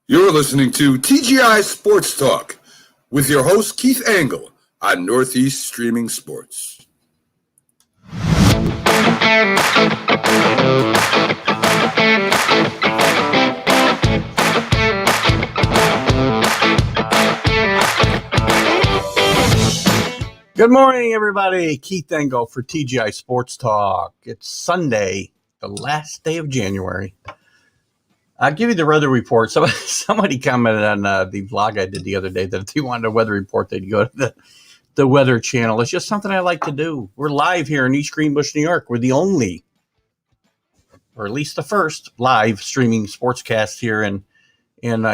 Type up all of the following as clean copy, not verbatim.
You're listening to TGI Sports Talk with your host, Keith Angle, on Northeast Streaming Sports. Good morning, everybody. Keith Angle for TGI Sports Talk. It's Sunday, the last day of January. I'll give you the weather report. Somebody commented on the vlog I did the other day that if they wanted a weather report, they'd go to the Weather Channel. It's just something I like to do. We're live here in East Greenbush, New York. We're the only, or at least the first, live streaming sportscast here in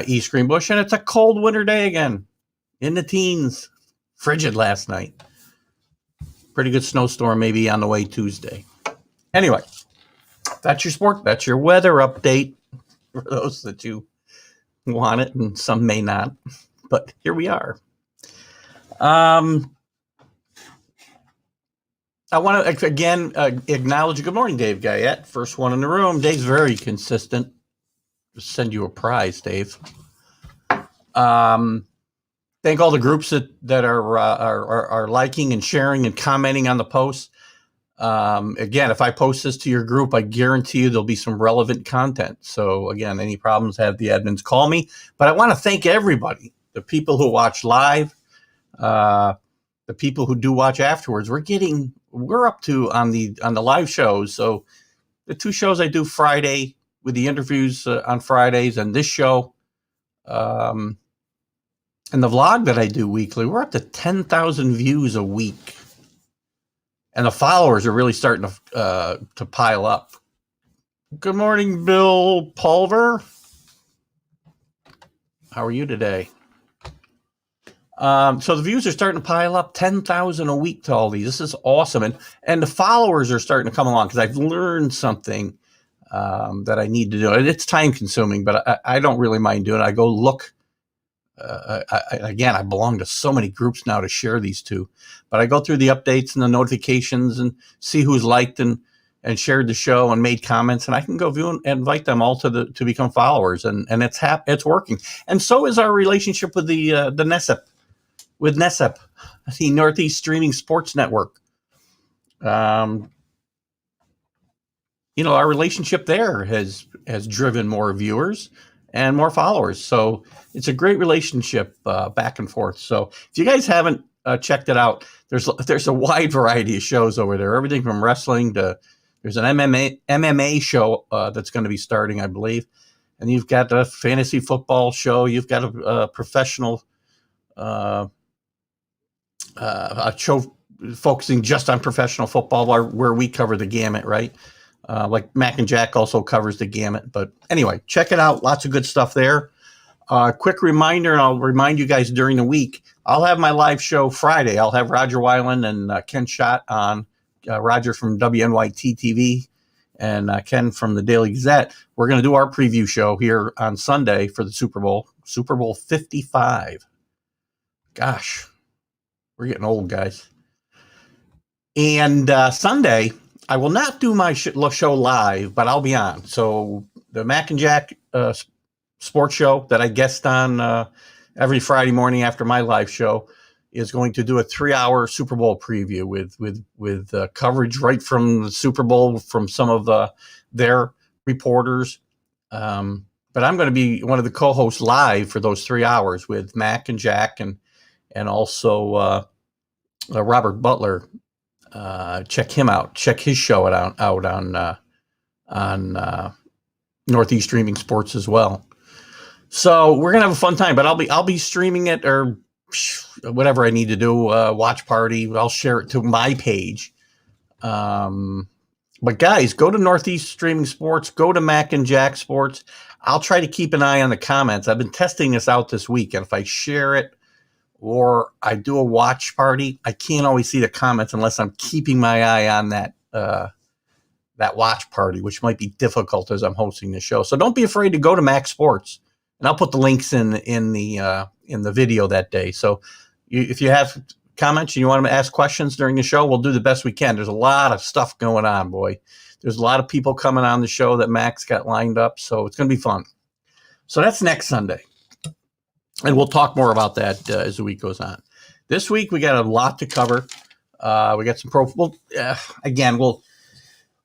East Greenbush. And it's a cold winter day again, in the teens. Frigid last night. Pretty good snowstorm maybe on the way Tuesday. Anyway, that's your sport. That's your weather update for those that you want it, and some may not. But here we are. I want to, again, acknowledge, good morning, Dave Guyette. First one in the room. Dave's very consistent. Just send you a prize, Dave. Thank all the groups that are liking and sharing and commenting on the posts. Again, if I post this to your group, I guarantee you there'll be some relevant content. So again, any problems, have the admins call me. But I want to thank everybody, the people who watch live, the people who do watch afterwards. We're up to on the live shows. So the two shows I do Friday with the interviews on Fridays, and this show, and the vlog that I do weekly, we're up to 10,000 views a week. And the followers are really starting to pile up. Good morning, Bill Pulver. How are you today? So the views are starting to pile up, 10,000 a week to all these. This is awesome. And the followers are starting to come along because I've learned something that I need to do. It's time consuming, but I don't really mind doing it. I go look. I belong to so many groups now to share these to, but I go through the updates and the notifications and see who's liked and shared the show and made comments, and I can go view and invite them all to become followers, and it's working. And so is our relationship with the NESEP, the Northeast Streaming Sports Network. Our relationship there has driven more viewers and more followers. So it's a great relationship back and forth. So if you guys haven't checked it out, there's a wide variety of shows over there. Everything from wrestling to there's an MMA show that's going to be starting, I believe. And you've got a fantasy football show. You've got a professional a show focusing just on professional football where we cover the gamut, right? Like Mac and Jack also covers the gamut. But anyway, check it out. Lots of good stuff there. Quick reminder, and I'll remind you guys during the week, I'll have my live show Friday. I'll have Roger Weiland and Ken Schott on, Roger from WNYT TV and Ken from the Daily Gazette. We're going to do our preview show here on Sunday for the Super Bowl 55. Gosh, we're getting old, guys. And Sunday, I will not do my show live, but I'll be on. So the Mac and Jack sports show that I guest on every Friday morning after my live show is going to do a 3-hour Super Bowl preview with coverage right from the Super Bowl from some of their reporters. But I'm going to be one of the co-hosts live for those 3 hours with Mac and Jack and also Robert Butler. Check him out. Check his show out on Northeast Streaming Sports as well. So we're gonna have a fun time. But I'll be streaming it or whatever I need to do. Watch party. I'll share it to my page. But guys, go to Northeast Streaming Sports. Go to Mac and Jack Sports. I'll try to keep an eye on the comments. I've been testing this out this week, and if I share it or I do a watch party, I can't always see the comments unless I'm keeping my eye on that watch party, which might be difficult as I'm hosting the show. So don't be afraid to go to Mac Sports, and I'll put the links in the video that day. So if you have comments and you want to ask questions during the show, we'll do the best we can. There's a lot of stuff going on, boy. There's a lot of people coming on the show that Mac's got lined up, so it's going to be fun. So that's next Sunday. And we'll talk more about that as the week goes on. This week, we got a lot to cover. We got some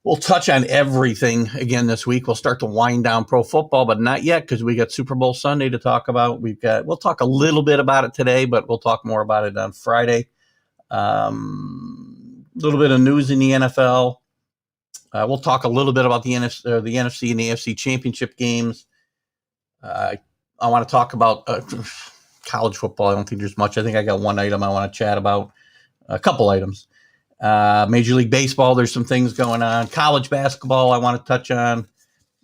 we'll touch on everything again this week. We'll start to wind down pro football, but not yet because we got Super Bowl Sunday to talk about. We'll talk a little bit about it today, but we'll talk more about it on Friday. A little bit of news in the NFL. We'll talk a little bit about the NFC and the AFC championship games. I want to talk about college football. I don't think there's much. I think I got one item I want to chat about, a couple items. Major League Baseball, there's some things going on. College basketball, I want to touch on.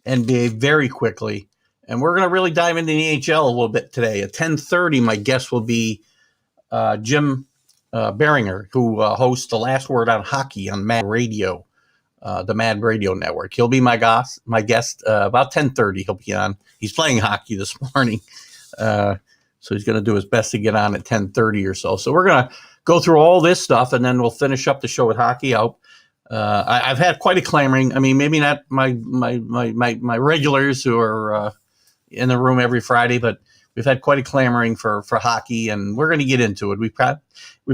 NBA very quickly. And we're going to really dive into the NHL a little bit today. At 10:30, my guest will be Jim Biringer, who hosts The Last Word on Hockey on Mad Radio, the Mad Radio Network. He'll be my guest about 10:30. He'll be on. He's playing hockey this morning, so he's going to do his best to get on at 10:30 or so. So we're going to go through all this stuff, and then we'll finish up the show with hockey. I've had quite a clamoring. I mean, maybe not my regulars who are in the room every Friday, but we've had quite a clamoring for hockey, and we're going to get into it. We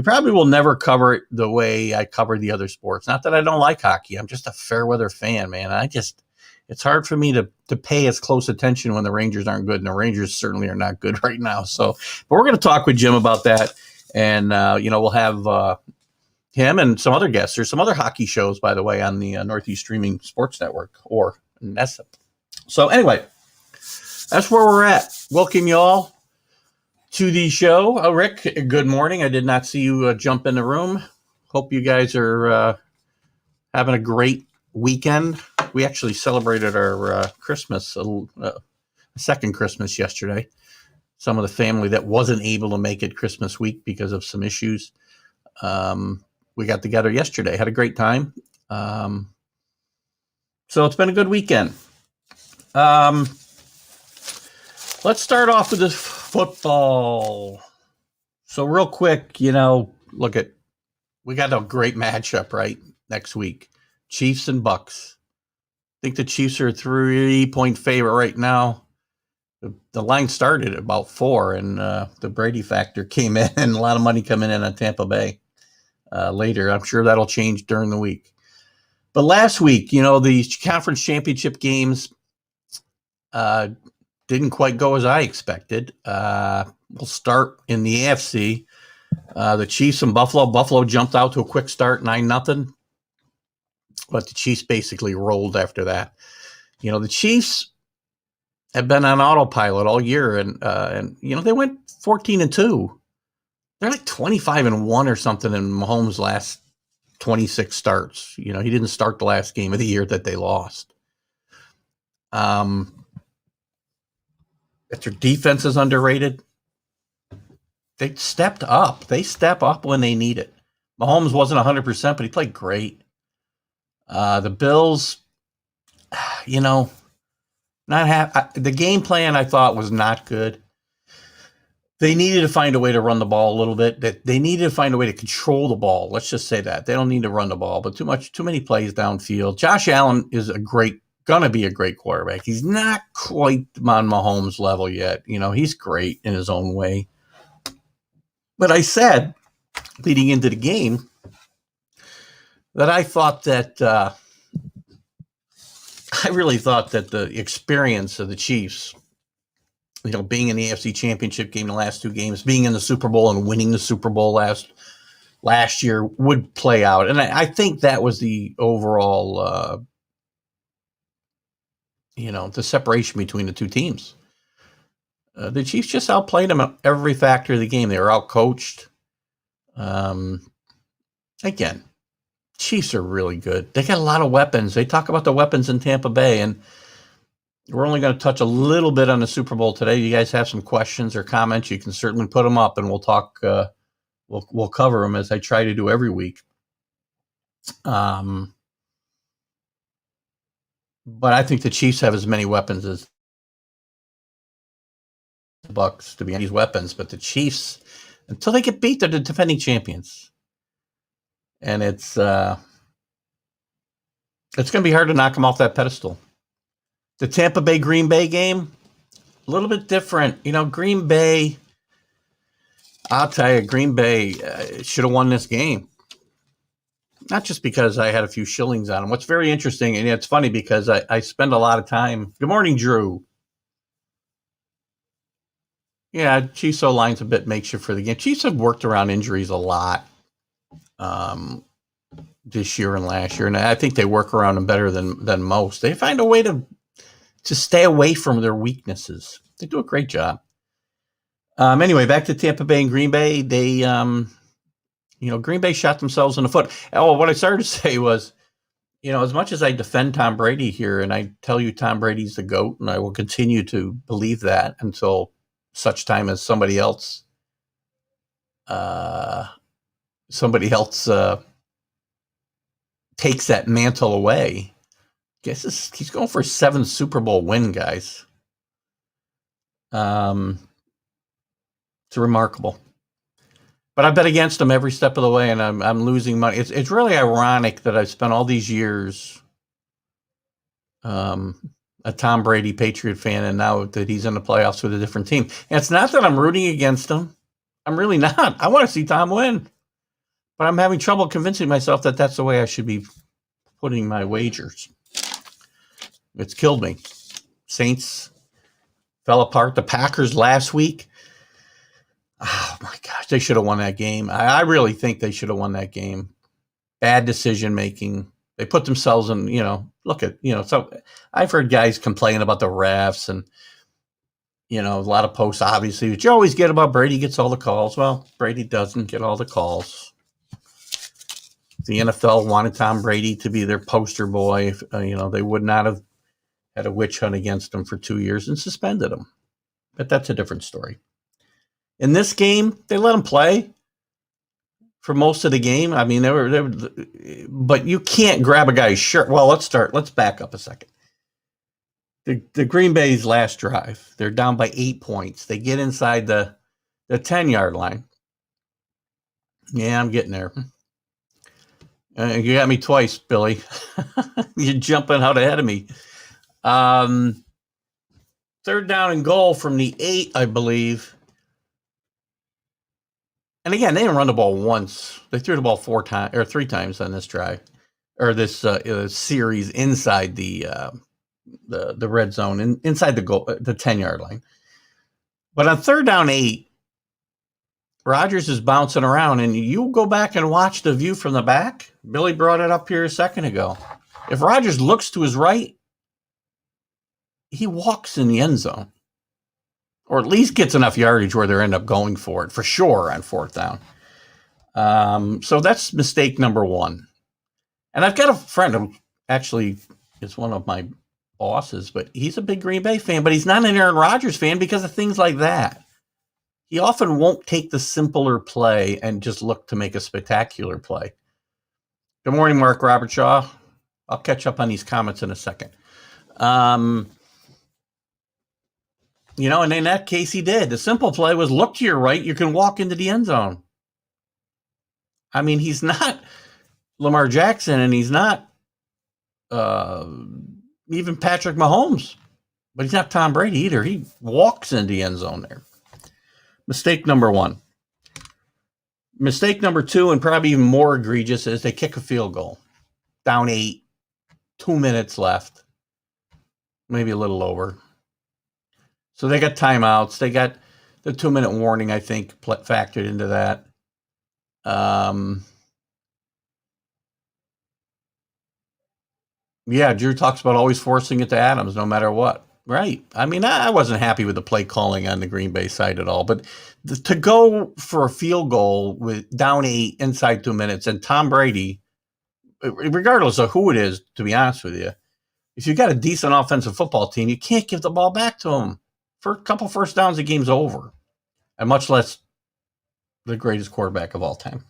probably will never cover it the way I cover the other sports. Not that I don't like hockey. I'm just a fair weather fan, man. It's hard for me to pay as close attention when the Rangers aren't good, and the Rangers certainly are not good right now. So, but we're going to talk with Jim about that, and we'll have him and some other guests. There's some other hockey shows, by the way, on the Northeast Streaming Sports Network or NESA. So anyway, that's where we're at. Welcome you all to the show. Oh, Rick, good morning. I did not see you jump in the room. Hope you guys are having a great weekend. We actually celebrated our Christmas, second Christmas yesterday. Some of the family that wasn't able to make it Christmas week because of some issues. We got together yesterday, had a great time. So it's been a good weekend. Let's start off with this football. So real quick, we got a great matchup, right? Next week, Chiefs and Bucks. I think the Chiefs are a 3-point favorite right now. The line started at about 4, and the Brady factor came in, and a lot of money coming in on Tampa Bay later. I'm sure that'll change during the week. But last week, the conference championship games didn't quite go as I expected. We'll start in the AFC. The Chiefs and Buffalo. Buffalo jumped out to a quick start, 9-0. But the Chiefs basically rolled after that. The Chiefs have been on autopilot all year, and they went 14-2. They're like 25-1 or something in Mahomes' last 26 starts. He didn't start the last game of the year that they lost. If their defense is underrated, they stepped up. They step up when they need it. Mahomes wasn't 100%, but he played great. The Bills, the game plan I thought was not good. They needed to find a way to run the ball a little bit. They needed to find a way to control the ball. Let's just say that. They don't need to run the ball, but too many plays downfield. Josh Allen is gonna be a great quarterback. He's not quite on Mahomes' level yet. He's great in his own way. But I said, leading into the game, that I really thought that the experience of the Chiefs, being in the AFC Championship game the last 2 games, being in the Super Bowl and winning the Super Bowl last year would play out. And I think that was the overall, the separation between the two teams. The Chiefs just outplayed them at every factor of the game. They were outcoached. Again, Chiefs are really good. They got a lot of weapons. They talk about the weapons in Tampa Bay, and we're only going to touch a little bit on the Super Bowl today. You guys have some questions or comments, you can certainly put them up, and we'll talk. We'll cover them as I try to do every week. But I think the Chiefs have as many weapons as the Bucks to be these weapons. But the Chiefs, until they get beat, they're the defending champions. And it's going to be hard to knock them off that pedestal. The Tampa Bay Green Bay game, A little bit different. Green Bay, I'll tell you, Green Bay should have won this game. Not just because I had a few shillings on them. What's very interesting, and it's funny because I spend a lot of time. Good morning, Drew. Yeah, Chiefs O-line's a bit makeshift for the game. Chiefs have worked around injuries a lot this year and last year, and I think they work around them better than most. They find a way to stay away from their weaknesses. They do a great job. Anyway, back to Tampa Bay and Green Bay. They, Green Bay shot themselves in the foot. Oh, what I started to say was, as much as I defend Tom Brady here, and I tell you Tom Brady's the GOAT, and I will continue to believe that until such time as somebody else takes that mantle away. He's going for a 7th Super Bowl win, guys. It's remarkable. But I bet against him every step of the way, and I'm losing money. It's really ironic that I've spent all these years a Tom Brady Patriot fan, and now that he's in the playoffs with a different team. And it's not that I'm rooting against him. I'm really not. I want to see Tom win. But I'm having trouble convincing myself that that's the way I should be putting my wagers. It's killed me. Saints fell apart. The Packers last week. Oh, my gosh. They should have won that game. I really think they should have won that game. Bad decision-making. They put themselves in, so I've heard guys complain about the refs and, a lot of posts, obviously, that you always get about Brady gets all the calls. Well, Brady doesn't get all the calls. The NFL wanted Tom Brady to be their poster boy. They would not have had a witch hunt against him for 2 years and suspended him. But that's a different story. In this game, they let him play for most of the game. I mean, they were, but you can't grab a guy's shirt. Well, let's back up a second. The Green Bay's last drive, they're down by 8 points. They get inside the 10-yard line. Yeah, I'm getting there. You got me twice, Billy. You're jumping out ahead of me. 3rd down and goal from the 8, I believe. And again, they didn't run the ball once. They threw the ball 3 times on this drive, or this series inside the red zone, inside the goal, the 10-yard line. But on 3rd down 8, Rodgers is bouncing around, and you go back and watch the view from the back. Billy brought it up here a second ago. If Rodgers looks to his right, he walks in the end zone, or at least gets enough yardage where they end up going for it, for sure, on 4th down. So that's mistake number 1. And I've got a friend who actually is one of my bosses, but he's a big Green Bay fan, but he's not an Aaron Rodgers fan because of things like that. He often won't take the simpler play and just look to make a spectacular play. Good morning, Mark Robert Shaw. I'll catch up on these comments in a second. And in that case, he did. The simple play was look to your right. You can walk into the end zone. I mean, he's not Lamar Jackson, and he's not even Patrick Mahomes, but he's not Tom Brady either. He walks into the end zone there. Mistake number 1. Mistake number 2, and probably even more egregious, is they kick a field goal. Down 8, 2 minutes left, maybe a little over. So they got timeouts. They got the 2-minute warning, I think, factored into that. Yeah, Drew talks about always forcing it to Adams no matter what. Right. I mean, I wasn't happy with the play calling on the Green Bay side at all. But to go for a field goal with down 8 inside 2 minutes, and Tom Brady, regardless of who it is, to be honest with you, if you've got a decent offensive football team, you can't give the ball back to him. For a couple first downs, the game's over. And much less the greatest quarterback of all time.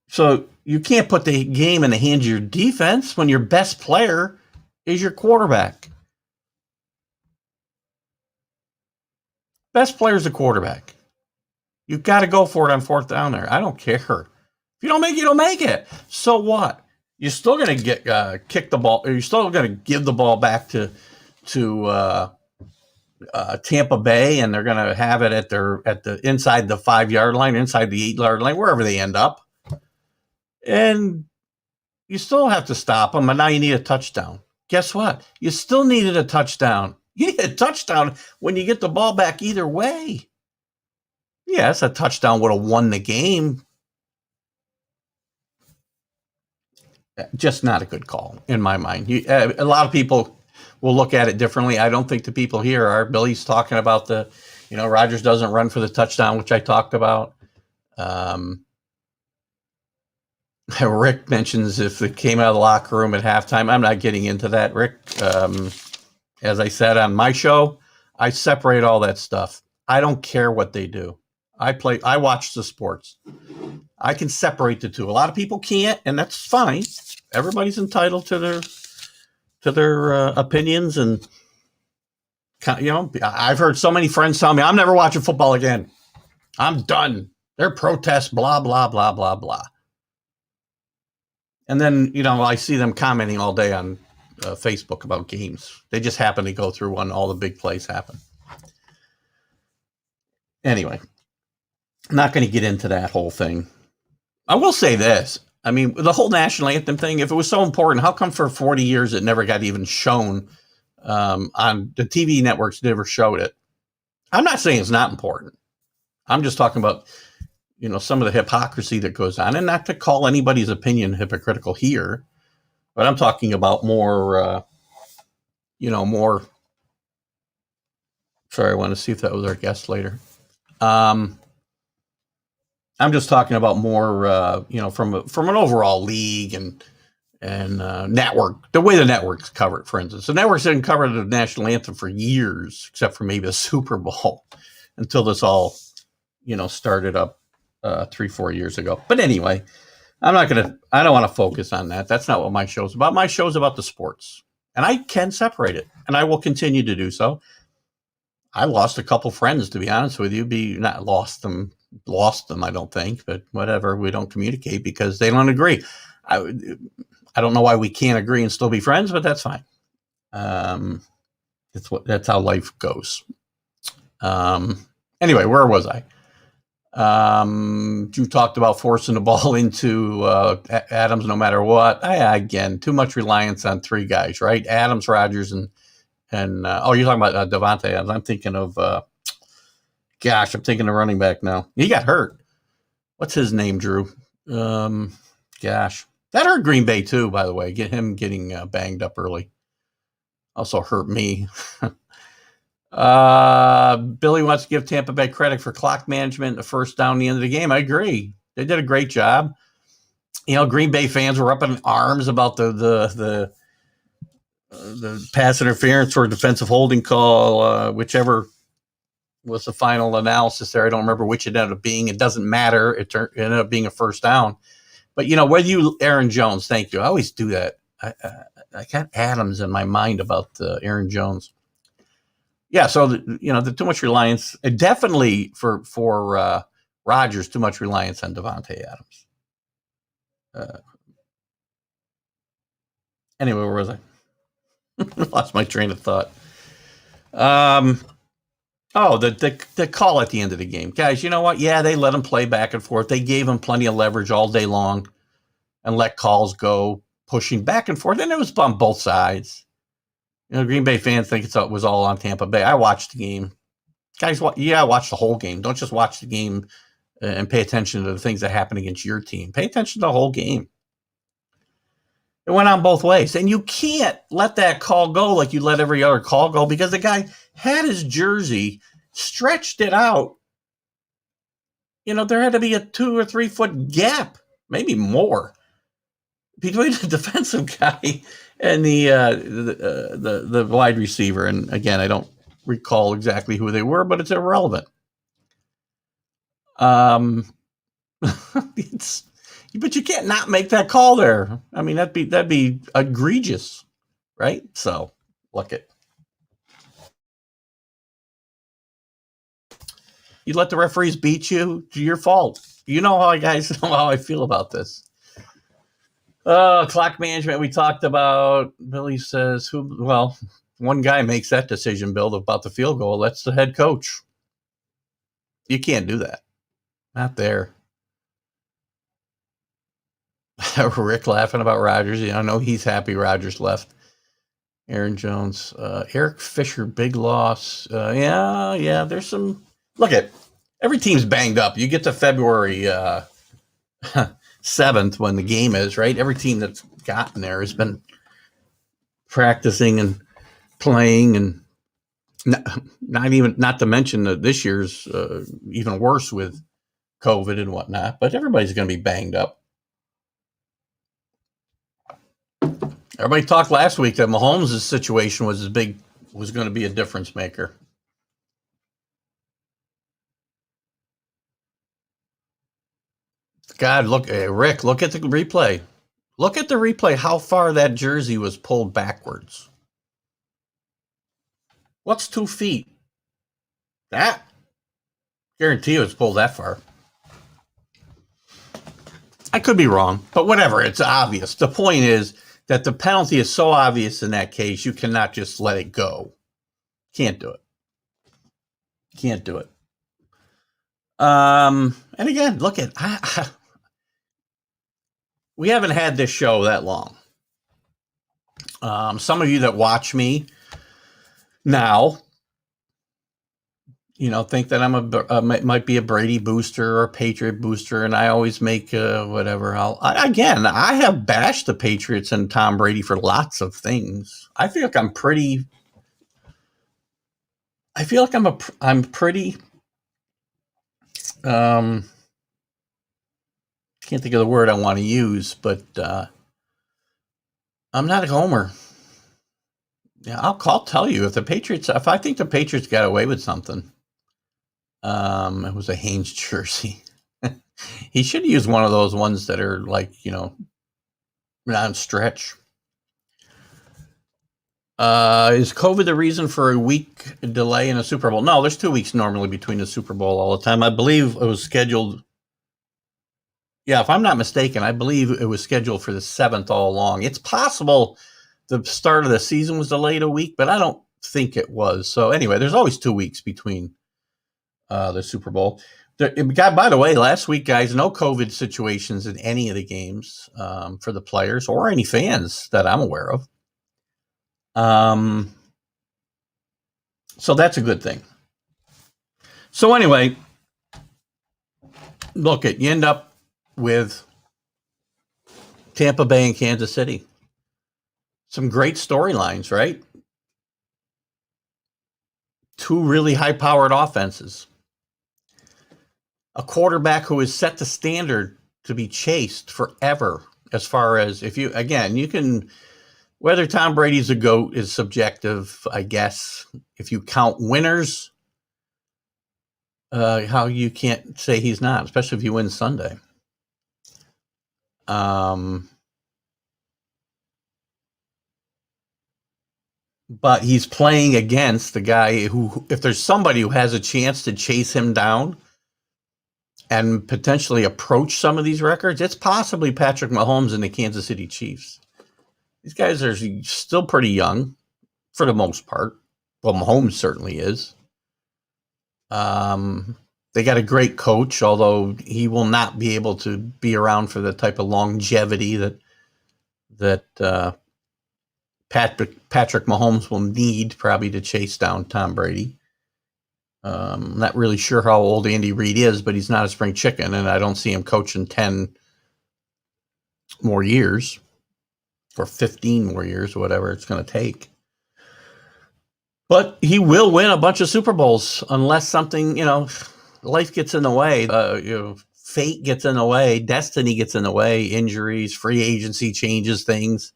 So you can't put the game in the hands of your defense when your best player is your quarterback. Best player is the quarterback. You've got to go for it on 4th down there. I don't care. If you don't make it, you don't make it. So what? You're still going to get kick the ball. Or you're still going to give the ball back to Tampa Bay, and they're going to have it at the inside the 5-yard line, inside the 8-yard line, wherever they end up. And you still have to stop them, and now you need a touchdown. Guess what? You still needed a touchdown. You need a touchdown when you get the ball back either way. Yes, a touchdown would have won the game. Just not a good call in my mind. A lot of people will look at it differently. I don't think the people here are. Billy's talking about Rodgers doesn't run for the touchdown, which I talked about. Rick mentions if it came out of the locker room at halftime. I'm not getting into that, Rick. As I said on my show, I separate all that stuff. I don't care what they do. I watch the sports. I can separate the two. A lot of people can't, and that's fine. Everybody's entitled to their opinions, and I've heard so many friends tell me, I'm never watching football again. I'm done. They're protests, blah, blah, blah, blah, blah. And then, I see them commenting all day on Facebook about games. They just happen to go through when all the big plays happen. Anyway, I'm not going to get into that whole thing. I will say this. I mean, the whole national anthem thing, if it was so important, how come for 40 years it never got even shown on the TV networks? Never showed it. I'm not saying it's not important. I'm just talking about, some of the hypocrisy that goes on, and not to call anybody's opinion hypocritical here, but I'm talking about more. Sorry, I want to see if that was our guest later. I'm just talking about more, from an overall league and network, the way the networks cover it. For instance, the networks didn't cover the national anthem for years, except for maybe the Super Bowl, until this all, started up 3-4 years ago. But anyway, I don't want to focus on that. That's not what my show's about. My show's about the sports, and I can separate it, and I will continue to do so. I lost a couple friends, to be honest with you. Not lost them, I don't think, but whatever. We don't communicate because they don't agree. I don't know why we can't agree and still be friends, but that's fine. That's how life goes. Anyway, where was I? You talked about forcing the ball into Adams no matter what. Again, too much reliance on three guys, right? Adams, Rodgers, and you're talking about Davante Adams. I'm thinking of I'm thinking of running back now. He got hurt. What's his name, Drew? That hurt Green Bay too, by the way. Getting banged up early also hurt me. Billy wants to give Tampa Bay credit for clock management, the first down, the end of the game. I agree. They did a great job. Green Bay fans were up in arms about the pass interference or defensive holding call, whichever was the final analysis there. I don't remember which it ended up being. It doesn't matter. It ended up being a first down. But, whether Aaron Jones, thank you. I always do that. I got Adams in my mind about Aaron Jones. Yeah, so the too much reliance, definitely for Rodgers, too much reliance on Davante Adams. Anyway, where was I? Lost my train of thought. The call at the end of the game, guys. You know what? Yeah, they let him play back and forth. They gave him plenty of leverage all day long, and let calls go, pushing back and forth, and it was on both sides. Green Bay fans think it was all on Tampa Bay. I watched the game. Guys, watch the whole game. Don't just watch the game and pay attention to the things that happen against your team. Pay attention to the whole game. It went on both ways. And you can't let that call go like you let every other call go, because the guy had his jersey, stretched it out. There had to be a 2 or 3 foot gap, maybe more, between the defensive guy and the wide receiver. And again, I don't recall exactly who they were, but it's irrelevant. But you can't not make that call there. I mean, that'd be egregious, right? So look it. You let the referees beat you, it's your fault. You know how I feel about this. Clock management we talked about. Billy says, One guy makes that decision, Bill, about the field goal. That's the head coach. You can't do that. Not there. Rick laughing about Rodgers. I know he's happy Rodgers left. Aaron Jones. Eric Fisher, big loss. Yeah, there's some. Look at every team's banged up. You get to February 7th when the game is, right? Every team that's gotten there has been practicing and playing, and not to mention that this year's even worse with COVID and whatnot, but everybody's going to be banged up. Everybody talked last week that Mahomes' situation was going to be a difference maker. God, Rick, look at the replay. Look at the replay, how far that jersey was pulled backwards. What's 2 feet? That? Guarantee it was pulled that far. I could be wrong, but whatever. It's obvious. The point is that the penalty is so obvious in that case, you cannot just let it go. Can't do it. Can't do it. And again, look at we haven't had this show that long. Some of you that watch me now, think that I'm might be a Brady booster or a Patriot booster, and I always make whatever. I have bashed the Patriots and Tom Brady for lots of things. I feel like I'm pretty. Can't think of the word I want to use, but I'm not a homer. Yeah, I'll tell you if I think the Patriots got away with something. It was a Haynes jersey. He should use one of those ones that are like, non-stretch. Is COVID the reason for a week delay in a Super Bowl? No, there's 2 weeks normally between the Super Bowl all the time. I believe it was scheduled. Yeah, if I'm not mistaken, I believe it was scheduled for the 7th all along. It's possible the start of the season was delayed a week, but I don't think it was. So anyway, there's always 2 weeks between the Super Bowl. By the way, last week, guys, no COVID situations in any of the games for the players or any fans that I'm aware of. So that's a good thing. So anyway, you end up with Tampa Bay and Kansas City. Some great storylines, right? 2 really high-powered offenses. A quarterback who has set the standard to be chased forever. As far as you can, whether Tom Brady's a GOAT is subjective, I guess. If you count winners, how you can't say he's not, especially if he wins Sunday. But he's playing against the guy who, if there's somebody who has a chance to chase him down and potentially approach some of these records, it's possibly Patrick Mahomes and the Kansas City Chiefs. These guys are still pretty young for the most part. Well, Mahomes certainly is. They got a great coach, although he will not be able to be around for the type of longevity that Patrick Mahomes will need probably to chase down Tom Brady. I'm not really sure how old Andy Reid is, but he's not a spring chicken, and I don't see him coaching 10 more years or 15 more years or whatever it's going to take. But he will win a bunch of Super Bowls unless something, life gets in the way, fate gets in the way, destiny gets in the way, injuries, free agency changes things.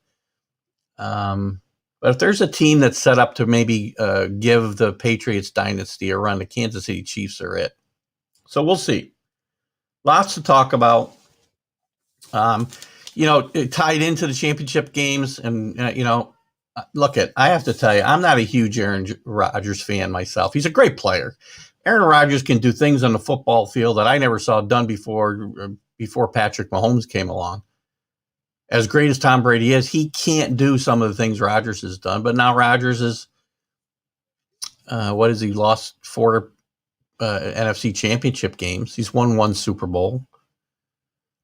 But if there's a team that's set up to maybe give the Patriots dynasty a run, the Kansas City Chiefs are it. So we'll see. Lots to talk about. It tied into the championship games, and I have to tell you, I'm not a huge Aaron Rodgers fan myself. He's a great player. Aaron Rodgers can do things on the football field that I never saw done before Patrick Mahomes came along. As great as Tom Brady is, he can't do some of the things Rodgers has done. But now Rodgers is What has he lost? 4 NFC championship games. He's won 1 Super Bowl.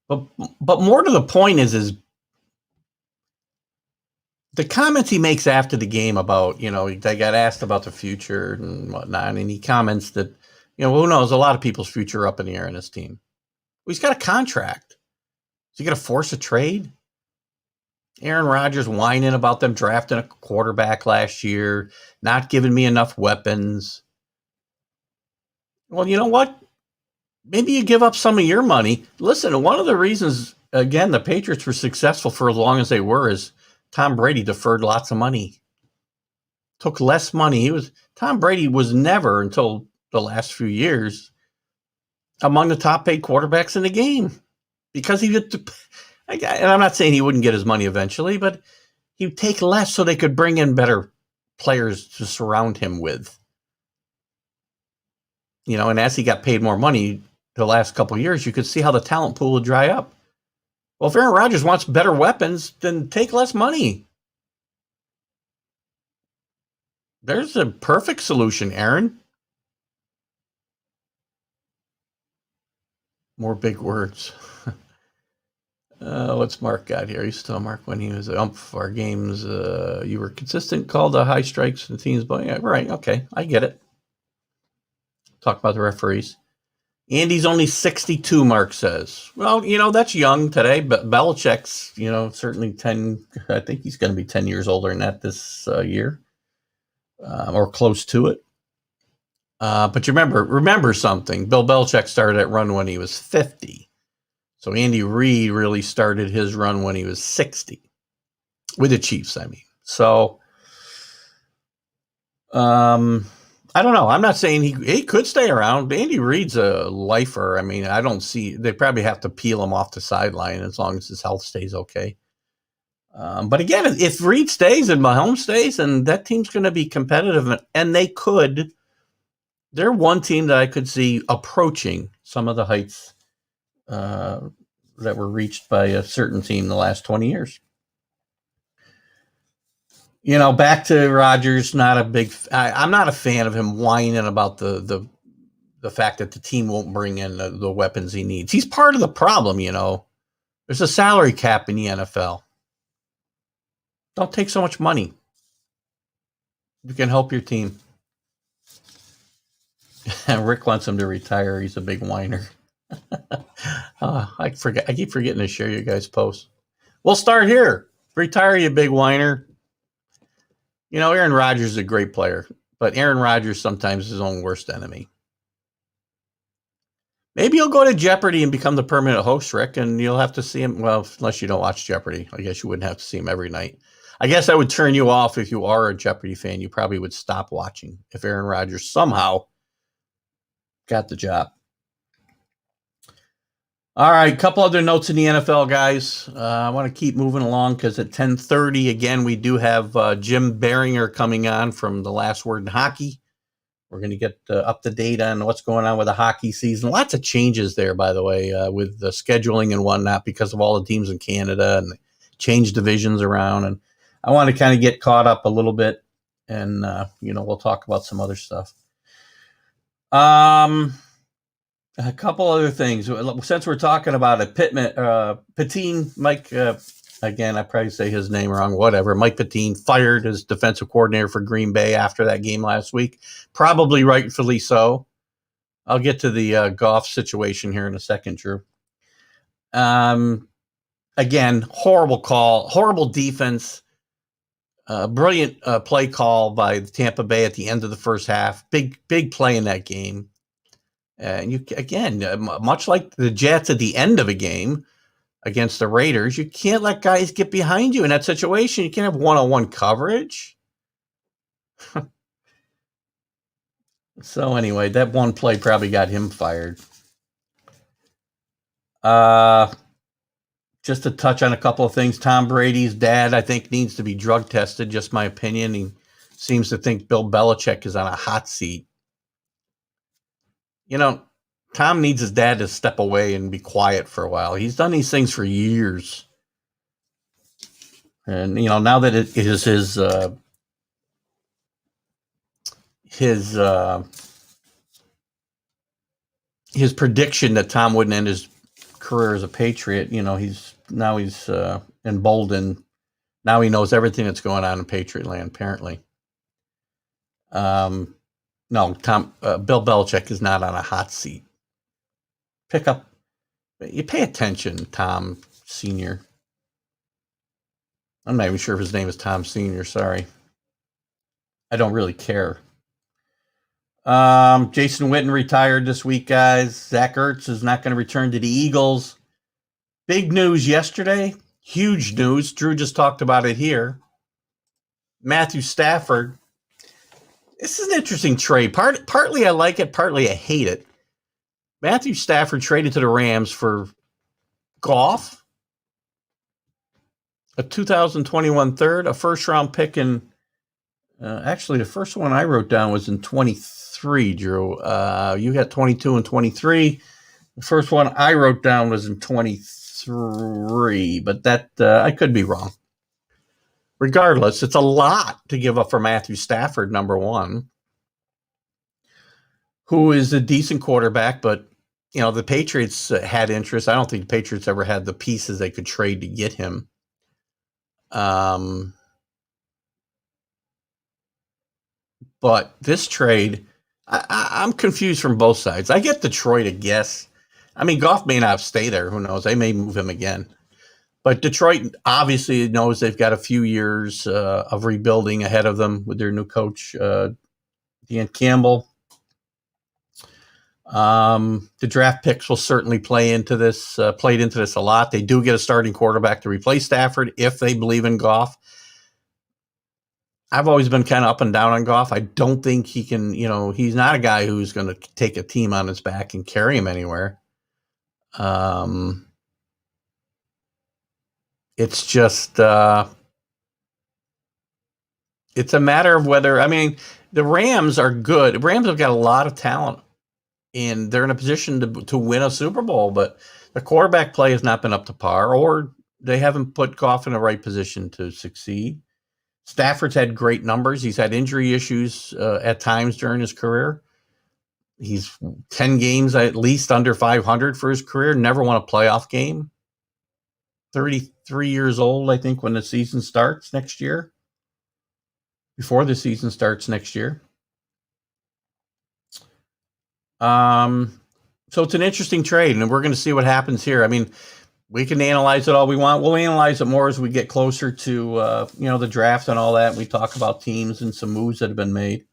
But more to the point is the comments he makes after the game about, they got asked about the future and whatnot, and he comments that, who knows, a lot of people's future are up in the air in his team. Well, he's got a contract. Is he going to force a trade? Aaron Rodgers whining about them drafting a quarterback last year, not giving me enough weapons. Well, you know what? Maybe you give up some of your money. Listen, one of the reasons, again, the Patriots were successful for as long as they were is Tom Brady deferred lots of money. Took less money. Tom Brady was never, until the last few years, among the top paid quarterbacks in the game. Because and I'm not saying he wouldn't get his money eventually, but he'd take less so they could bring in better players to surround him with. And as he got paid more money the last couple of years, you could see how the talent pool would dry up. Well, if Aaron Rodgers wants better weapons, then take less money. There's a perfect solution, Aaron. More big words. What's Mark got here? I used to tell Mark when he was at ump for our games, you were consistent, called the high strikes and teams. But yeah, right, okay, I get it. Talk about the referees. Andy's only 62, Mark says. Well, that's young today, but Belichick's, certainly 10, I think he's going to be 10 years older than that this year, or close to it. But you remember something. Bill Belichick started that run when he was 50. So Andy Reid really started his run when he was 60. With the Chiefs, I mean. So, I don't know. I'm not saying he could stay around. Andy Reid's a lifer. I mean, I don't see, they probably have to peel him off the sideline as long as his health stays okay. But again, if Reid stays and Mahomes stays, and that team's going to be competitive, and they're one team that I could see approaching some of the heights that were reached by a certain team in the last 20 years. Back to Rodgers, I'm not a fan of him whining about the fact that the team won't bring in the weapons he needs. He's part of the problem, There's a salary cap in the NFL. Don't take so much money. You can help your team. Rick wants him to retire. He's a big whiner. I keep forgetting to share you guys' posts. We'll start here. Retire, you big whiner. Aaron Rodgers is a great player, but Aaron Rodgers sometimes is his own worst enemy. Maybe you'll go to Jeopardy and become the permanent host, Rick, and you'll have to see him. Well, unless you don't watch Jeopardy. I guess you wouldn't have to see him every night. I guess I would turn you off if you are a Jeopardy fan. You probably would stop watching if Aaron Rodgers somehow got the job. All right, a couple other notes in the NFL, guys. I want to keep moving along because at 10:30, again, we do have Jim Biringer coming on from The Last Word in Hockey. We're going to get up to date on what's going on with the hockey season. Lots of changes there, by the way, with the scheduling and whatnot because of all the teams in Canada and change divisions around. And I want to kind of get caught up a little bit, and, we'll talk about some other stuff. A couple other things. Since we're talking about it, Petin, Mike, again, I probably say his name wrong, whatever. Mike Petin fired as defensive coordinator for Green Bay after that game last week. Probably rightfully so. I'll get to the Goff situation here in a second, Drew. Again, horrible call, horrible defense. Brilliant play call by Tampa Bay at the end of the first half. Big play in that game. And much like the Jets at the end of a game against the Raiders, you can't let guys get behind you in that situation. You can't have one-on-one coverage. So anyway, that one play probably got him fired. Just to touch on a couple of things, Tom Brady's dad, I think, needs to be drug tested, just my opinion. He seems to think Bill Belichick is on a hot seat. Tom needs his dad to step away and be quiet for a while. He's done these things for years. And, now that it is his, his prediction that Tom wouldn't end his career as a Patriot. He's emboldened. Now he knows everything that's going on in Patriot land, apparently. No, Bill Belichick is not on a hot seat. You pay attention, Tom Sr. I'm not even sure if his name is Tom Sr. Sorry. I don't really care. Jason Witten retired this week, guys. Zach Ertz is not going to return to the Eagles. Big news yesterday. Huge news. Drew just talked about it here. Matthew Stafford. This is an interesting trade. Partly I like it, partly I hate it. Matthew Stafford traded to the Rams for Goff, a 2021 third, a first-round pick, and actually the first one I wrote down was in 23, Drew. You got 22 and 23. The first one I wrote down was in 23, but that I could be wrong. Regardless, it's a lot to give up for Matthew Stafford, number one, who is a decent quarterback, but the Patriots had interest. I don't think the Patriots ever had the pieces they could trade to get him. But this trade, I'm confused from both sides. I get Detroit a guess. I mean, Goff may not stay there. Who knows? They may move him again. But Detroit obviously knows they've got a few years of rebuilding ahead of them with their new coach, Dan Campbell. The draft picks will certainly played into this a lot. They do get a starting quarterback to replace Stafford if they believe in Goff. I've always been kind of up and down on Goff. I don't think he can, he's not a guy who's going to take a team on his back and carry him anywhere. It's just, it's a matter of whether, the Rams are good. The Rams have got a lot of talent and they're in a position to win a Super Bowl, but the quarterback play has not been up to par, or they haven't put Goff in the right position to succeed. Stafford's had great numbers. He's had injury issues at times during his career. He's 10 games at least under 500 for his career, never won a playoff game. 33 years old, I think, when the season starts next year. Before the season starts next year. So it's an interesting trade, and we're going to see what happens here. We can analyze it all we want. We'll analyze it more as we get closer to, the draft and all that. We talk about teams and some moves that have been made.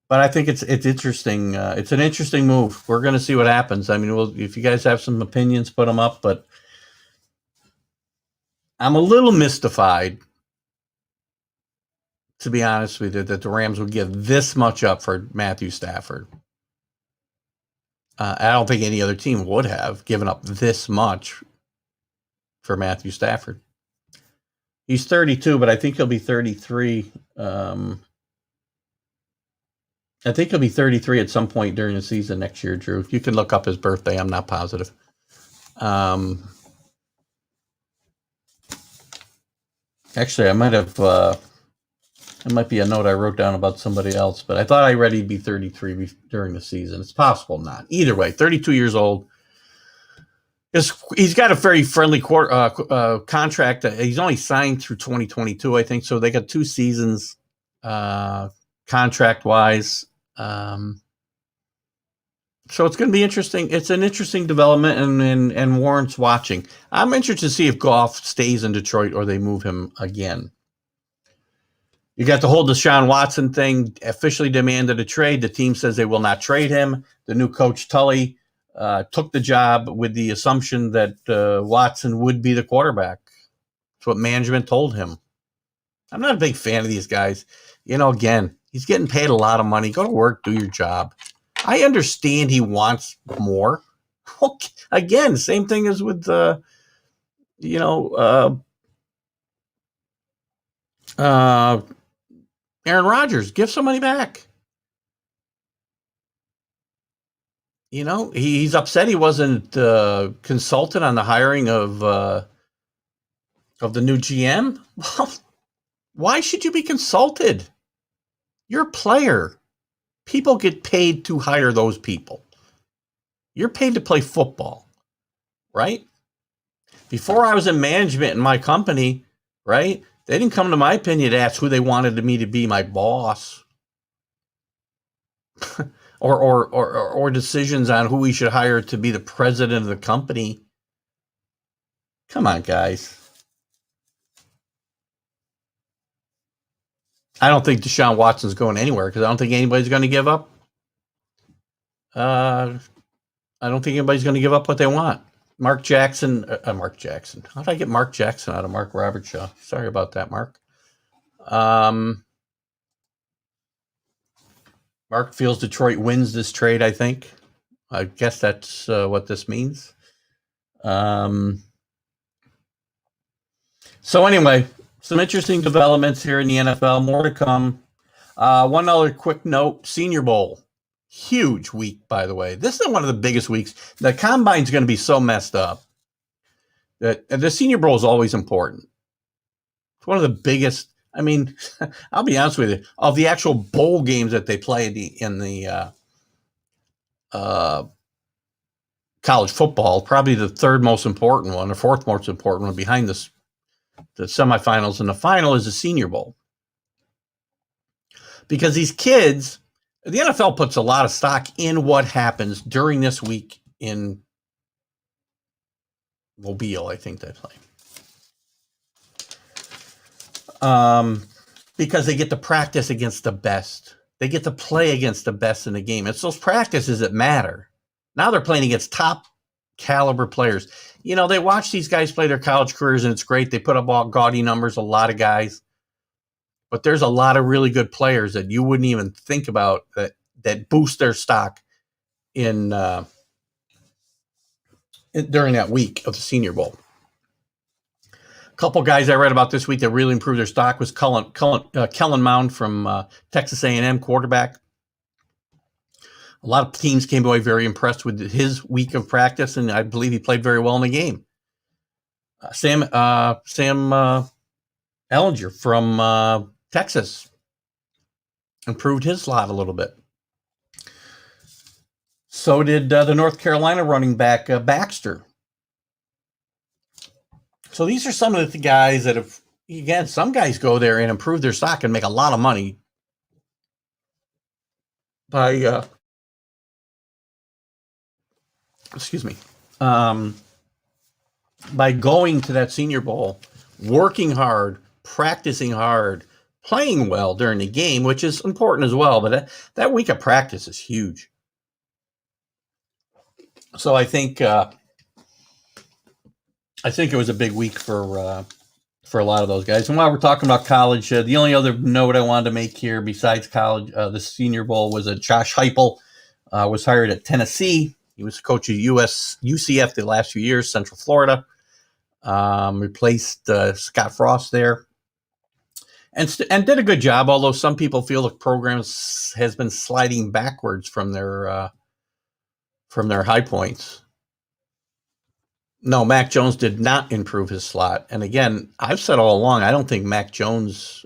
But I think it's interesting. It's an interesting move. We're going to see what happens. If you guys have some opinions, put them up. But I'm a little mystified, to be honest with you, that the Rams would give this much up for Matthew Stafford. I don't think any other team would have given up this much for Matthew Stafford. He's 32, but I think he'll be 33. I think he'll be 33 at some point during the season next year, Drew. You can look up his birthday. I'm not positive. Actually, I might have... it might be a note I wrote down about somebody else, but I thought I read he'd be 33 during the season. It's possible not. Either way, 32 years old. He's got a very friendly contract. He's only signed through 2022, I think. So they got 2 seasons contract-wise. So it's going to be interesting. It's an interesting development and warrants watching. I'm interested to see if Goff stays in Detroit or they move him again. You got the whole Deshaun Watson thing, officially demanded a trade. The team says they will not trade him. The new coach, Tully, took the job with the assumption that Watson would be the quarterback. That's what management told him. I'm not a big fan of these guys. Again, he's getting paid a lot of money. Go to work, do your job. I understand he wants more. Okay. Again, same thing as with, Aaron Rodgers. Give some money back. He's upset he wasn't consulted on the hiring of the new GM. Well, Why should you be consulted? You're a player. People get paid to hire those people. You're paid to play football, right? Before I was in management in my company, right? They didn't come to my opinion to ask who they wanted me to be my boss. or decisions on who we should hire to be the president of the company. Come on, guys. I don't think Deshaun Watson's going anywhere because I don't think anybody's going to give up. I don't think anybody's going to give up what they want. Mark Jackson. Mark Jackson. How did I get Mark Jackson out of Mark Robertshaw? Sorry about that, Mark. Mark feels Detroit wins this trade, I think. I guess that's what this means. So anyway, some interesting developments here in the NFL. More to come. One other quick note, Senior Bowl. Huge week, by the way. This is one of the biggest weeks. The Combine's going to be so messed up. That the Senior Bowl is always important. It's one of the biggest. I mean, I'll be honest with you. Of the actual bowl games that they play in the college football, probably the third most important one or fourth most important one behind the semifinals and the final is the Senior Bowl. Because these kids, the NFL puts a lot of stock in what happens during this week in Mobile, I think they play. Because they get to practice against the best. They get to play against the best in the game. It's those practices that matter. Now they're playing against top caliber players. You know, they watch these guys play their college careers, and it's great. They put up all gaudy numbers, a lot of guys. But there's a lot of really good players that you wouldn't even think about that boost their stock in during that week of the Senior Bowl. A couple guys I read about this week that really improved their stock was Kellen Mound from Texas A&M, quarterback. A lot of teams came away very impressed with his week of practice, and I believe he played very well in the game. Sam Ehlinger from Texas improved his slot a little bit. So did the North Carolina running back Baxter. So these are some of the guys that have, again, some guys go there and improve their stock and make a lot of money by, by going to that Senior Bowl, working hard, practicing hard, playing well during the game, which is important as well. But that week of practice is huge. So I think it was a big week for a lot of those guys. And while we're talking about college, the only other note I wanted to make here besides college, the Senior Bowl, was that Josh Heupel was hired at Tennessee. He was coach of UCF the last few years, Central Florida. Replaced Scott Frost there, and did a good job. Although some people feel the program has been sliding backwards from their high points. No, Mac Jones did not improve his slot. And again, I've said all along, I don't think Mac Jones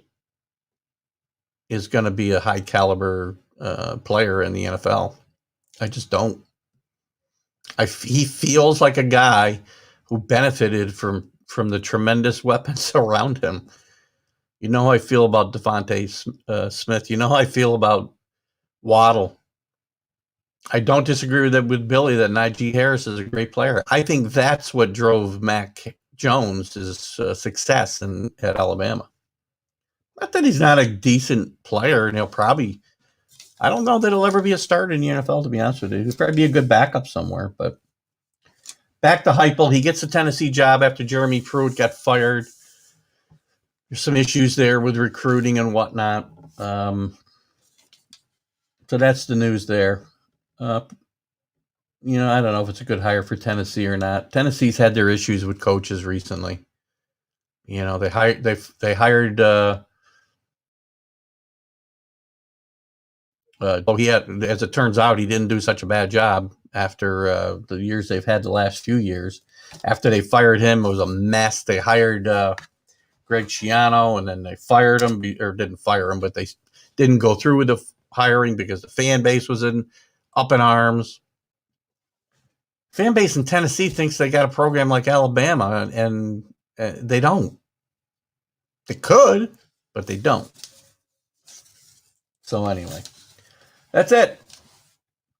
is going to be a high caliber player in the NFL. I just don't. He feels like a guy who benefited from the tremendous weapons around him. You know how I feel about Devontae Smith. You know how I feel about Waddle. I don't disagree with Billy that Najee Harris is a great player. I think that's what drove Mac Jones' success at Alabama. Not that he's not a decent player, and he'll probably, I don't know that he'll ever be a starter in the NFL, to be honest with you. He'll probably be a good backup somewhere. But back to Heupel, he gets the Tennessee job after Jeremy Pruitt got fired. There's some issues there with recruiting and whatnot. So that's the news there. I don't know if it's a good hire for Tennessee or not. Tennessee's had their issues with coaches recently. You know, they hired. He had, as it turns out, he didn't do such a bad job after the years they've had the last few years. After they fired him, it was a mess. They hired Greg Schiano, and then they fired him, or didn't fire him, but they didn't go through with the hiring because the fan base was up in arms. Fan base in Tennessee thinks they got a program like Alabama, and they don't. They could, but they don't. So anyway, that's it.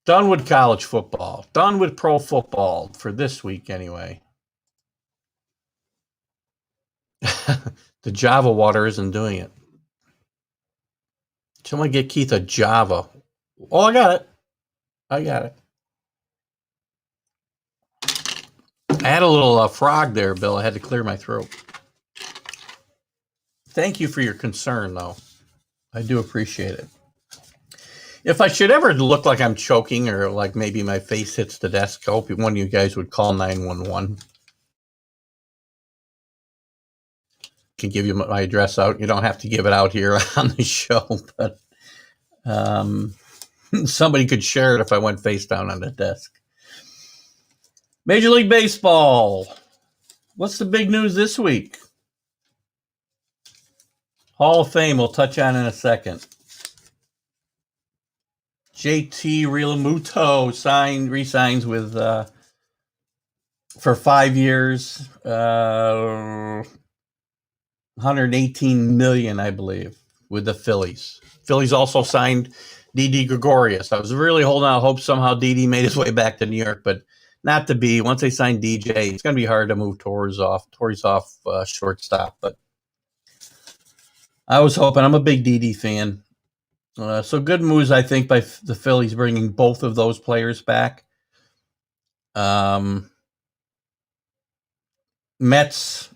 Done with college football. Done with pro football for this week anyway. The Java water isn't doing it. Someone get Keith a Java. Oh, I got it. I had a little frog there, Bill. I had to clear my throat. Thank you for your concern, though. I do appreciate it. If I should ever look like I'm choking or like maybe my face hits the desk, I hope one of you guys would call 911. Can give you my address out. You don't have to give it out here on the show, but somebody could share it if I went face down on the desk. Major League Baseball. What's the big news this week? Hall of Fame we'll touch on in a second. JT Realmuto re-signs with for 5 years, $118 million, I believe, with the Phillies. Phillies also signed Didi Gregorius. I was really holding out hope somehow Didi made his way back to New York, but not to be. Once they signed DJ, it's going to be hard to move Torres off shortstop. But I was hoping. I'm a big Didi fan. So good moves, I think, by the Phillies bringing both of those players back. Mets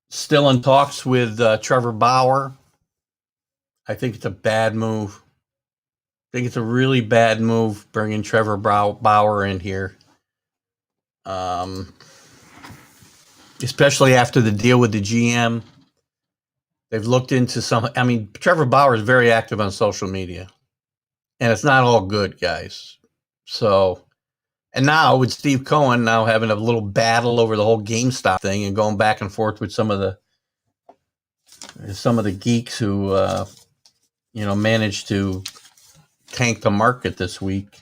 still in talks with Trevor Bauer. I think it's a bad move. I think it's a really bad move bringing Trevor Bauer in here. Especially after the deal with the GM. They've looked into Trevor Bauer is very active on social media. And it's not all good, guys. So, and now with Steve Cohen now having a little battle over the whole GameStop thing and going back and forth with some of the geeks who, managed to tank the market this week.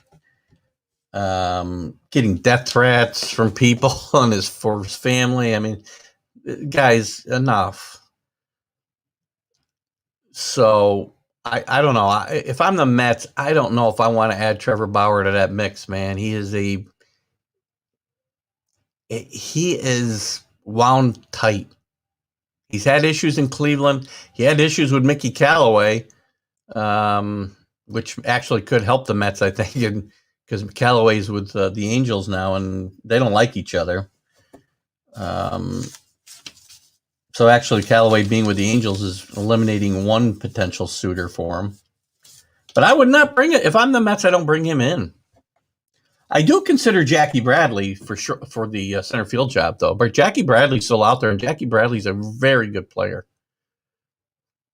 Getting death threats from people for his family. I mean, guys, enough. So I don't know. If I'm the Mets, I don't know if I want to add Trevor Bauer to that mix, man. He is wound tight. He's had issues in Cleveland. He had issues with Mickey Callaway, which actually could help the Mets, I think, because Callaway's with the Angels now, and they don't like each other. So actually, Callaway being with the Angels is eliminating one potential suitor for him. But I would not bring it. If I'm the Mets, I don't bring him in. I do consider Jackie Bradley for sure for the center field job, though. But Jackie Bradley's still out there, and Jackie Bradley's a very good player.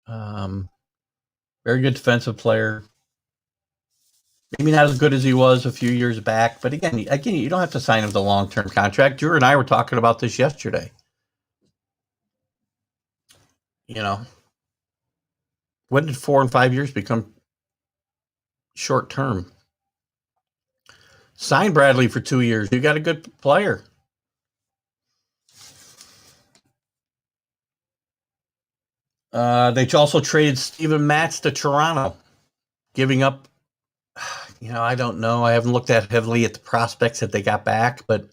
Very good defensive player. Maybe not as good as he was a few years back. But again, you don't have to sign him to a long-term contract. Drew and I were talking about this yesterday. When did 4 and 5 years become short term? Sign Bradley for 2 years. You got a good player. They also traded Steven Matz to Toronto, giving up. I don't know. I haven't looked that heavily at the prospects that they got back, but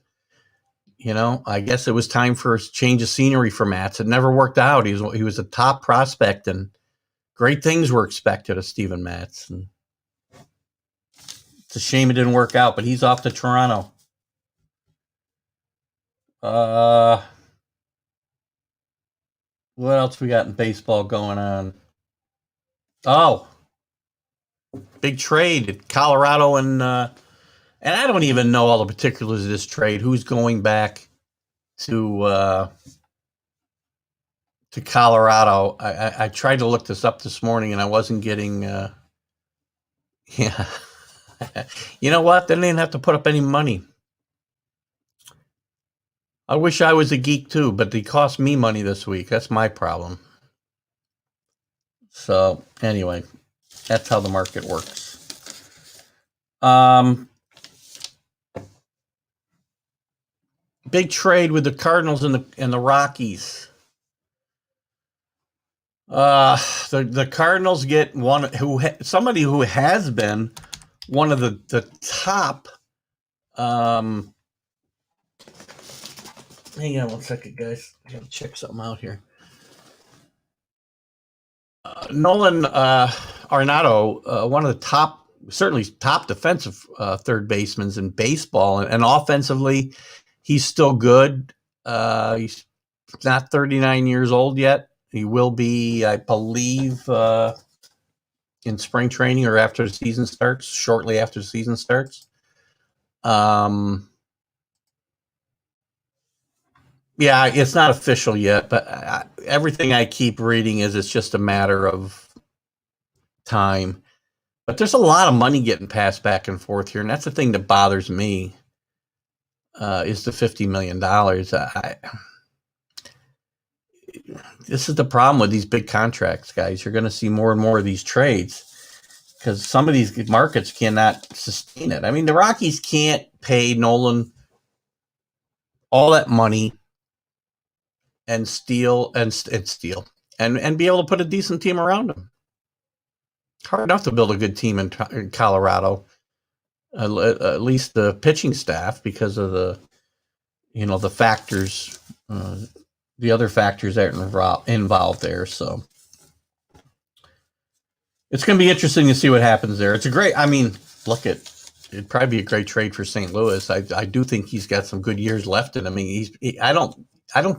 I guess it was time for a change of scenery for Matz. It never worked out. He was a top prospect, and great things were expected of Steven Matz. And it's a shame it didn't work out, but he's off to Toronto. What else we got in baseball going on? Oh, big trade at Colorado and I don't even know all the particulars of this trade. Who's going back to Colorado? I tried to look this up this morning and I wasn't getting. Yeah, you know what? They didn't have to put up any money. I wish I was a geek too, but they cost me money this week. That's my problem. So anyway, that's how the market works. Big trade with the Cardinals and the Rockies. The Cardinals get somebody who has been one of the top. Hang on one second, guys. I gotta check something out here. Nolan Arenado, one of the top, certainly top defensive third basemen in baseball, and offensively, he's still good. He's not 39 years old yet. He will be, I believe, in spring training or after the season starts, shortly after the season starts. Yeah, it's not official yet, but everything I keep reading is it's just a matter of time. But there's a lot of money getting passed back and forth here, and that's the thing that bothers me. Is the $50 million. This is the problem with these big contracts, guys. You're going to see more and more of these trades because some of these markets cannot sustain it. I mean, the Rockies can't pay Nolan all that money and steal and be able to put a decent team around him. Hard enough to build a good team in Colorado, at least the pitching staff, because of the factors, the other factors that are involved there. So it's going to be interesting to see what happens there. It's it'd probably be a great trade for St. Louis. I do think he's got some good years left in him. I mean, I don't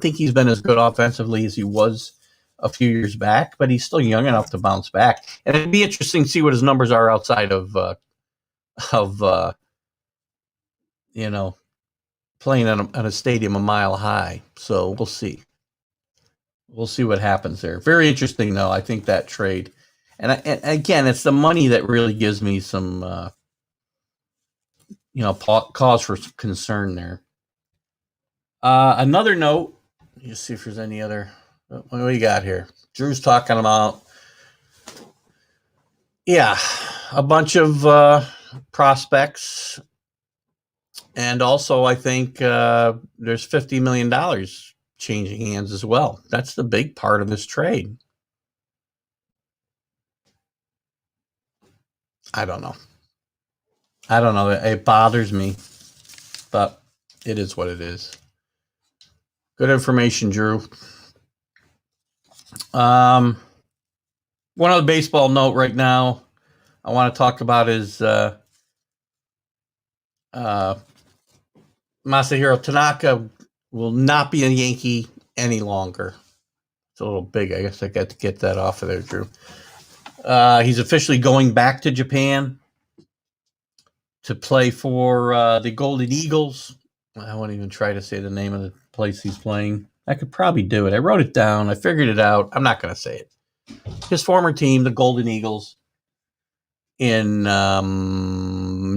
think he's been as good offensively as he was a few years back, but he's still young enough to bounce back. And it'd be interesting to see what his numbers are outside of playing in a stadium a mile high. So we'll see. We'll see what happens there. Very interesting, though. I think that trade, and again, it's the money that really gives me some, cause for concern there. Another note. Let's see if there's any other. What do we got here? Drew's talking about, a bunch of prospects, and also I think there's $50 million changing hands as well. That's the big part of this trade. I don't know. It bothers me, but it is what it is. Good information, Drew. One other baseball note right now I want to talk about is Masahiro Tanaka will not be a Yankee any longer. It's a little big. I guess I got to get that off of there, Drew. He's officially going back to Japan to play for the Golden Eagles. I won't even try to say the name of the place he's playing. I could probably do it. I wrote it down. I figured it out. I'm not going to say it. His former team, the Golden Eagles, in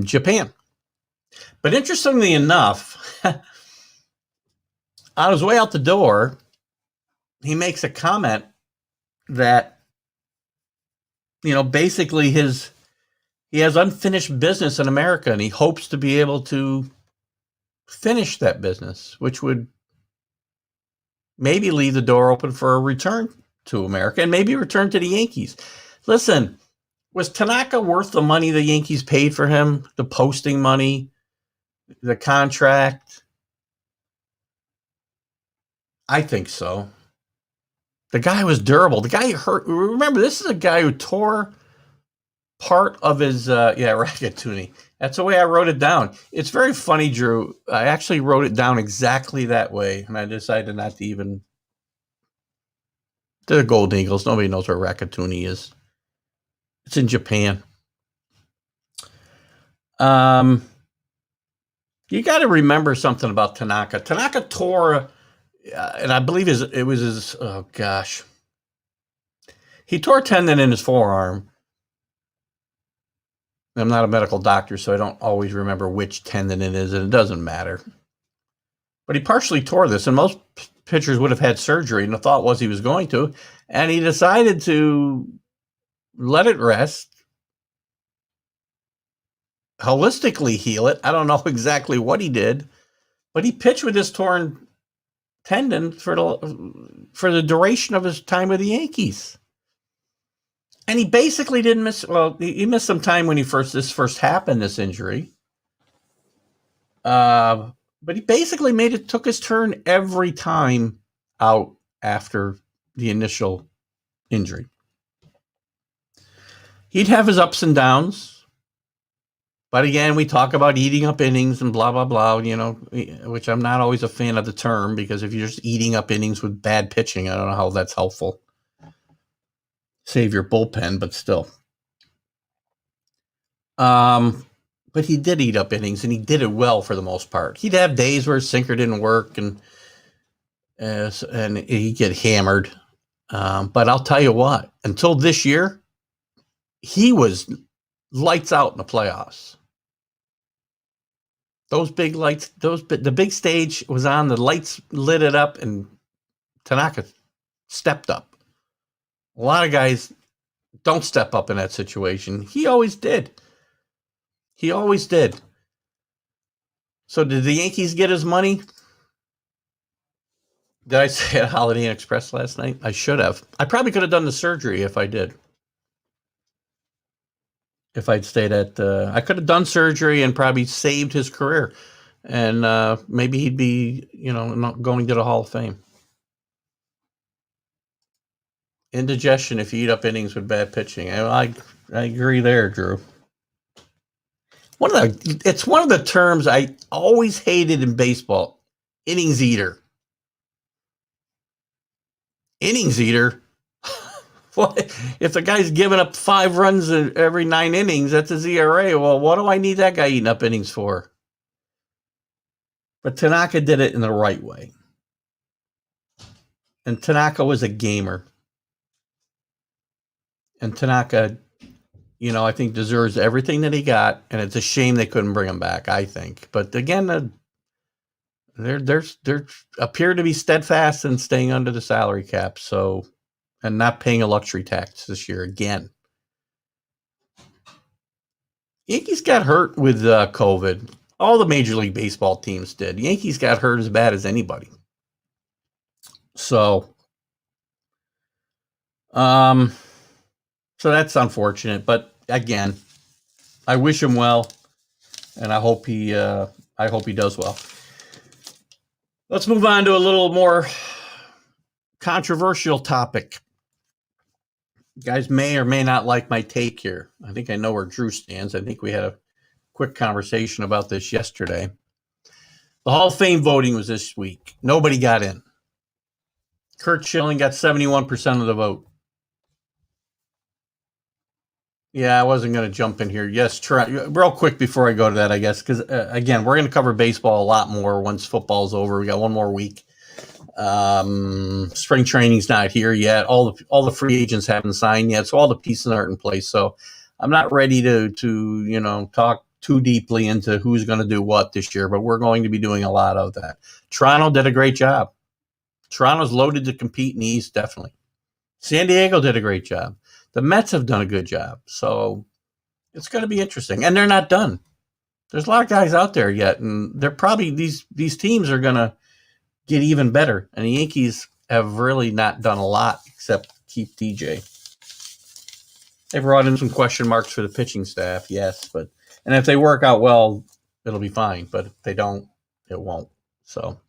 Japan. But interestingly enough, on his way out the door, he makes a comment that, basically he has unfinished business in America, and he hopes to be able to finish that business, which would maybe leave the door open for a return to America and maybe return to the Yankees. Listen, was Tanaka worth the money the Yankees paid for him, the posting money, the contract? I think so. The guy was durable. The guy hurt. Remember, this is a guy who tore part of his, Ragatuni. That's the way I wrote it down. It's very funny, Drew. I actually wrote it down exactly that way, and I decided not to even. To the Golden Eagles. Nobody knows where Ragatuni is. It's in Japan. You got to remember something about Tanaka. Tanaka tore, and I believe it was his. Oh gosh, he tore a tendon in his forearm. I'm not a medical doctor, so I don't always remember which tendon it is, and it doesn't matter. But he partially tore this, and most pitchers would have had surgery, and the thought was he was going to. And he decided to let it rest, holistically heal it. I don't know exactly what he did, but he pitched with his torn tendon for the duration of his time with the Yankees. And he basically didn't miss. Well, he missed some time when this first happened, this injury. But he basically took his turn every time out after the initial injury. He'd have his ups and downs. But again, we talk about eating up innings and blah, blah, blah, which I'm not always a fan of the term, because if you're just eating up innings with bad pitching, I don't know how that's helpful. Save your bullpen, but still. But he did eat up innings, and he did it well for the most part. He'd have days where his sinker didn't work, and he'd get hammered. But I'll tell you what, until this year, he was lights out in the playoffs. Those big lights, the big stage was on, the lights lit it up, and Tanaka stepped up. A lot of guys don't step up in that situation. He always did. He always did. So did the Yankees get his money? Did I say at Holiday Inn Express last night? I should have. I probably could have done the surgery if I did. If I'd stayed I could have done surgery and probably saved his career. And maybe he'd be, not going to the Hall of Fame. Indigestion if you eat up innings with bad pitching. I agree there, Drew. It's one of the terms I always hated in baseball. Innings eater. Innings eater? What? If the guy's giving up 5 runs every 9 innings, that's his ERA. Well, what do I need that guy eating up innings for? But Tanaka did it in the right way. And Tanaka was a gamer. And Tanaka, I think deserves everything that he got. And it's a shame they couldn't bring him back, I think. But again, they're appear to be steadfast in staying under the salary cap. So, and not paying a luxury tax this year again. Yankees got hurt with COVID. All the Major League Baseball teams did. Yankees got hurt as bad as anybody. So, so that's unfortunate. But again, I wish him well, and I hope he does well. Let's move on to a little more controversial topic. You guys may or may not like my take here. I think I know where Drew stands. I think we had a quick conversation about this yesterday. The Hall of Fame voting was this week. Nobody got in. Curt Schilling got 71% of the vote. Yeah, I wasn't going to jump in here. Yes, real quick before I go to that, I guess, because, again, we're going to cover baseball a lot more once football's over. We got one more week. Spring training's not here yet. All the free agents haven't signed yet, so all the pieces aren't in place. So I'm not ready to talk too deeply into who's going to do what this year, but we're going to be doing a lot of that. Toronto did a great job. Toronto's loaded to compete in the East, definitely. San Diego did a great job. The Mets have done a good job. So it's going to be interesting. And they're not done. There's a lot of guys out there yet, and they're probably these teams are going to get even better. And the Yankees have really not done a lot except keep DJ. They brought in some question marks for the pitching staff, yes, and if they work out well, it'll be fine. But if they don't, it won't. So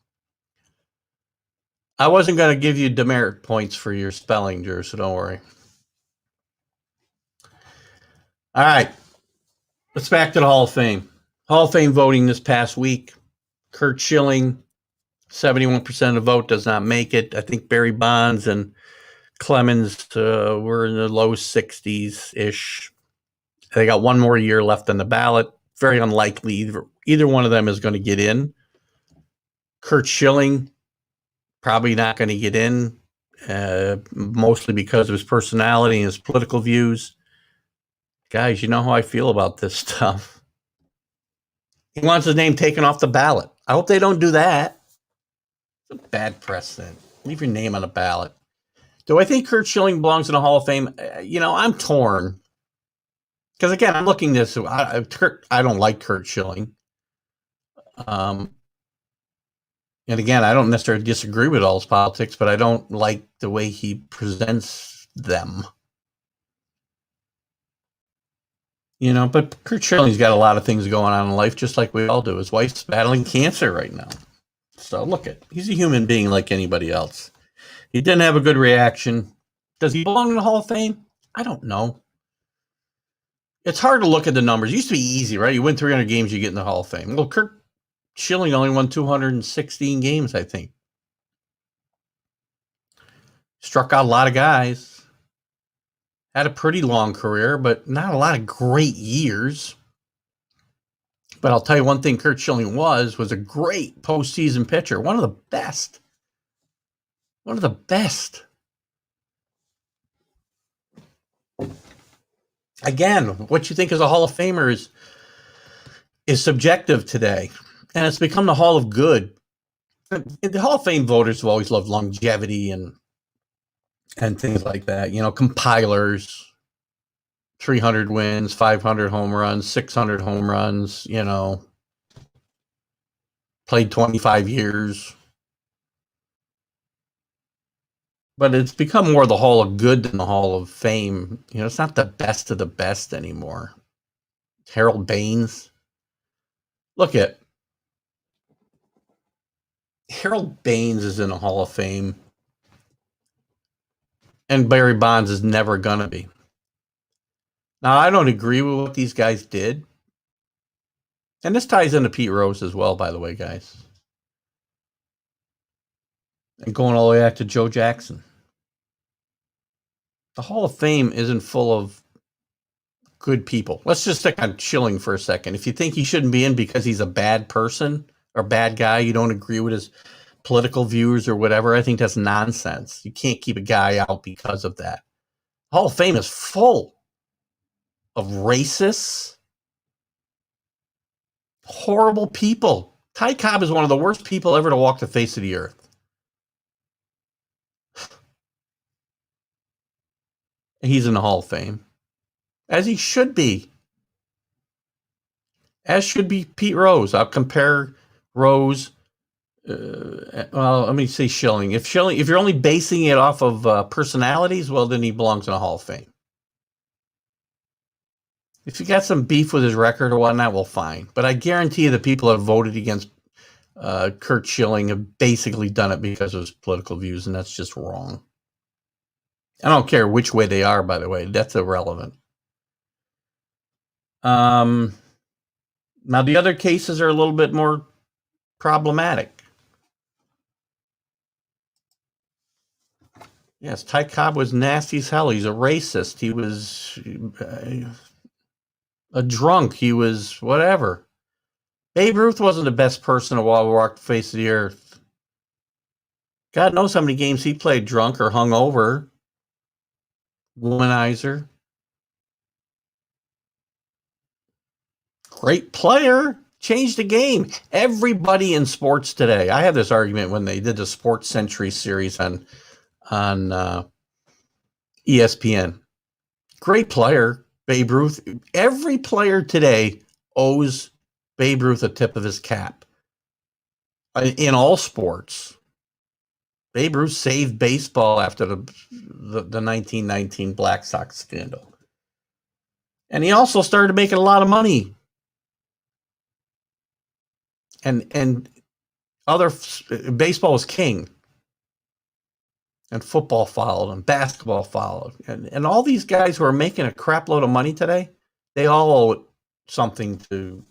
I wasn't going to give you demerit points for your spelling, Drew, so don't worry. All right. Let's back to the Hall of Fame. Hall of Fame voting this past week. Curt Schilling, 71% of the vote, does not make it. I think Barry Bonds and Clemens were in the low 60s-ish. They got one more year left on the ballot. Very unlikely either one of them is going to get in. Curt Schilling, probably not going to get in, mostly because of his personality and his political views. Guys, you know how I feel about this stuff. He wants his name taken off the ballot. I hope they don't do that. It's a bad precedent. Leave your name on a ballot. Do I think Curt Schilling belongs in the Hall of Fame? I'm torn. Because again, I'm looking this. I don't like Curt Schilling. And again, I don't necessarily disagree with all his politics, but I don't like the way he presents them. But Curt Schilling's got a lot of things going on in life, just like we all do. His wife's battling cancer right now. So he's a human being like anybody else. He didn't have a good reaction. Does he belong in the Hall of Fame? I don't know. It's hard to look at the numbers. It used to be easy, right? You win 300 games, you get in the Hall of Fame. Well, Curt Schilling only won 216 games, I think. Struck out a lot of guys. Had a pretty long career, but not a lot of great years. But I'll tell you one thing Curt Schilling was a great postseason pitcher. One of the best. One of the best. Again, what you think is a Hall of Famer is subjective today. And it's become the Hall of Good. The Hall of Fame voters have always loved longevity and things like that. Compilers, 300 wins, 500 home runs, 600 home runs, played 25 years. But it's become more the Hall of Good than the Hall of Fame. It's not the best of the best anymore. Harold Baines. Look at Harold Baines is in the Hall of Fame. And Barry Bonds is never going to be. Now, I don't agree with what these guys did. And this ties into Pete Rose as well, by the way, guys. And going all the way back to Joe Jackson. The Hall of Fame isn't full of good people. Let's just stick on Schilling for a second. If you think he shouldn't be in because he's a bad person or bad guy, you don't agree with his political views or whatever, I think that's nonsense. You can't keep a guy out because of that. The Hall of Fame is full of racists, horrible people. Ty Cobb is one of the worst people ever to walk the face of the earth. He's in the Hall of Fame, as he should be. As should be Pete Rose. I'll compare Rose. Let me say Schilling. If you're only basing it off of personalities, well, then he belongs in the Hall of Fame. If you got some beef with his record or whatnot, well, fine. But I guarantee you the people that have voted against Curt Schilling have basically done it because of his political views, and that's just wrong. I don't care which way they are, by the way. That's irrelevant. Now, the other cases are a little bit more problematic. Yes, Ty Cobb was nasty as hell. He's a racist. He was a drunk. He was whatever. Babe Ruth wasn't the best person to walk the face of the earth. God knows how many games he played drunk or hungover. Womanizer. Great player. Changed the game. Everybody in sports today. I have this argument when they did the Sports Century series on ESPN. Great player, Babe Ruth. Every player today owes Babe Ruth a tip of his cap. In all sports. Babe Ruth saved baseball after the 1919 Black Sox scandal. And he also started making a lot of money. And baseball was king. And football followed, and basketball followed. And all these guys who are making a crap load of money today, they all owe something to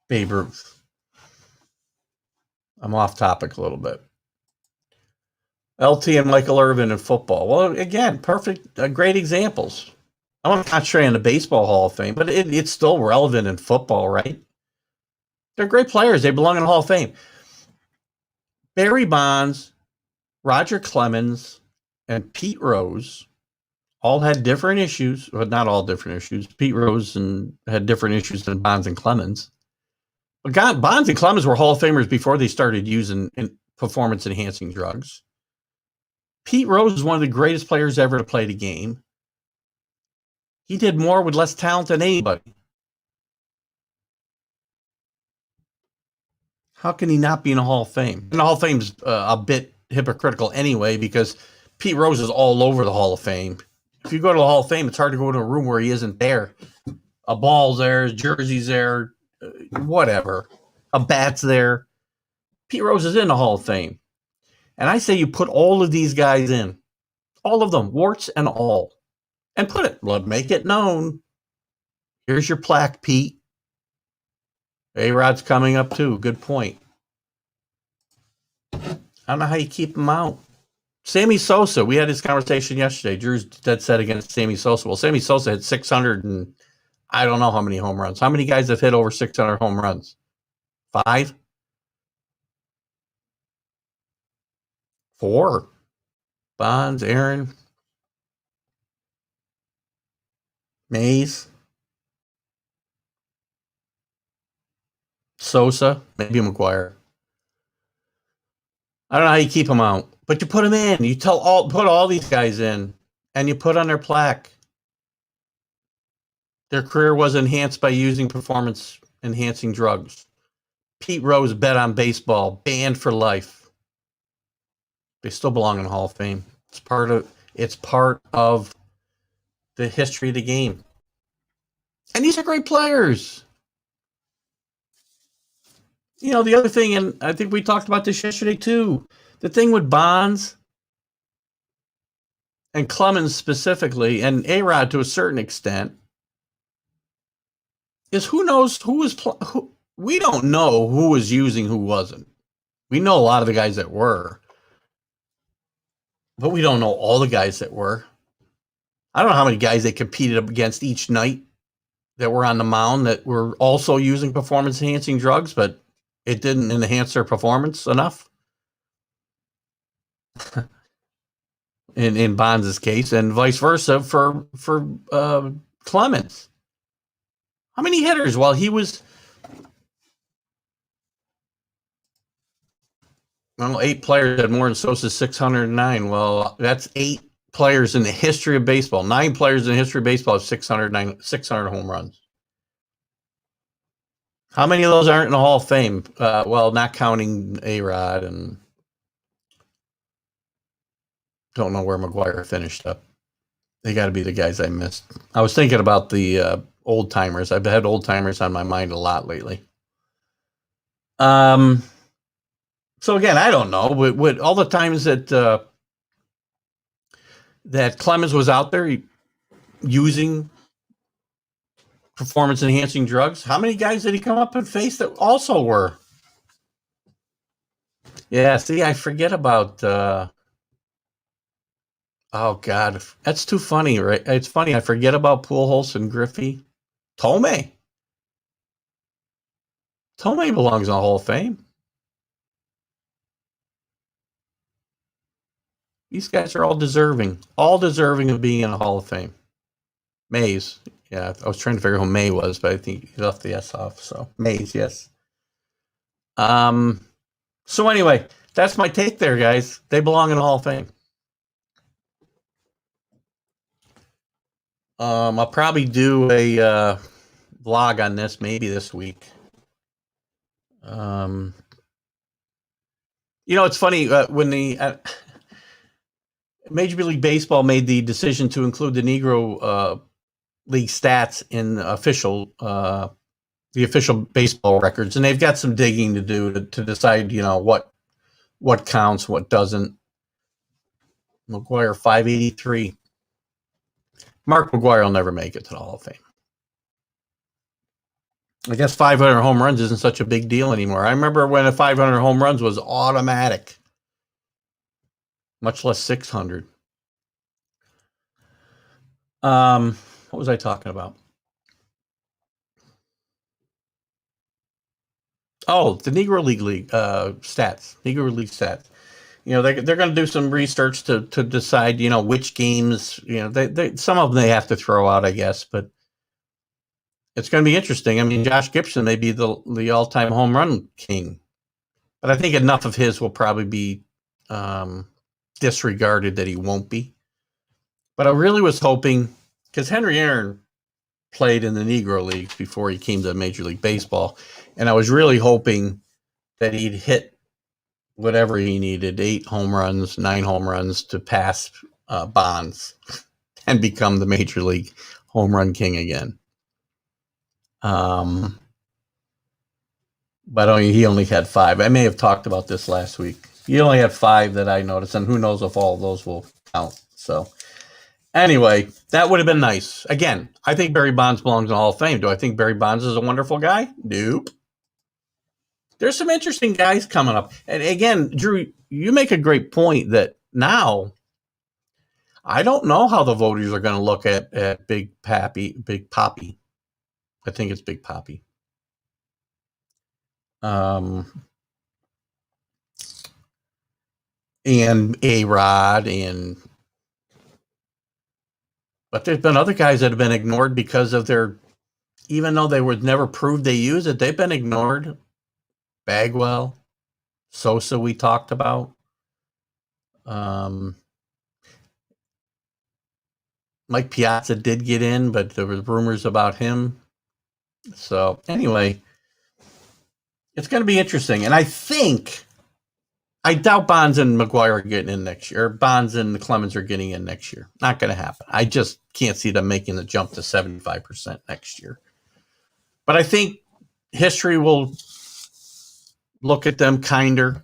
Babe Ruth. I'm off topic a little bit. LT and Michael Irvin in football. Well, again, great examples. I'm not sure in the Baseball Hall of Fame, but it's still relevant in football, right? They're great players. They belong in the Hall of Fame. Barry Bonds, Roger Clemens, and Pete Rose all had different issues, but not all different issues. Pete Rose had different issues than Bonds and Clemens. But Bonds and Clemens were Hall of Famers before they started using performance-enhancing drugs. Pete Rose is one of the greatest players ever to play the game. He did more with less talent than anybody. How can he not be in the Hall of Fame? And the Hall of Fame's a bit hypocritical anyway, because Pete Rose is all over the Hall of Fame. If you go to the Hall of Fame, it's hard to go to a room where he isn't there. A ball's there, his jersey's there, whatever. A bat's there. Pete Rose is in the Hall of Fame. And I say you put all of these guys in. All of them, warts and all. And put it, make it known. Here's your plaque, Pete. A-Rod's coming up too. Good point. I don't know how you keep him out. Sammy Sosa, we had this conversation yesterday. Drew's dead set against Sammy Sosa. Well, Sammy Sosa hit 600 and I don't know how many home runs. How many guys have hit over 600 home runs? 5? 4? Bonds, Aaron, Mays, Sosa, maybe McGuire. I don't know how you keep them out, but you put them in. You put all these guys in, and you put on their plaque. Their career was enhanced by using performance-enhancing drugs. Pete Rose bet on baseball, banned for life. They still belong in the Hall of Fame. It's part of the history of the game. And these are great players. You know, the other thing, and I think we talked about this yesterday too, the thing with Bonds and Clemens specifically, and A-Rod to a certain extent, is who knows who was we don't know who was using, who wasn't. We know a lot of the guys that were, but we don't know all the guys that were. I don't know how many guys they competed up against each night that were on the mound that were also using performance-enhancing drugs, but it didn't enhance their performance enough. in Bonds' case, and vice versa for Clemens. How many hitters while he was? Well, 8 players had more than Sosa's 609. Well, that's 8 players in the history of baseball. 9 players in the history of baseball have 600 home runs. How many of those aren't in the Hall of Fame? Well, not counting A-Rod, and don't know where McGuire finished up. They got to be the guys I missed. I was thinking about the old timers. I've had old timers on my mind a lot lately. So again, I don't know. With all the times that that Clemens was out there using performance-enhancing drugs, how many guys did he come up and face that also were? Yeah, see, I forget about. Oh God, that's too funny, right? It's funny. I forget about Pujols and Griffey. Tomei belongs in the Hall of Fame. These guys are all deserving of being in the Hall of Fame. Mays, yeah, I was trying to figure out who May was, but I think he left the S off. So Mays, yes. So anyway, that's my take there, guys. They belong in the Hall of Fame. I'll probably do a vlog on this maybe this week. You know, it's funny when the Major League Baseball made the decision to include the Negro League stats in the official baseball records, and they've got some digging to do to decide, you know, what counts, what doesn't. McGuire 583. Mark McGuire will never make it to the Hall of Fame. I guess 500 home runs isn't such a big deal anymore. I remember when a 500 home runs was automatic, much less 600. What was I talking about? Oh, the Negro League stats. Negro League stats. You know, they're going to do some research to decide, you know, which games, you know, they some of them they have to throw out, I guess, but it's going to be interesting. I mean, Josh Gibson may be the all-time home run king. But I think enough of his will probably be disregarded that he won't be. But I really was hoping, because Henry Aaron played in the Negro Leagues before he came to Major League Baseball, and I was really hoping that he'd hit whatever he needed, 8 home runs, 9 home runs to pass Bonds and become the Major League home run king again. But he only had 5. I may have talked about this last week. He only had 5 that I noticed, and who knows if all of those will count. So anyway, that would have been nice. Again, I think Barry Bonds belongs in the Hall of Fame. Do I think Barry Bonds is a wonderful guy? Nope. There's some interesting guys coming up. And again, Drew, you make a great point that now I don't know how the voters are going to look at Big Poppy. I think it's Big Poppy. And A-Rod but there's been other guys that have been ignored because of even though they were never proved they use it, they've been ignored. Bagwell, Sosa we talked about. Mike Piazza did get in, but there were rumors about him. So anyway, it's going to be interesting. And I doubt Bonds and McGuire are getting in next year. Or Bonds and Clemens are getting in next year. Not going to happen. I just can't see them making the jump to 75% next year. But I think history will look at them kinder.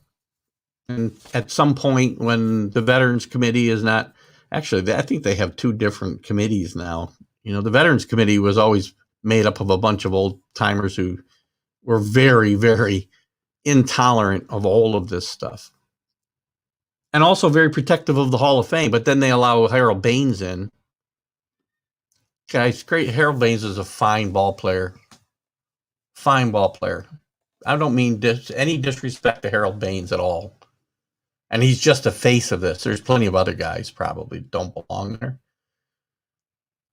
And at some point when the Veterans Committee is not, actually, I think they have 2 different committees now. The Veterans Committee was always made up of a bunch of old timers who were very, very intolerant of all of this stuff. And also very protective of the Hall of Fame. But then they allow Harold Baines in. Guys, great. Harold Baines is a fine ball player. Fine ball player. I don't mean any disrespect to Harold Baines at all. And he's just a face of this. There's plenty of other guys probably don't belong there.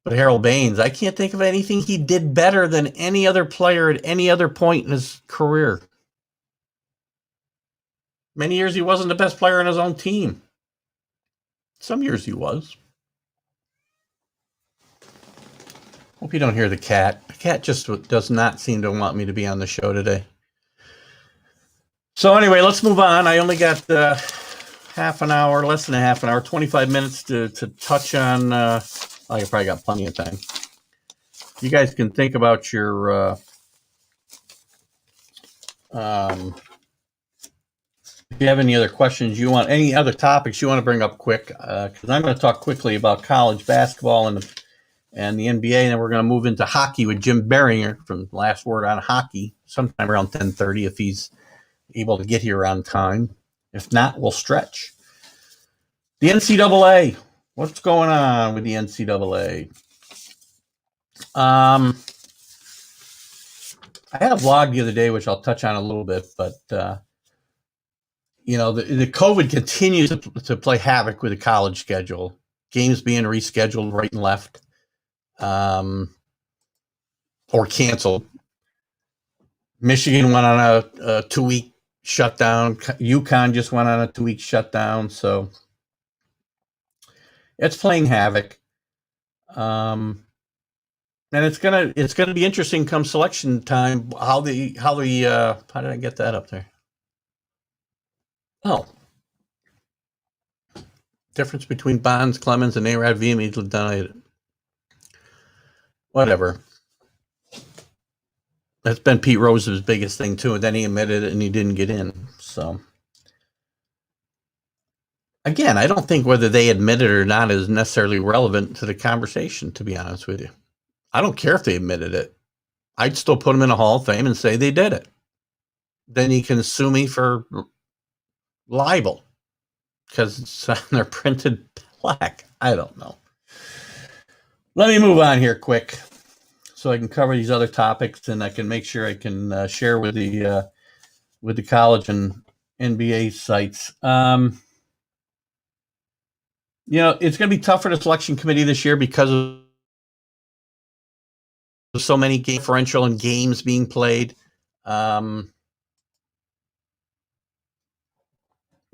But Harold Baines, I can't think of anything he did better than any other player at any other point in his career. Many years he wasn't the best player on his own team. Some years he was. Hope you don't hear the cat. The cat just does not seem to want me to be on the show today. So anyway, let's move on. I only got half an hour, less than a half an hour, 25 minutes to touch on. You probably got plenty of time. You guys can think about your if you have any other questions you want, any other topics you want to bring up quick, because I'm going to talk quickly about college basketball and the NBA, and then we're going to move into hockey with Jim Biringer from Last Word on Hockey sometime around 10:30 if he's able to get here on time. If not, we'll stretch. The NCAA. What's going on with the NCAA? I had a vlog the other day, which I'll touch on a little bit, but the COVID continues to play havoc with the college schedule. Games being rescheduled right and left, or canceled. Michigan went on a 2-week shutdown. UConn just went on a 2-week shutdown. So it's playing havoc. And it's gonna be interesting come selection time. How did I get that up there? Oh, difference between Bonds, Clemens, and A-Rod vehemently denied it. Whatever. That's been Pete Rose's biggest thing too, and then he admitted it and he didn't get in. So again, I don't think whether they admit it or not is necessarily relevant to the conversation, to be honest with you. I don't care if they admitted it. I'd still put them in a Hall of Fame and say they did it. Then you can sue me for libel because it's on their printed plaque. I don't know. Let me move on here quick so I can cover these other topics and I can make sure I can share with the college and NBA sites. It's going to be tough for the selection committee this year because of so many game differential and games being played.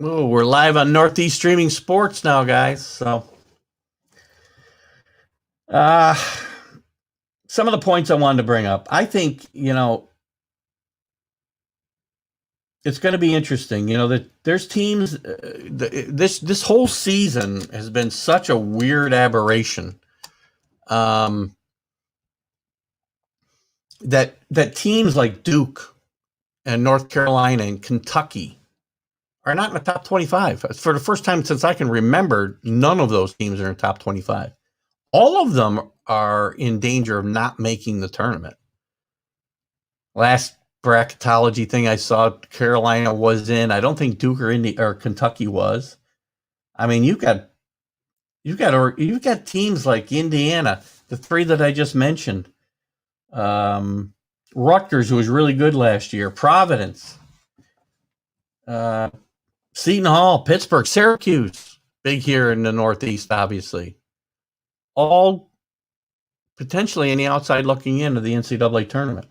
Oh, we're live on Northeast Streaming Sports now, guys. So, uh, some of the points I wanted to bring up. I think, it's going to be interesting. That there's teams. This whole season has been such a weird aberration. That teams like Duke and North Carolina and Kentucky are not in the top 25. For the first time since I can remember, none of those teams are in the top 25. All of them are in danger of not making the tournament. Last bracketology thing I saw, Carolina was in. I don't think Duke or Kentucky was. I mean, you've got teams like Indiana, the three that I just mentioned. Rutgers, who was really good last year, Providence, Seton Hall, Pittsburgh, Syracuse, big here in the Northeast, obviously. All potentially on the outside looking into the NCAA tournament.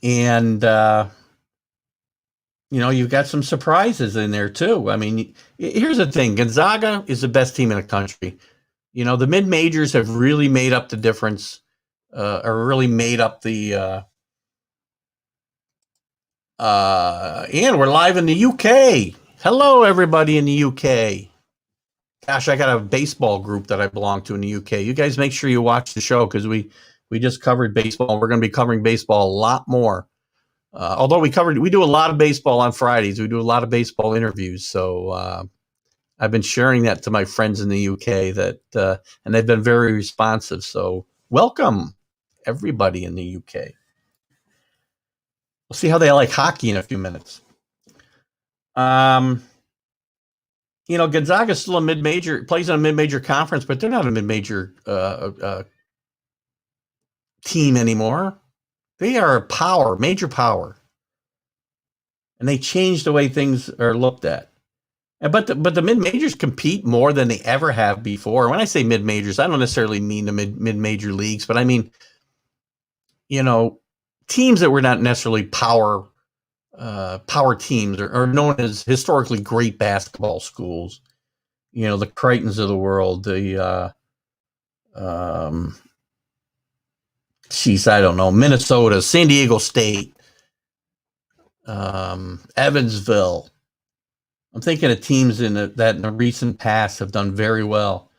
And, you've got some surprises in there, too. I mean, here's the thing. Gonzaga is the best team in the country. The mid-majors have really made up the difference, or really made up the and we're live in the UK. Hello, everybody in the UK. Gosh, I got a baseball group that I belong to in the UK. You guys make sure you watch the show because we just covered baseball. We're going to be covering baseball a lot more. Although we do a lot of baseball on Fridays. We do a lot of baseball interviews. So I've been sharing that to my friends in the UK and they've been very responsive. So welcome, everybody in the UK. We'll see how they like hockey in a few minutes. Gonzaga's still a mid-major, plays in a mid-major conference, but they're not a mid-major team anymore. They are a power, major power. And they changed the way things are looked at. But the mid-majors compete more than they ever have before. When I say mid-majors, I don't necessarily mean the mid-major leagues, but I mean, teams that were not necessarily power teams are known as historically great basketball schools. The Creightons of the world, I don't know, Minnesota, San Diego State, Evansville. I'm thinking of teams that in the recent past have done very well.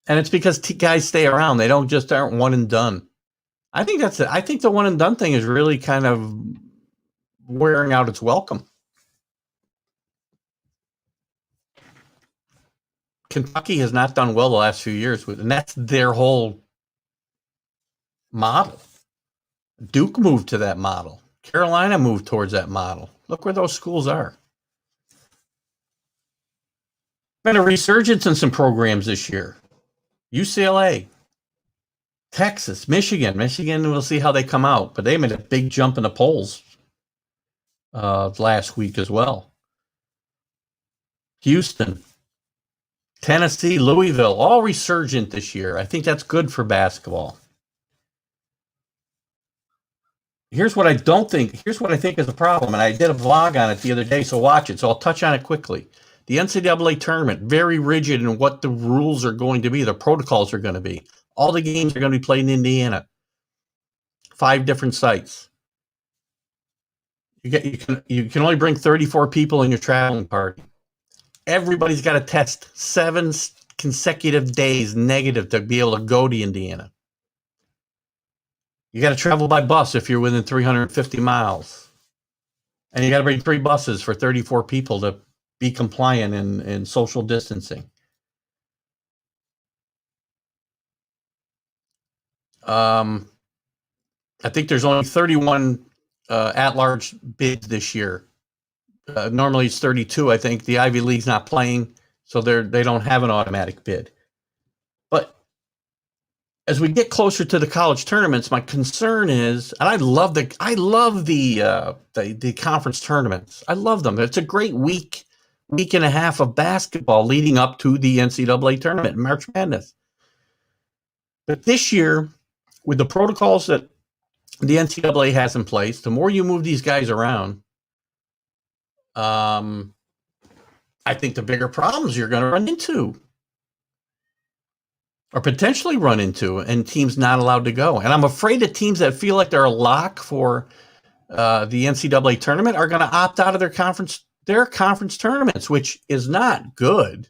And it's because guys stay around. They aren't one and done. I think that's it. I think the one and done thing is really kind of wearing out its welcome. Kentucky has not done well the last few years, and that's their whole model. Duke moved to that model. Carolina moved towards that model. Look where those schools are. Been a resurgence in some programs this year. UCLA, Texas, Michigan. We'll see how they come out, but they made a big jump in the polls last week as well. Houston, Tennessee, Louisville, all resurgent this year. I think that's good for basketball. Here's what I think is a problem, and I did a vlog on it the other day, so watch it. So I'll touch on it quickly. The NCAA tournament, very rigid in what the rules are going to be, the protocols are going to be. All the games are going to be played in Indiana. 5 different sites. You can only bring 34 people in your traveling party. Everybody's got to test 7 consecutive days negative to be able to go to Indiana. You got to travel by bus if you're within 350 miles. And you got to bring 3 buses for 34 people to be compliant in social distancing. I think there's only 31 at-large bids this year. Normally it's 32, I think. The Ivy League's not playing, so they don't have an automatic bid. But as we get closer to the college tournaments, my concern is, and I love the conference tournaments. I love them. It's a great week and a half of basketball leading up to the NCAA tournament, March Madness. But this year, with the protocols that the NCAA has in place, the more you move these guys around, I think the bigger problems you're going to run into or potentially run into, and teams not allowed to go. And I'm afraid that teams that feel like they're a lock for the NCAA tournament are going to opt out of their conference tournaments, which is not good.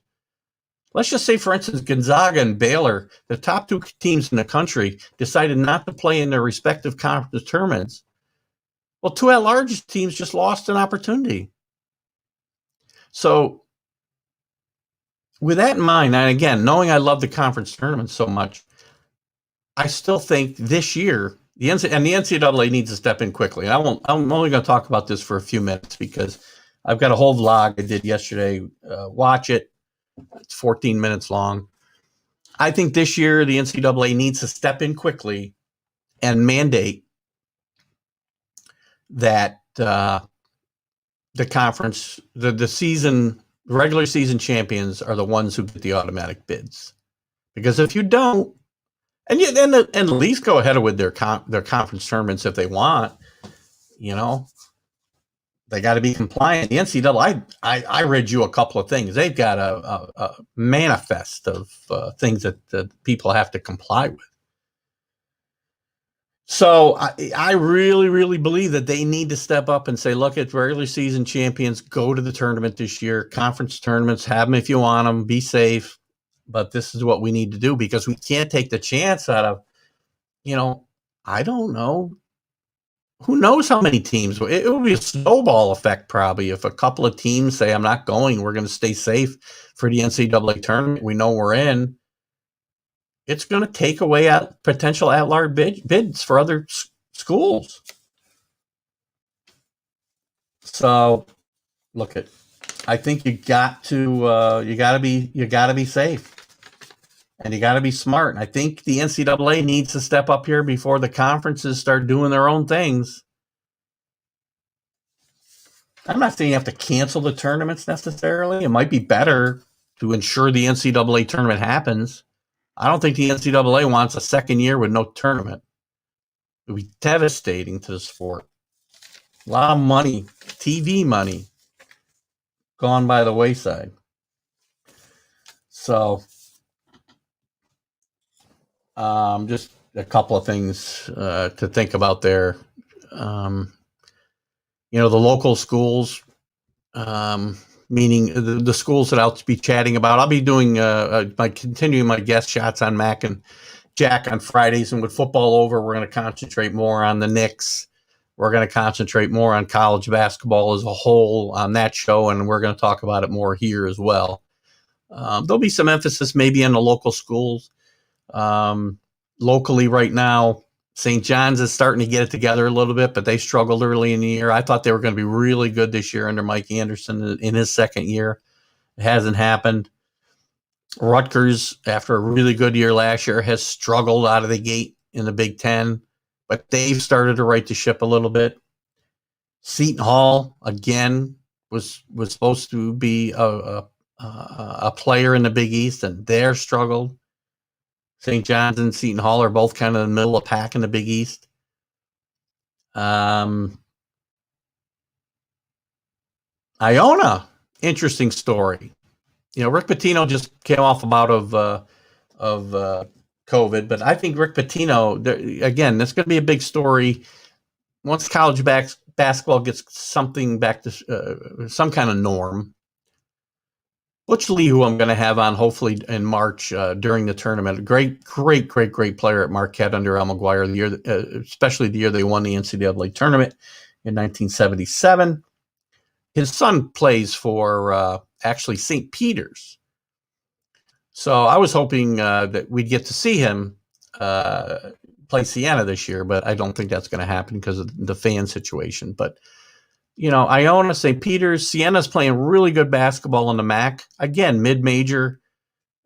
Let's just say, for instance, Gonzaga and Baylor, the top two teams in the country, decided not to play in their respective conference tournaments. Well, two at-large teams just lost an opportunity. So with that in mind, and again, knowing I love the conference tournament so much, I still think this year, the NCAA needs to step in quickly. And I'm only going to talk about this for a few minutes because I've got a whole vlog I did yesterday. Watch it. It's 14 minutes long. I think this year the NCAA needs to step in quickly and mandate that the conference, the season, regular season champions are the ones who get the automatic bids. Because if you don't, and at least go ahead with their conference tournaments if they want, they got to be compliant. The NCAA, I read you a couple of things. They've got a manifest of things that people have to comply with. So I really, really believe that they need to step up and say, look, at regular season champions, go to the tournament this year. Conference tournaments, have them if you want them. Be safe. But this is what we need to do because we can't take the chance out of, I don't know. Who knows how many teams? It will be a snowball effect probably if a couple of teams say, I'm not going. We're going to stay safe for the NCAA tournament. We know we're in. It's going to take away potential at-large bids for other schools. So, I think you got to be safe, and you got to be smart. I think the NCAA needs to step up here before the conferences start doing their own things. I'm not saying you have to cancel the tournaments necessarily. It might be better to ensure the NCAA tournament happens. I don't think the NCAA wants a second year with no tournament. It would be devastating to the sport. A lot of money, TV money, gone by the wayside. So, just a couple of things to think about there. The local schools, meaning the schools that I'll be chatting about. I'll be doing continuing my guest shots on Mac and Jack on Fridays, and with football over, we're going to concentrate more on the Knicks. We're going to concentrate more on college basketball as a whole on that show, and we're going to talk about it more here as well. There'll be some emphasis maybe on the local schools. Locally right now, St. John's is starting to get it together a little bit, but they struggled early in the year. I thought they were going to be really good this year under Mike Anderson in his second year. It hasn't happened. Rutgers, after a really good year last year, has struggled out of the gate in the Big Ten, but they've started to right the ship a little bit. Seton Hall, again, was supposed to be a player in the Big East, and they're struggled. St. John's and Seton Hall are both kind of in the middle of the pack in the Big East. Iona, interesting story. Rick Pitino just came off a bout of COVID, but I think Rick Pitino, again, that's going to be a big story once college basketball gets something back to some kind of norm. Butch Lee, who I'm going to have on hopefully in March during the tournament, great player at Marquette under Al McGuire, the year, especially the year they won the NCAA tournament in 1977. His son plays for actually St. Peter's. So I was hoping that we'd get to see him play Siena this year, but I don't think that's going to happen because of the fan situation. But Iona, St. Peter's, Siena's playing really good basketball in the MAC. Again, mid-major,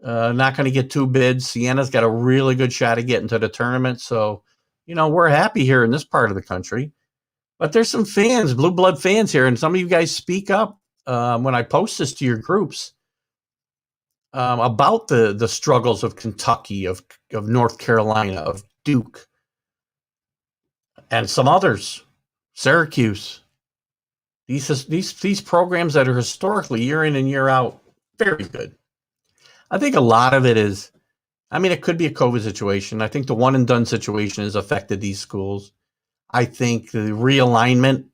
not going to get two bids. Siena's got a really good shot at getting to the tournament. So, we're happy here in this part of the country. But there's some fans, blue blood fans here, and some of you guys speak up when I post this to your groups about the struggles of Kentucky, of North Carolina, of Duke, and some others, Syracuse. These programs that are historically year in and year out very good. I think a lot of it is, I mean, it could be a COVID situation. I think the one and done situation has affected these schools. I think the realignment,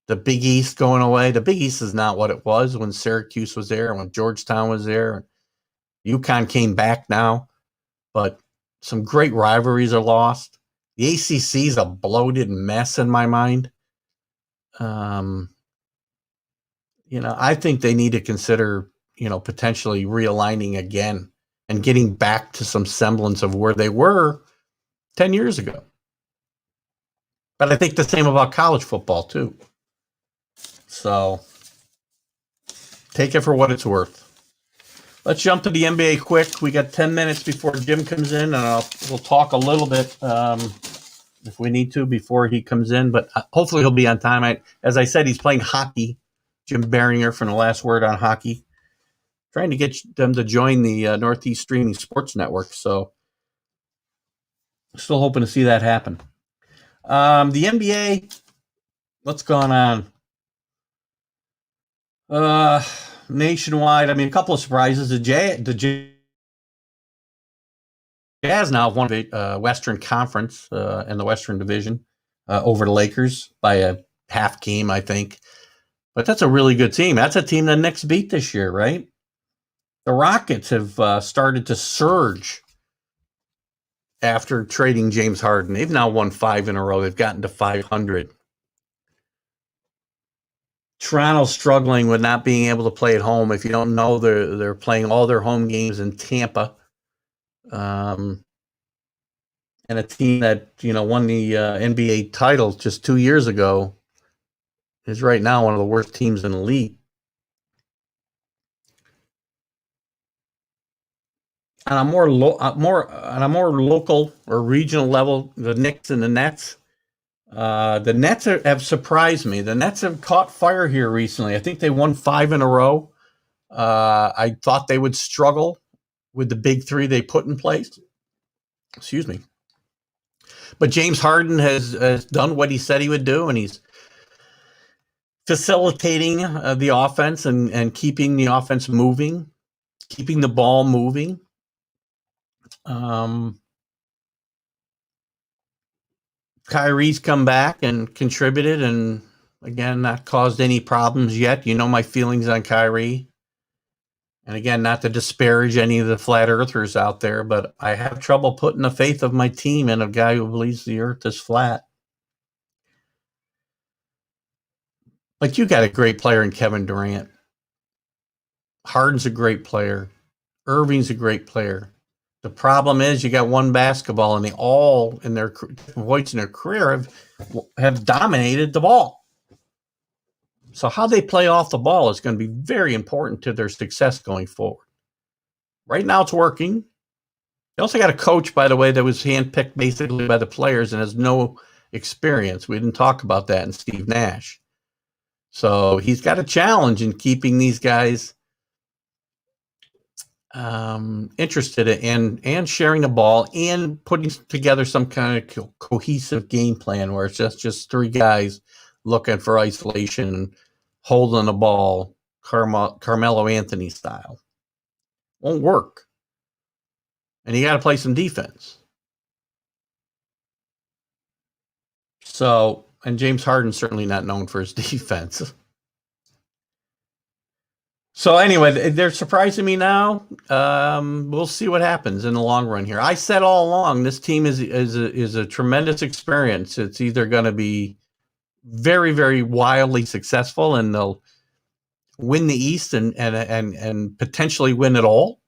the Big East going away. The Big East is not what it was when Syracuse was there and when Georgetown was there. UConn came back now, but some great rivalries are lost. The ACC is a bloated mess in my mind. I think they need to consider, potentially realigning again and getting back to some semblance of where they were 10 years ago. But I think the same about college football too. So take it for what it's worth. Let's jump to the NBA quick. We got 10 minutes before Jim comes in, and we'll talk a little bit if we need to before he comes in. But hopefully he'll be on time. As I said, he's playing hockey. Jim Biringer from The Last Word on Hockey. Trying to get them to join the Northeast Streaming Sports Network. So still hoping to see that happen. The NBA, what's going on? Nationwide, I mean, a couple of surprises. The Jazz now won the Western Conference in the Western Division over the Lakers by a half game, I think. But that's a really good team. That's a team the Knicks beat this year, right? The Rockets have started to surge after trading James Harden. They've now won 5 in a row. They've gotten to 500. Toronto's struggling with not being able to play at home. If you don't know, they're playing all their home games in Tampa. And a team that, won the NBA title just 2 years ago is right now one of the worst teams in the league. On a more local or regional level, the Knicks and the Nets. The Nets have surprised me. The Nets have caught fire here recently. I think they won 5 in a row. I thought they would struggle with the big three they put in place. Excuse me. But James Harden has done what he said he would do, and he's facilitating the offense and keeping the offense moving, keeping the ball moving. Kyrie's come back and contributed, and again, not caused any problems yet. You know my feelings on Kyrie. And again, not to disparage any of the flat earthers out there, but I have trouble putting the faith of my team in a guy who believes the earth is flat. But you got a great player in Kevin Durant. Harden's a great player. Irving's a great player. The problem is you got one basketball, and they all, in their points in their career, have dominated the ball. So how they play off the ball is going to be very important to their success going forward. Right now it's working. They also got a coach, by the way, that was handpicked basically by the players and has no experience. We didn't talk about that in Steve Nash. So he's got a challenge in keeping these guys interested in and sharing the ball and putting together some kind of cohesive game plan where it's just 3 guys looking for isolation and holding the ball Carmelo Anthony style. Won't work. And you got to play some defense. So, and James Harden's certainly not known for his defense. So anyway, they're surprising me now. We'll see what happens in the long run here. I said all along, this team is a tremendous experience. It's either going to be very, very wildly successful and they'll win the East and potentially win it all,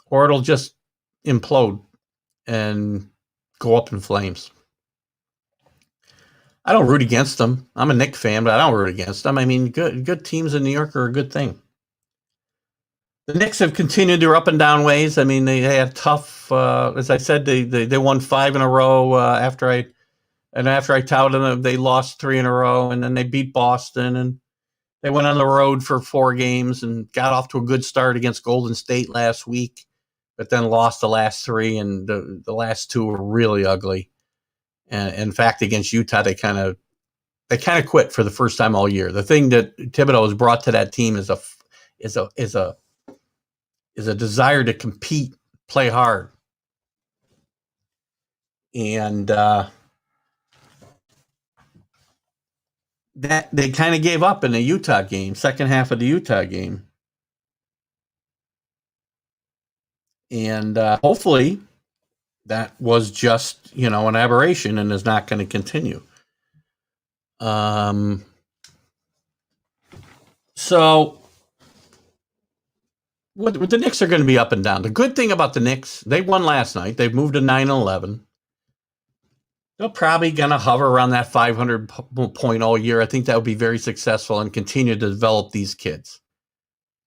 or it'll just implode and go up in flames. I don't root against them. I'm a Knicks fan, but I don't root against them. I mean, good teams in New York are a good thing. The Knicks have continued their up and down ways. I mean, they had tough. As I said, they won 5 in a row after I touted them. They lost 3 in a row, and then they beat Boston, and they went on the road for 4 games and got off to a good start against Golden State last week, but then lost the last 3, and the last 2 were really ugly. And in fact, against Utah, they kind of they kind of quit for the first time all year. The thing that Thibodeau has brought to that team is a desire to compete, play hard, and that they kind of gave up in the Utah game, second half of the Utah game, and hopefully that was just an aberration and is not going to continue. So what the Knicks are going to be up and down. The good thing about the Knicks, they won last night. They've moved to 9-11. They're probably going to hover around that 500 point all year. I think that would be very successful and continue to develop these kids.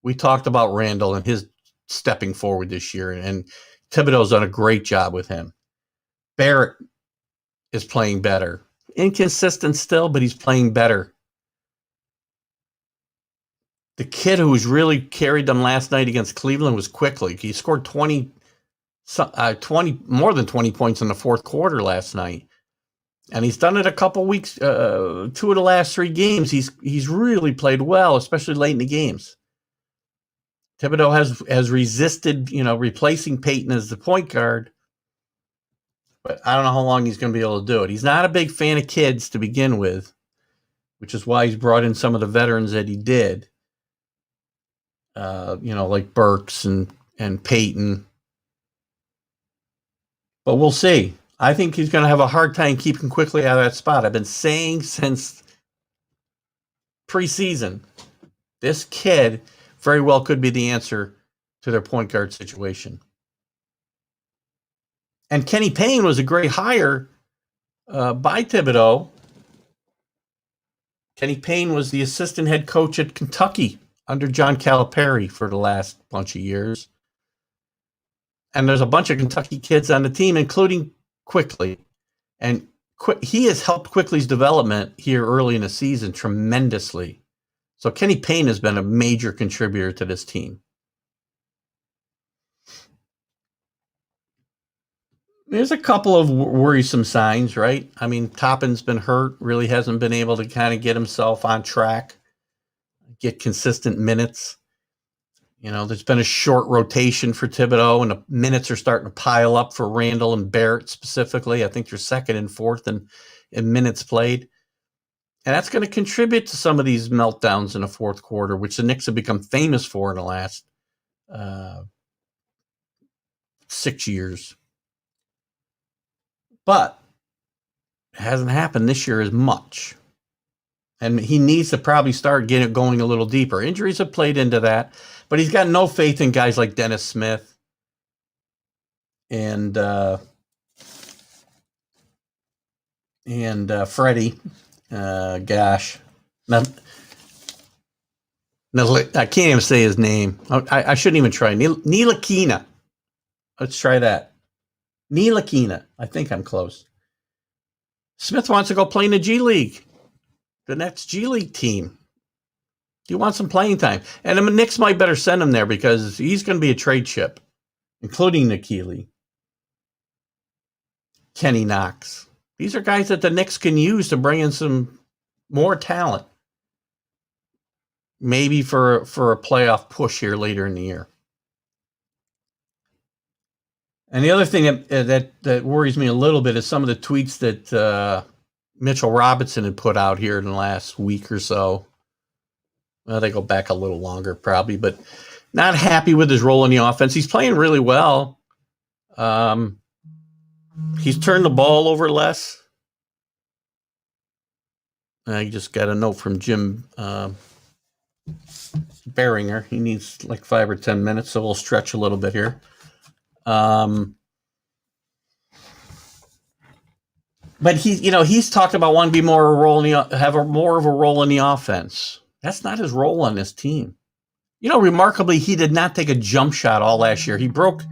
We talked about Randall and his stepping forward this year, and Thibodeau's done a great job with him. Barrett is playing better. Inconsistent still, but he's playing better. The kid who's really carried them last night against Cleveland was Quickly. He scored 20 more than 20 points in the fourth quarter last night. And he's done it a couple weeks, 2 of the last 3 games. He's really played well, especially late in the games. Thibodeau has resisted, replacing Peyton as the point guard. But I don't know how long he's going to be able to do it. He's not a big fan of kids to begin with, which is why he's brought in some of the veterans that he did. Like Burks and Peyton. But we'll see. I think he's going to have a hard time keeping Quickly out of that spot. I've been saying since preseason, this kid very well could be the answer to their point guard situation. And Kenny Payne was a great hire by Thibodeau. Kenny Payne was the assistant head coach at Kentucky under John Calipari for the last bunch of years. And there's a bunch of Kentucky kids on the team, including Quickly. And he has helped Quickly's development here early in the season tremendously. So Kenny Payne has been a major contributor to this team. There's a couple of worrisome signs, right? I mean, Toppin's been hurt, really hasn't been able to kind of get himself on track, get consistent minutes. There's been a short rotation for Thibodeau, and the minutes are starting to pile up for Randall and Barrett specifically. I think they're second and fourth in minutes played. And that's going to contribute to some of these meltdowns in the fourth quarter, which the Knicks have become famous for in the last 6 years. But it hasn't happened this year as much. And he needs to probably start getting it going a little deeper. Injuries have played into that, but he's got no faith in guys like Dennis Smith and Freddie. Gosh. Now, I can't even say his name. I shouldn't even try. Ntilikina. Let's try that. Ntilikina. I think I'm close. Smith wants to go play in the G League. The next G League team. He wants some playing time. And the Knicks might better send him there because he's going to be a trade chip, including Nikili, Kenny Knox. These are guys that the Knicks can use to bring in some more talent. Maybe for a playoff push here later in the year. And the other thing that worries me a little bit is some of the tweets that Mitchell Robinson had put out here in the last week or so. Well, they go back a little longer probably, but not happy with his role in the offense. He's playing really well. He's turned the ball over less. I just got a note from Jim Biringer. He needs like 5 or 10 minutes, so we'll stretch a little bit here. But he's talked about wanting to be more more of a role in the offense. That's not his role on this team. Remarkably, he did not take a jump shot all last year. He broke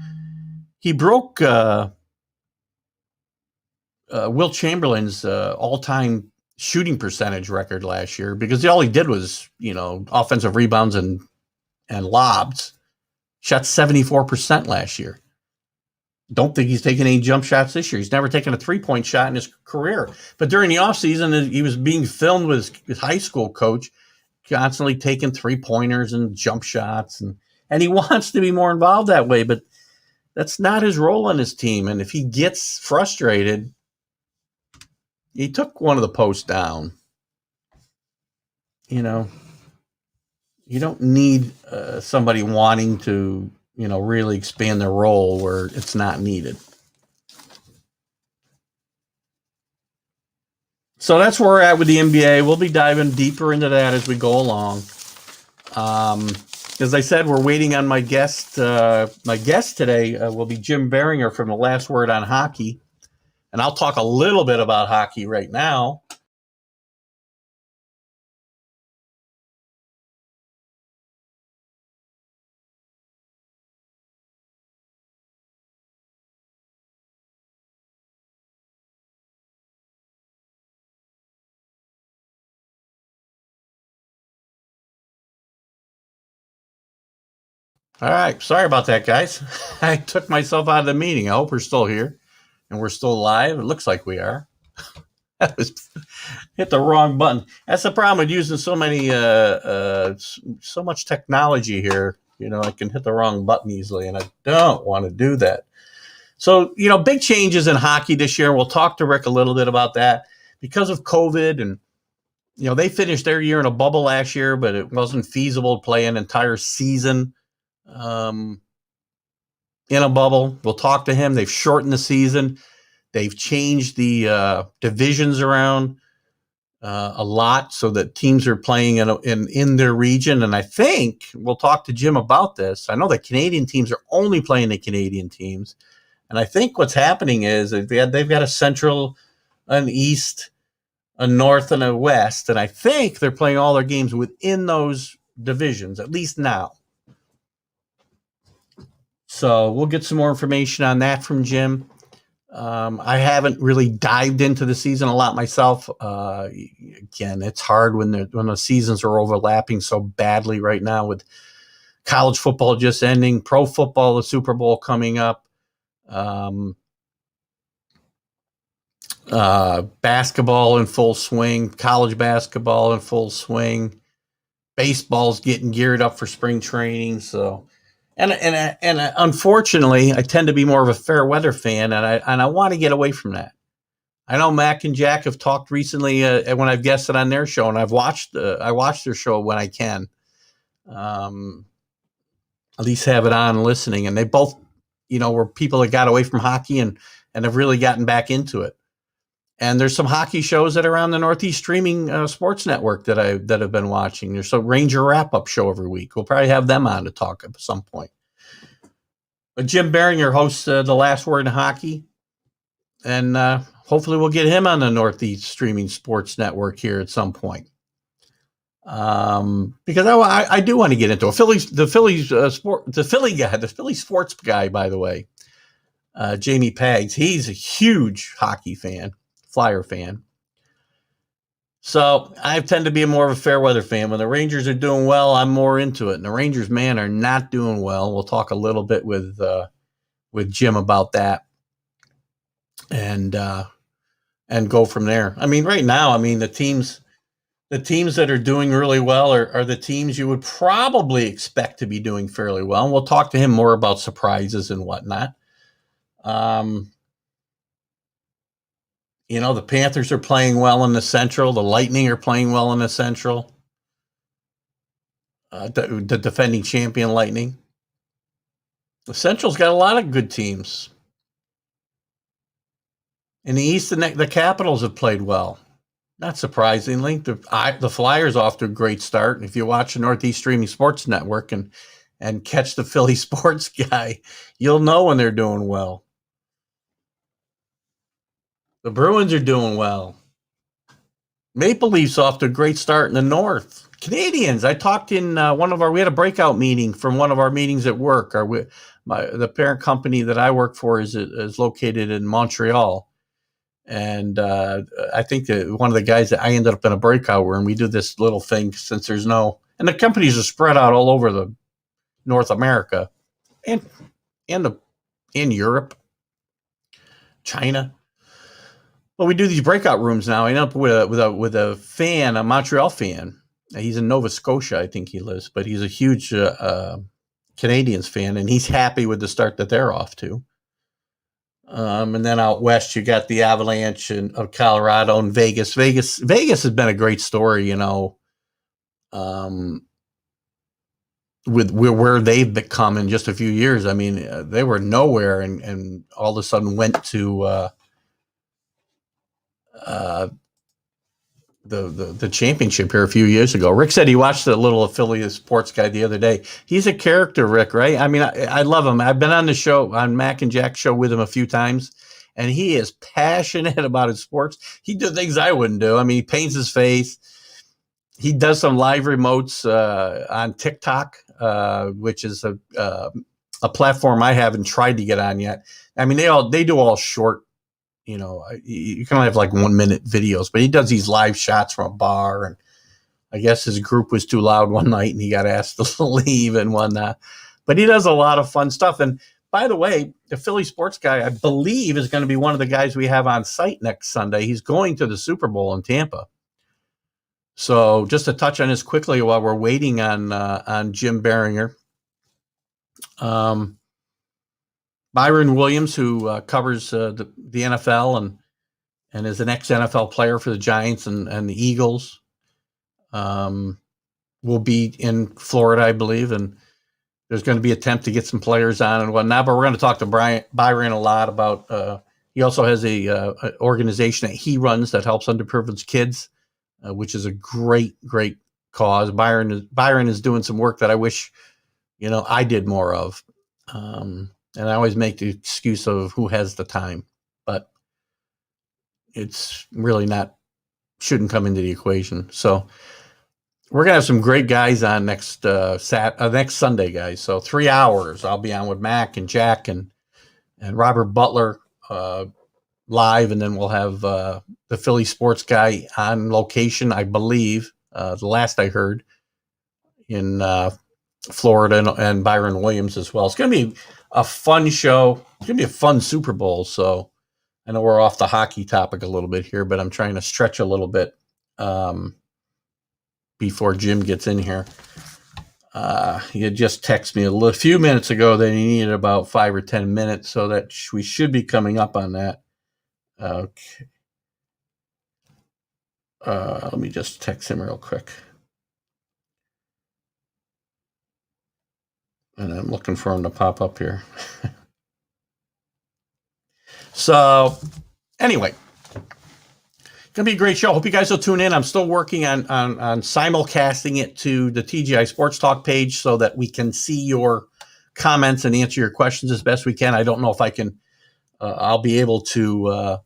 Wilt Chamberlain's all-time shooting percentage record last year because all he did was, offensive rebounds and lobs. Shot 74% last year. Don't think he's taken any jump shots this year. He's never taken a three-point shot in his career. But during the offseason, he was being filmed with his high school coach, constantly taking three-pointers and jump shots. And he wants to be more involved that way, but that's not his role on his team. And if he gets frustrated, he took one of the posts down. You know, you don't need somebody wanting to, really expand their role where it's not needed. So that's where we're at with the NBA. We'll be diving deeper into that as we go along. As I said, we're waiting on my guest. My guest today will be Jim Biringer from The Last Word on Hockey. And I'll talk a little bit about hockey right now. All right. Sorry about that, guys. I took myself out of the meeting. I hope we're still here and we're still live. It looks like we are. I hit the wrong button. That's the problem with using so much technology here. I can hit the wrong button easily, and I don't want to do that. So, big changes in hockey this year. We'll talk to Rick a little bit about that because of COVID. And, they finished their year in a bubble last year, but it wasn't feasible to play an entire season in a bubble. We'll talk to him. They've shortened the season. They've changed the divisions around a lot so that teams are playing in their region. And I think we'll talk to Jim about this. I know the Canadian teams are only playing the Canadian teams. And I think what's happening is they've got a Central, an East, a North, and a West. And I think they're playing all their games within those divisions, at least now. So we'll get some more information on that from Jim. I haven't really dived into the season a lot myself. Again, it's hard when the seasons are overlapping so badly right now with college football just ending, pro football, the Super Bowl coming up, basketball in full swing, college basketball in full swing, baseball's getting geared up for spring training. So. And unfortunately, I tend to be more of a fair weather fan, and I want to get away from that. I know Mac and Jack have talked recently when I've guested on their show, and I watched their show when I can, at least have it on listening. And they both, were people that got away from hockey and have really gotten back into it. And there's some hockey shows that are on the Northeast Streaming Sports Network that have been watching. There's a Ranger wrap-up show every week. We'll probably have them on to talk at some point. But Jim Biringer hosts The Last Word in Hockey. And hopefully we'll get him on the Northeast Streaming Sports Network here at some point. Because I do want to get into it. The Philly sports guy, by the way, Jamie Paggs. He's a huge hockey fan. Flyer fan. So I tend to be more of a fair weather fan. When the Rangers are doing well, I'm more into it. And the Rangers, man, are not doing well. We'll talk a little bit with Jim about that, and go from there. I mean, right now, the teams that are doing really well are the teams you would probably expect to be doing fairly well. And we'll talk to him more about surprises and whatnot. The Panthers are playing well in the Central. The Lightning are playing well in the Central. The defending champion Lightning. The Central's got a lot of good teams. In the East, the Capitals have played well. Not surprisingly. The Flyers off to a great start. And if you watch the Northeast Streaming Sports Network and catch the Philly sports guy, you'll know when they're doing well. The Bruins are doing well. Maple Leafs off to a great start in the North. Canadians, I talked in we had a breakout meeting from one of our meetings at work. The parent company that I work for is located in Montreal. And I think that one of the guys that I ended up in a breakout room, we do this little thing since and the companies are spread out all over the North America and in Europe. China. Well, we do these breakout rooms now. I end up with a fan, a Montreal fan. He's in Nova Scotia, I think he lives, but he's a huge Canadians fan, and he's happy with the start that they're off to. And then out west, you got the Avalanche of Colorado and Vegas. Vegas has been a great story, with where they've become in just a few years. I mean, they were nowhere, and all of a sudden went to the championship here a few years ago. Rick said he watched the little affiliate sports guy the other day. He's a character, Rick, right? I mean, I love him. I've been on the show, on Mac and Jack's show with him a few times, and he is passionate about his sports. He does things I wouldn't do. I mean, he paints his face. He does some live remotes on TikTok, which is a platform I haven't tried to get on yet. I mean, they do all short. You can only have like 1 minute videos, but he does these live shots from a bar. And I guess his group was too loud one night and he got asked to leave and whatnot. But he does a lot of fun stuff. And by the way, the Philly sports guy, I believe, is going to be one of the guys we have on site next Sunday. He's going to the Super Bowl in Tampa. So just to touch on this quickly while we're waiting on Jim Biringer. Byron Williams, who covers the NFL and is an ex-NFL player for the Giants and the Eagles, will be in Florida, I believe, and there's going to be an attempt to get some players on and whatnot. But we're going to talk to Byron a lot about. He also has a organization that he runs that helps underprivileged kids, which is a great cause. Byron is doing some work that I wish I did more of. And I always make the excuse of who has the time, but it's really shouldn't come into the equation. So we're going to have some great guys on next Sunday, guys. So 3 hours, I'll be on with Mac and Jack and Robert Butler live. And then we'll have the Philly sports guy on location, I believe, the last I heard, in Florida, and Byron Williams as well. It's going to be a fun show. It's going to be a fun Super Bowl. So I know we're off the hockey topic a little bit here, but I'm trying to stretch a little bit before Jim gets in here. He had just texted me a few minutes ago that he needed about 5 or 10 minutes, so that we should be coming up on that. Okay. Let me just text him real quick. And I'm looking for him to pop up here. So, anyway, going to be a great show. Hope you guys will tune in. I'm still working on simulcasting it to the TGI Sports Talk page so that we can see your comments and answer your questions as best we can. I don't know if I can. I'll be able to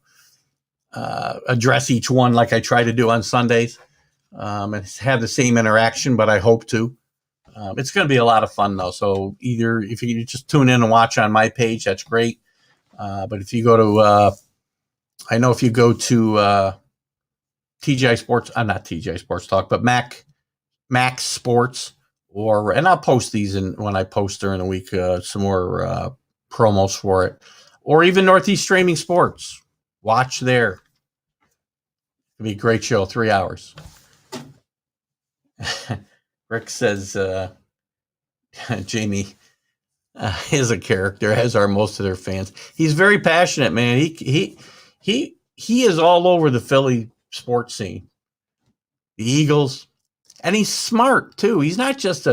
address each one like I try to do on Sundays and have the same interaction, but I hope to. It's going to be a lot of fun, though. So either if you just tune in and watch on my page, that's great. But if you go to, I know if you go to TGI Sports, not TGI Sports Talk, but Mac Sports, and I'll post these when I post during the week, some more promos for it, or even Northeast Streaming Sports. Watch there. It'll be a great show, 3 hours. Rick says Jamie is a character, as are most of their fans. He's very passionate, man. He is all over the Philly sports scene, the Eagles, and he's smart too. He's not just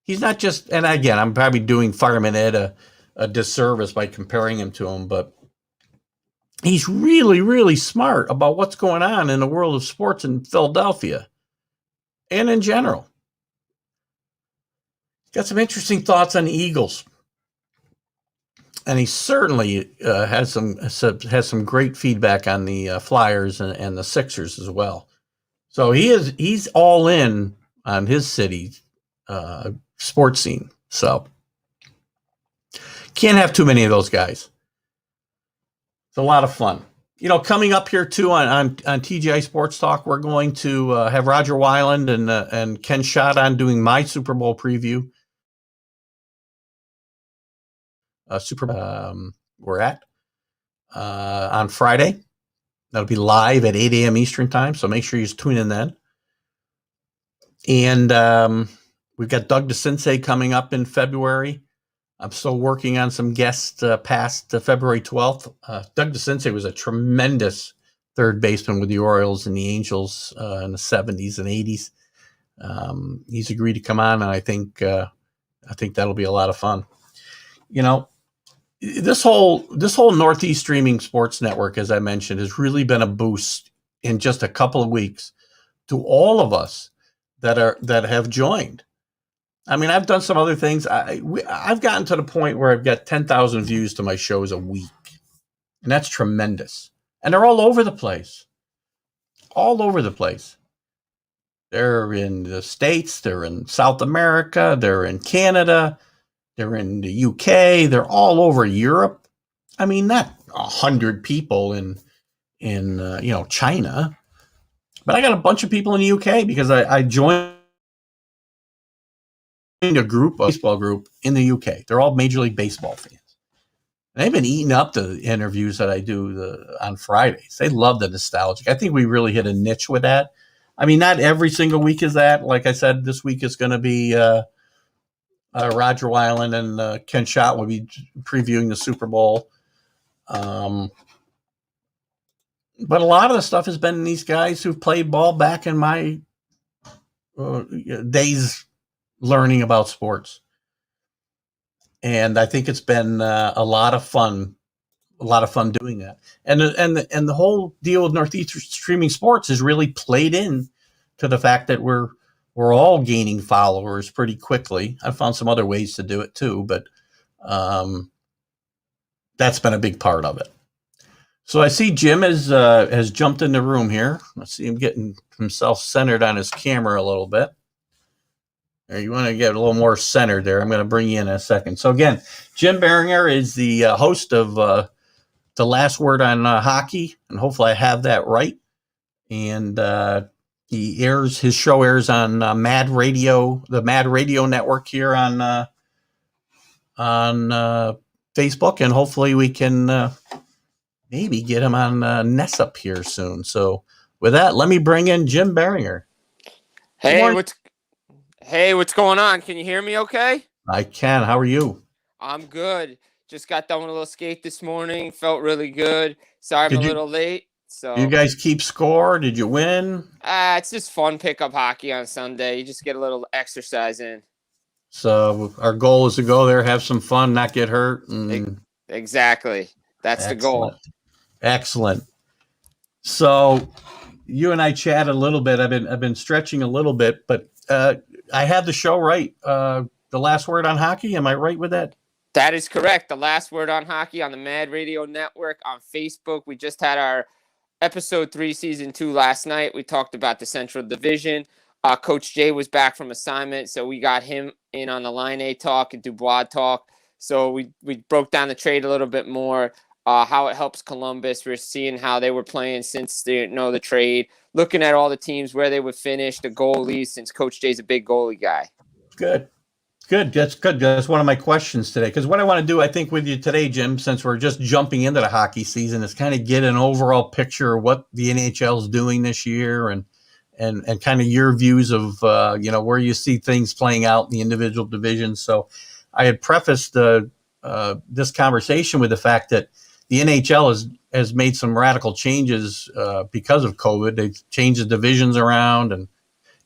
he's not just. And again, I'm probably doing Fireman Ed a disservice by comparing him to him, but he's really, really smart about what's going on in the world of sports in Philadelphia and in general. He's got some interesting thoughts on the Eagles. And he certainly has some great feedback on the Flyers and the Sixers as well. So he's all in on his city's sports scene. So can't have too many of those guys. It's a lot of fun. Coming up here too on TGI Sports Talk, we're going to have Roger Weiland and Ken Schott on doing my Super Bowl preview. we're at on Friday. That'll be live at 8 a.m. Eastern time, so make sure you tune in then. And we've got Doug DeCinces coming up in February. I'm still working on some guests past February 12th. Doug DeCinces was a tremendous third baseman with the Orioles and the Angels in the 70s and 80s. He's agreed to come on, and I think that'll be a lot of fun. You know, this whole Northeast Streaming Sports Network, as I mentioned, has really been a boost in just a couple of weeks to all of us that have joined. I mean, I've done some other things. I've gotten to the point where I've got 10,000 views to my shows a week, and that's tremendous. And they're all over the place. All over the place. They're in the States. They're in South America. They're in Canada. They're in the UK. They're all over Europe. I mean, not 100 people in China, but I got a bunch of people in the UK because I joined a baseball group in the UK. They're all Major League Baseball fans. And they've been eating up the interviews that I do on Fridays. They love the nostalgic. I think we really hit a niche with that. I mean, not every single week is that. Like I said, this week is going to be Roger Weiland and Ken Schott will be previewing the Super Bowl. But a lot of the stuff has been these guys who've played ball back in my days learning about sports. And I think it's been a lot of fun doing that. And the whole deal with Northeast Streaming Sports has really played in to the fact that we're all gaining followers pretty quickly. I found some other ways to do it too, but that's been a big part of it. So I see Jim has jumped in the room here. Let's see him getting himself centered on his camera a little bit. There, you want to get a little more centered there. I'm going to bring you in a second. So again, Jim Biringer is the host of The Last Word on Hockey, and hopefully I have that right. And his show airs on Mad Radio, the Mad Radio Network here on Facebook, and hopefully we can maybe get him on Nessup here soon. So with that, let me bring in Jim Biringer. Hey, what's going on? Can you hear me okay? I can. How are you? I'm good. Just got done with a little skate this morning. Felt really good. Sorry I'm a little late. So you guys keep score? Did you win? It's just fun pickup hockey on Sunday. You just get a little exercise in. So our goal is to go there, have some fun, not get hurt. Exactly. That's the goal. Excellent. So you and I chatted a little bit. I've been stretching a little bit, but I have the show right. The Last Word on Hockey. Am I right with that? That is correct. The Last Word on Hockey on the Mad Radio Network on Facebook. We just had our episode 3, season 2 last night. We talked about the Central Division. Coach Jay was back from assignment, so we got him in on the Line A talk and Dubois talk. So we broke down the trade a little bit more, how it helps Columbus. We're seeing how they were playing since they didn't know the trade, looking at all the teams, where they would finish, the goalies, since Coach Jay's a big goalie guy. Good. That's good. That's one of my questions today. Because what I want to do, I think, with you today, Jim, since we're just jumping into the hockey season, is kind of get an overall picture of what the NHL is doing this year and kind of your views of, where you see things playing out in the individual divisions. So I had prefaced this conversation with the fact that the NHL has made some radical changes because of COVID. They've changed the divisions around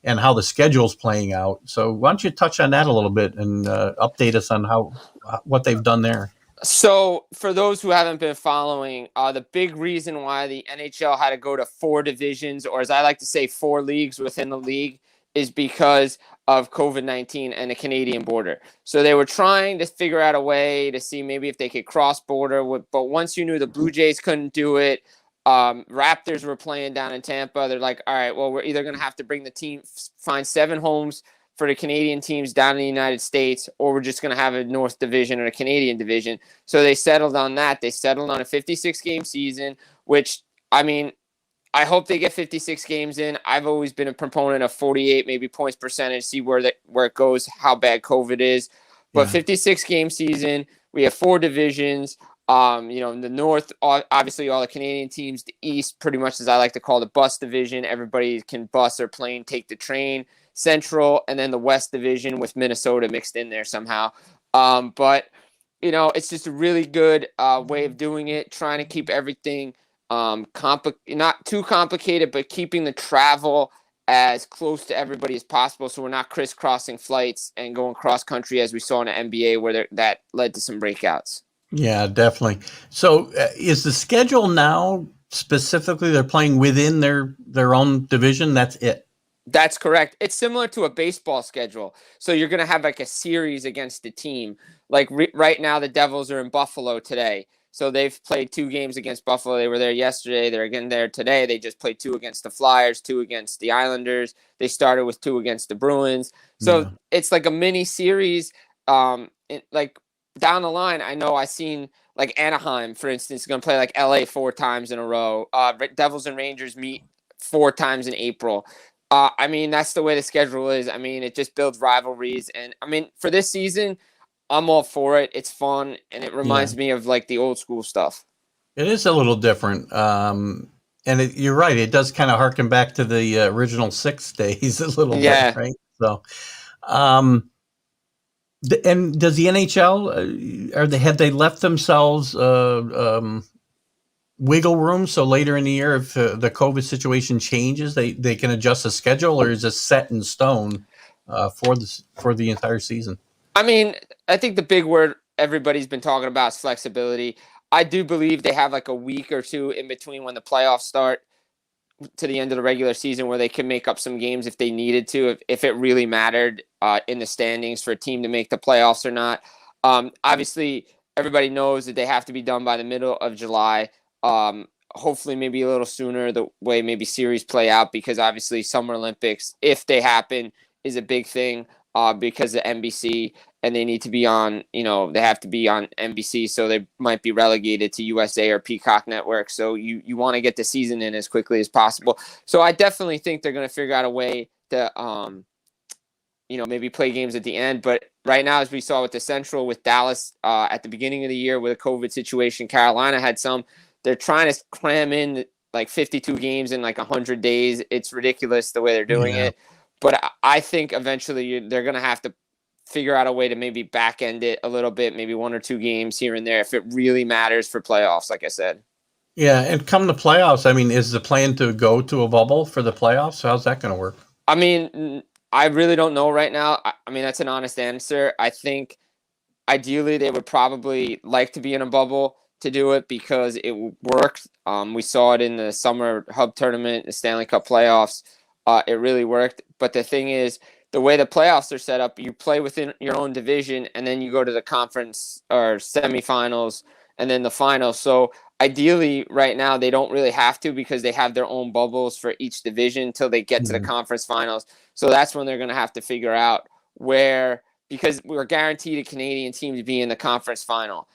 and how the schedule's playing out. So why don't you touch on that a little bit and update us on what they've done there? So for those who haven't been following, the big reason why the NHL had to go to 4 divisions, or as I like to say, 4 leagues within the league, is because of COVID-19 and the Canadian border. So they were trying to figure out a way to see maybe if they could cross border. But once you knew the Blue Jays couldn't do it, Raptors were playing down in Tampa. They're like, all right, well, we're either going to have to bring the team, find 7 homes for the Canadian teams down in the United States, or we're just going to have a North Division or a Canadian division. So they settled on that. They settled on a 56-game season, which, I mean, I hope they get 56 games in. I've always been a proponent of 48, maybe points percentage, see where it goes, how bad COVID is. But 56-game season we have 4 divisions. In the North, obviously all the Canadian teams. The East, pretty much as I like to call the bus division. Everybody can bus or plane, take the train. Central, and then the West division with Minnesota mixed in there somehow. But it's just a really good way of doing it, trying to keep everything not too complicated, but keeping the travel as close to everybody as possible, so we're not crisscrossing flights and going cross country as we saw in the NBA, where that led to some breakouts. Yeah, definitely. So is the schedule now specifically they're playing within their own division? That's it? That's correct. It's similar to a baseball schedule. So you're going to have like a series against the team. Like right now, the Devils are in Buffalo today. So they've played 2 games against Buffalo. They were there yesterday. They're again there today. They just played 2 against the Flyers, 2 against the Islanders. They started with 2 against the Bruins. So It's like a mini series. Like down the line, I know I've seen like Anaheim, for instance, going to play like LA 4 times in a row. Devils and Rangers meet 4 times in April. That's the way the schedule is. It just builds rivalries. And for this season, I'm all for it. It's fun, and it reminds me of like the old school stuff. It is a little different. You're right. It does kind of harken back to the original 6 days a little bit, right? So, and does the NHL, have they left themselves wiggle room so later in the year, if the COVID situation changes, they can adjust the schedule, or is it set in stone for the entire season? I think the big word everybody's been talking about is flexibility. I do believe they have like a week or 2 in between when the playoffs start to the end of the regular season where they can make up some games if they needed to, if it really mattered in the standings for a team to make the playoffs or not. Obviously, everybody knows that they have to be done by the middle of July. Hopefully maybe a little sooner, the way maybe series play out, because obviously Summer Olympics, if they happen, is a big thing because of NBC, and they need to be on, they have to be on NBC, so they might be relegated to USA or Peacock Network. So you want to get the season in as quickly as possible. So I definitely think they're going to figure out a way to, maybe play games at the end. But right now, as we saw with the Central, with Dallas at the beginning of the year with a COVID situation, Carolina had some. They're trying to cram in like 52 games in like 100 days. It's ridiculous the way they're doing it. But I think eventually they're going to have to figure out a way to maybe back end it a little bit, maybe 1 or 2 games here and there if it really matters for playoffs, like I said. Yeah, and come the playoffs, is the plan to go to a bubble for the playoffs? How's that going to work? I really don't know right now. That's an honest answer. I think ideally they would probably like to be in a bubble to do it because it worked. We saw it in the summer hub tournament, the Stanley Cup playoffs. It really worked. But the thing is, the way the playoffs are set up, you play within your own division, and then you go to the conference or semifinals and then the finals. So ideally, right now, they don't really have to because they have their own bubbles for each division until they get to the conference finals. So that's when they're going to have to figure out where, because we're guaranteed a Canadian team to be in the conference final.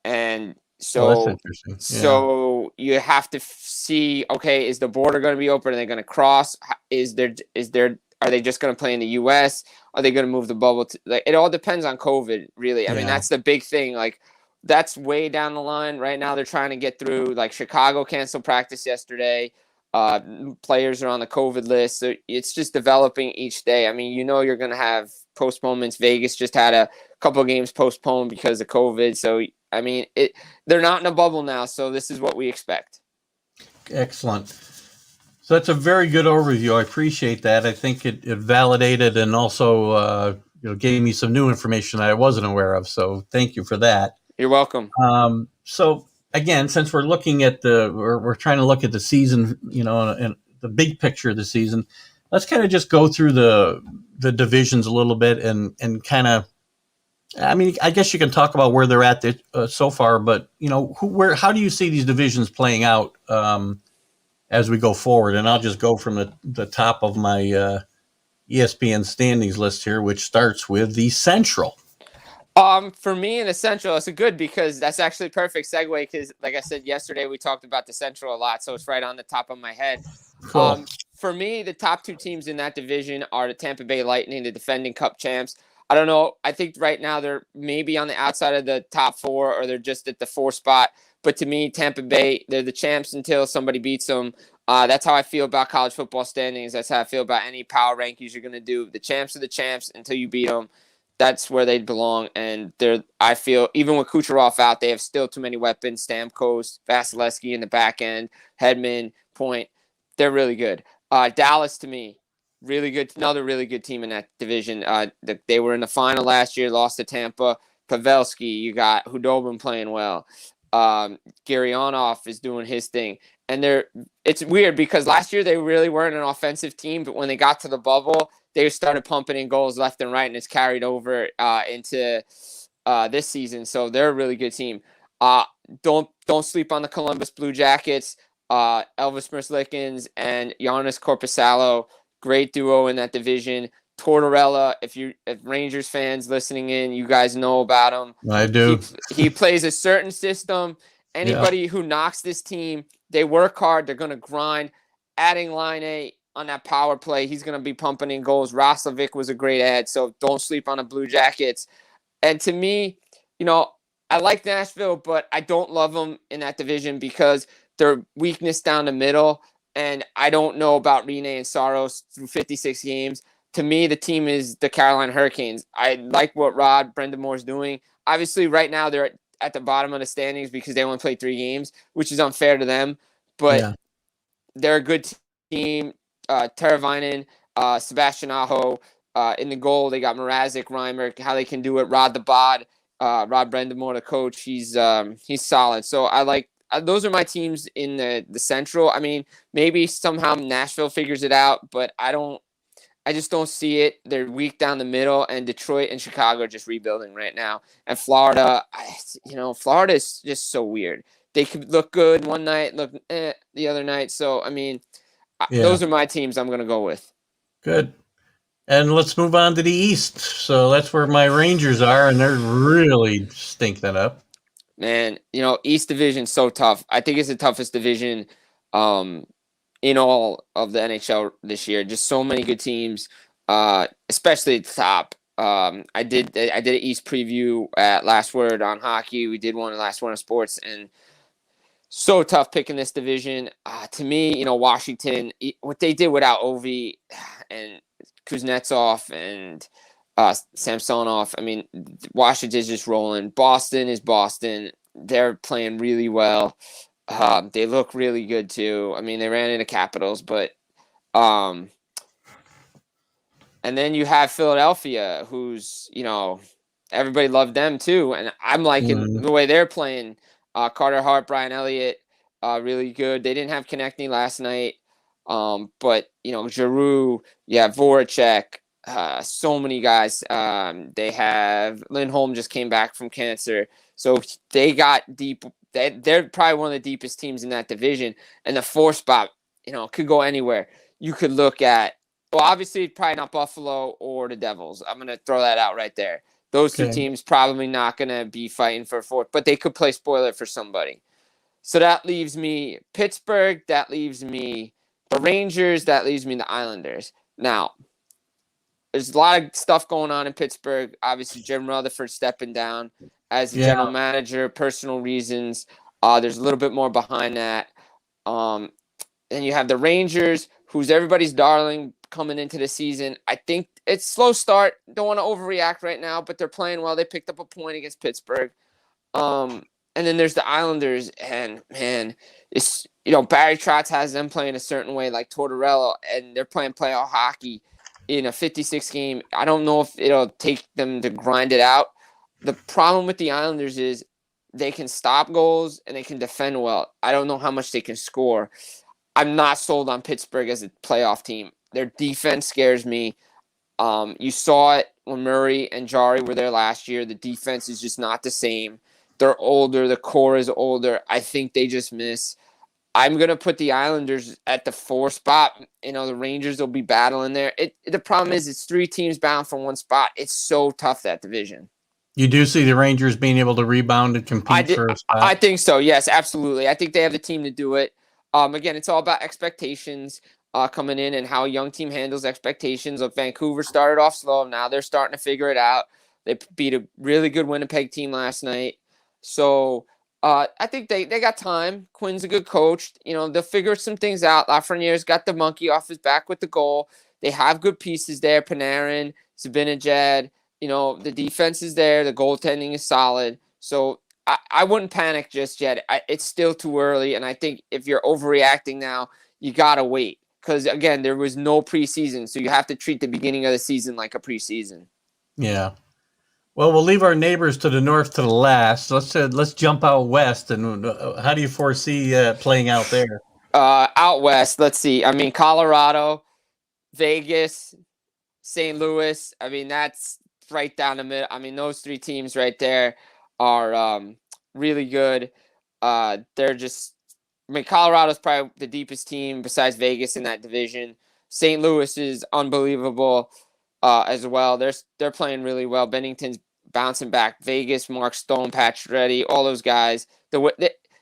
And so, that's interesting. So you have to see, okay, is the border going to be open? Are they going to cross? Are they just going to play in the U.S.? Are they going to move the bubble? It all depends on COVID, really. That's the big thing. Like, that's way down the line. Right now, they're trying to get through. Like, Chicago canceled practice yesterday. Players are on the COVID list. So it's just developing each day. You're going to have postponements. Vegas just had a couple of games postponed because of COVID. So, they're not in a bubble now. So this is what we expect. Excellent. So that's a very good overview. I appreciate that. I think it validated and also gave me some new information that I wasn't aware of. So thank you for that. You're welcome. So again, since we're looking at we're trying to look at the season, and the big picture of the season, let's kind of just go through the divisions a little bit and kind of. I guess you can talk about where they're at so far, but how do you see these divisions playing out as we go forward? And I'll just go from the top of my ESPN standings list here, which starts with the Central. For me in the Central, it's good because that's actually a perfect segue because, like I said yesterday, we talked about the Central a lot, so it's right on the top of my head. Cool. For me, the top 2 teams in that division are the Tampa Bay Lightning, the defending Cup champs. I don't know. I think right now they're maybe on the outside of the top 4, or they're just at the 4 spot. But to me, Tampa Bay, they're the champs until somebody beats them. That's how I feel about college football standings. That's how I feel about any power rankings you're going to do. The champs are the champs until you beat them. That's where they belong. And I feel, even with Kucherov out, they have still too many weapons. Stamkos, Vasilevsky in the back end, Hedman, Point. They're really good. Dallas, to me, really good. Another really good team in that division. They were in the final last year, lost to Tampa. Pavelski, you got Hudobin playing well. Garionov is doing his thing. And it's weird because last year they really weren't an offensive team, but when they got to the bubble, they started pumping in goals left and right, and it's carried over into this season. So they're a really good team. Don't sleep on the Columbus Blue Jackets. Elvis Merzlikins and Giannis Korpisalo, great duo in that division. Tortorella, if Rangers fans listening in, you guys know about him. I do. He plays a certain system. Anybody who knocks this team, they work hard. They're going to grind. Adding Line on that power play, he's going to be pumping in goals. Roslovic was a great ad, so don't sleep on the Blue Jackets. And to me, I like Nashville, but I don't love them in that division because their weakness down the middle, and I don't know about Rene and Saros through 56 games. To me, the team is the Carolina Hurricanes. I like what Rod Brind'Amour is doing. Obviously, right now they're at the bottom of the standings because they only played 3 games, which is unfair to them. But they're a good team. Teravainen, Sebastian Aho, in the goal, they got Mrazek, Reimer, how they can do it. Rod the Bod, Rod Brind'Amour, the coach, he's solid. So I like those are my teams in the Central. I mean, maybe somehow Nashville figures it out, but I just don't see it. They're weak down the middle, and Detroit and Chicago are just rebuilding right now. And Florida, Florida is just so weird. They could look good one night, look the other night. So, I mean, those are my teams I'm going to go with. Good. And let's move on to the East. So that's where my Rangers are, and they're really stinking it up. Man, East Division so tough. I think it's the toughest division in all of the NHL this year. Just so many good teams, especially at the top. I did an East preview at Last Word on Hockey. We did one at Last Word on Sports, and so tough picking this division. To me, Washington, what they did without Ovi and Kuznetsov and Samsonov, I mean, Washington's just rolling. Boston is Boston. They're playing really well. They look really good too. I mean, they ran into Capitals, but and then you have Philadelphia, who's everybody loved them too, and I'm liking the way they're playing. Carter Hart, Brian Elliott, really good. They didn't have Konechny last night, but Giroux, Voracek, so many guys. They have Lindholm just came back from cancer, so they got deep. They're probably one of the deepest teams in that division, and the 4 spot, could go anywhere. You could look at, well, obviously probably not Buffalo or the Devils. I'm gonna throw that out right there. Those 2 teams probably not gonna be fighting for 4th, but they could play spoiler for somebody. So that leaves me Pittsburgh. That leaves me the Rangers. That leaves me the Islanders. Now, there's a lot of stuff going on in Pittsburgh. Obviously, Jim Rutherford stepping down as the general manager, personal reasons. There's a little bit more behind that. And you have the Rangers, who's everybody's darling coming into the season. I think it's slow start. Don't want to overreact right now, but they're playing well. They picked up a point against Pittsburgh. And then there's the Islanders, and man, it's Barry Trotz has them playing a certain way, like Tortorella, and they're playing playoff hockey in a 56 game. I don't know if it'll take them to grind it out. The problem with the Islanders is they can stop goals and they can defend well. I don't know how much they can score. I'm not sold on Pittsburgh as a playoff team. Their defense scares me. You saw it when Murray and Jari were there last year. The defense is just not the same. They're older. The core is older. I think they just miss. I'm going to put the Islanders at the 4 spot. The Rangers will be battling there. The problem is it's 3 teams bound for 1 spot. It's so tough, that division. You do see the Rangers being able to rebound and compete for a spot? I think so, yes, absolutely. I think they have the team to do it. Again, it's all about expectations. coming in and how a young team handles expectations. Of Vancouver started off slow. Now they're starting to figure it out. They beat a really good Winnipeg team last night. So I think they got time. Quinn's a good coach. They'll figure some things out. Lafreniere's got the monkey off his back with the goal. They have good pieces there. Panarin, Zibanejad. The defense is there. The goaltending is solid. So I wouldn't panic just yet. It's still too early. And I think if you're overreacting now, you got to wait. Because, again, there was no preseason. So you have to treat the beginning of the season like a preseason. Yeah. Well, we'll leave our neighbors to the north to the last. Let's jump out west. And how do you foresee playing out there? Out west, let's see. I mean, Colorado, Vegas, St. Louis. I mean, that's right down the middle. I mean, those three teams right there are really good. They're just – I mean, Colorado's probably the deepest team besides Vegas in that division. St. Louis is unbelievable as well. They're playing really well. Bennington's bouncing back. Vegas, Mark Stone, Patrick Reddy, all those guys.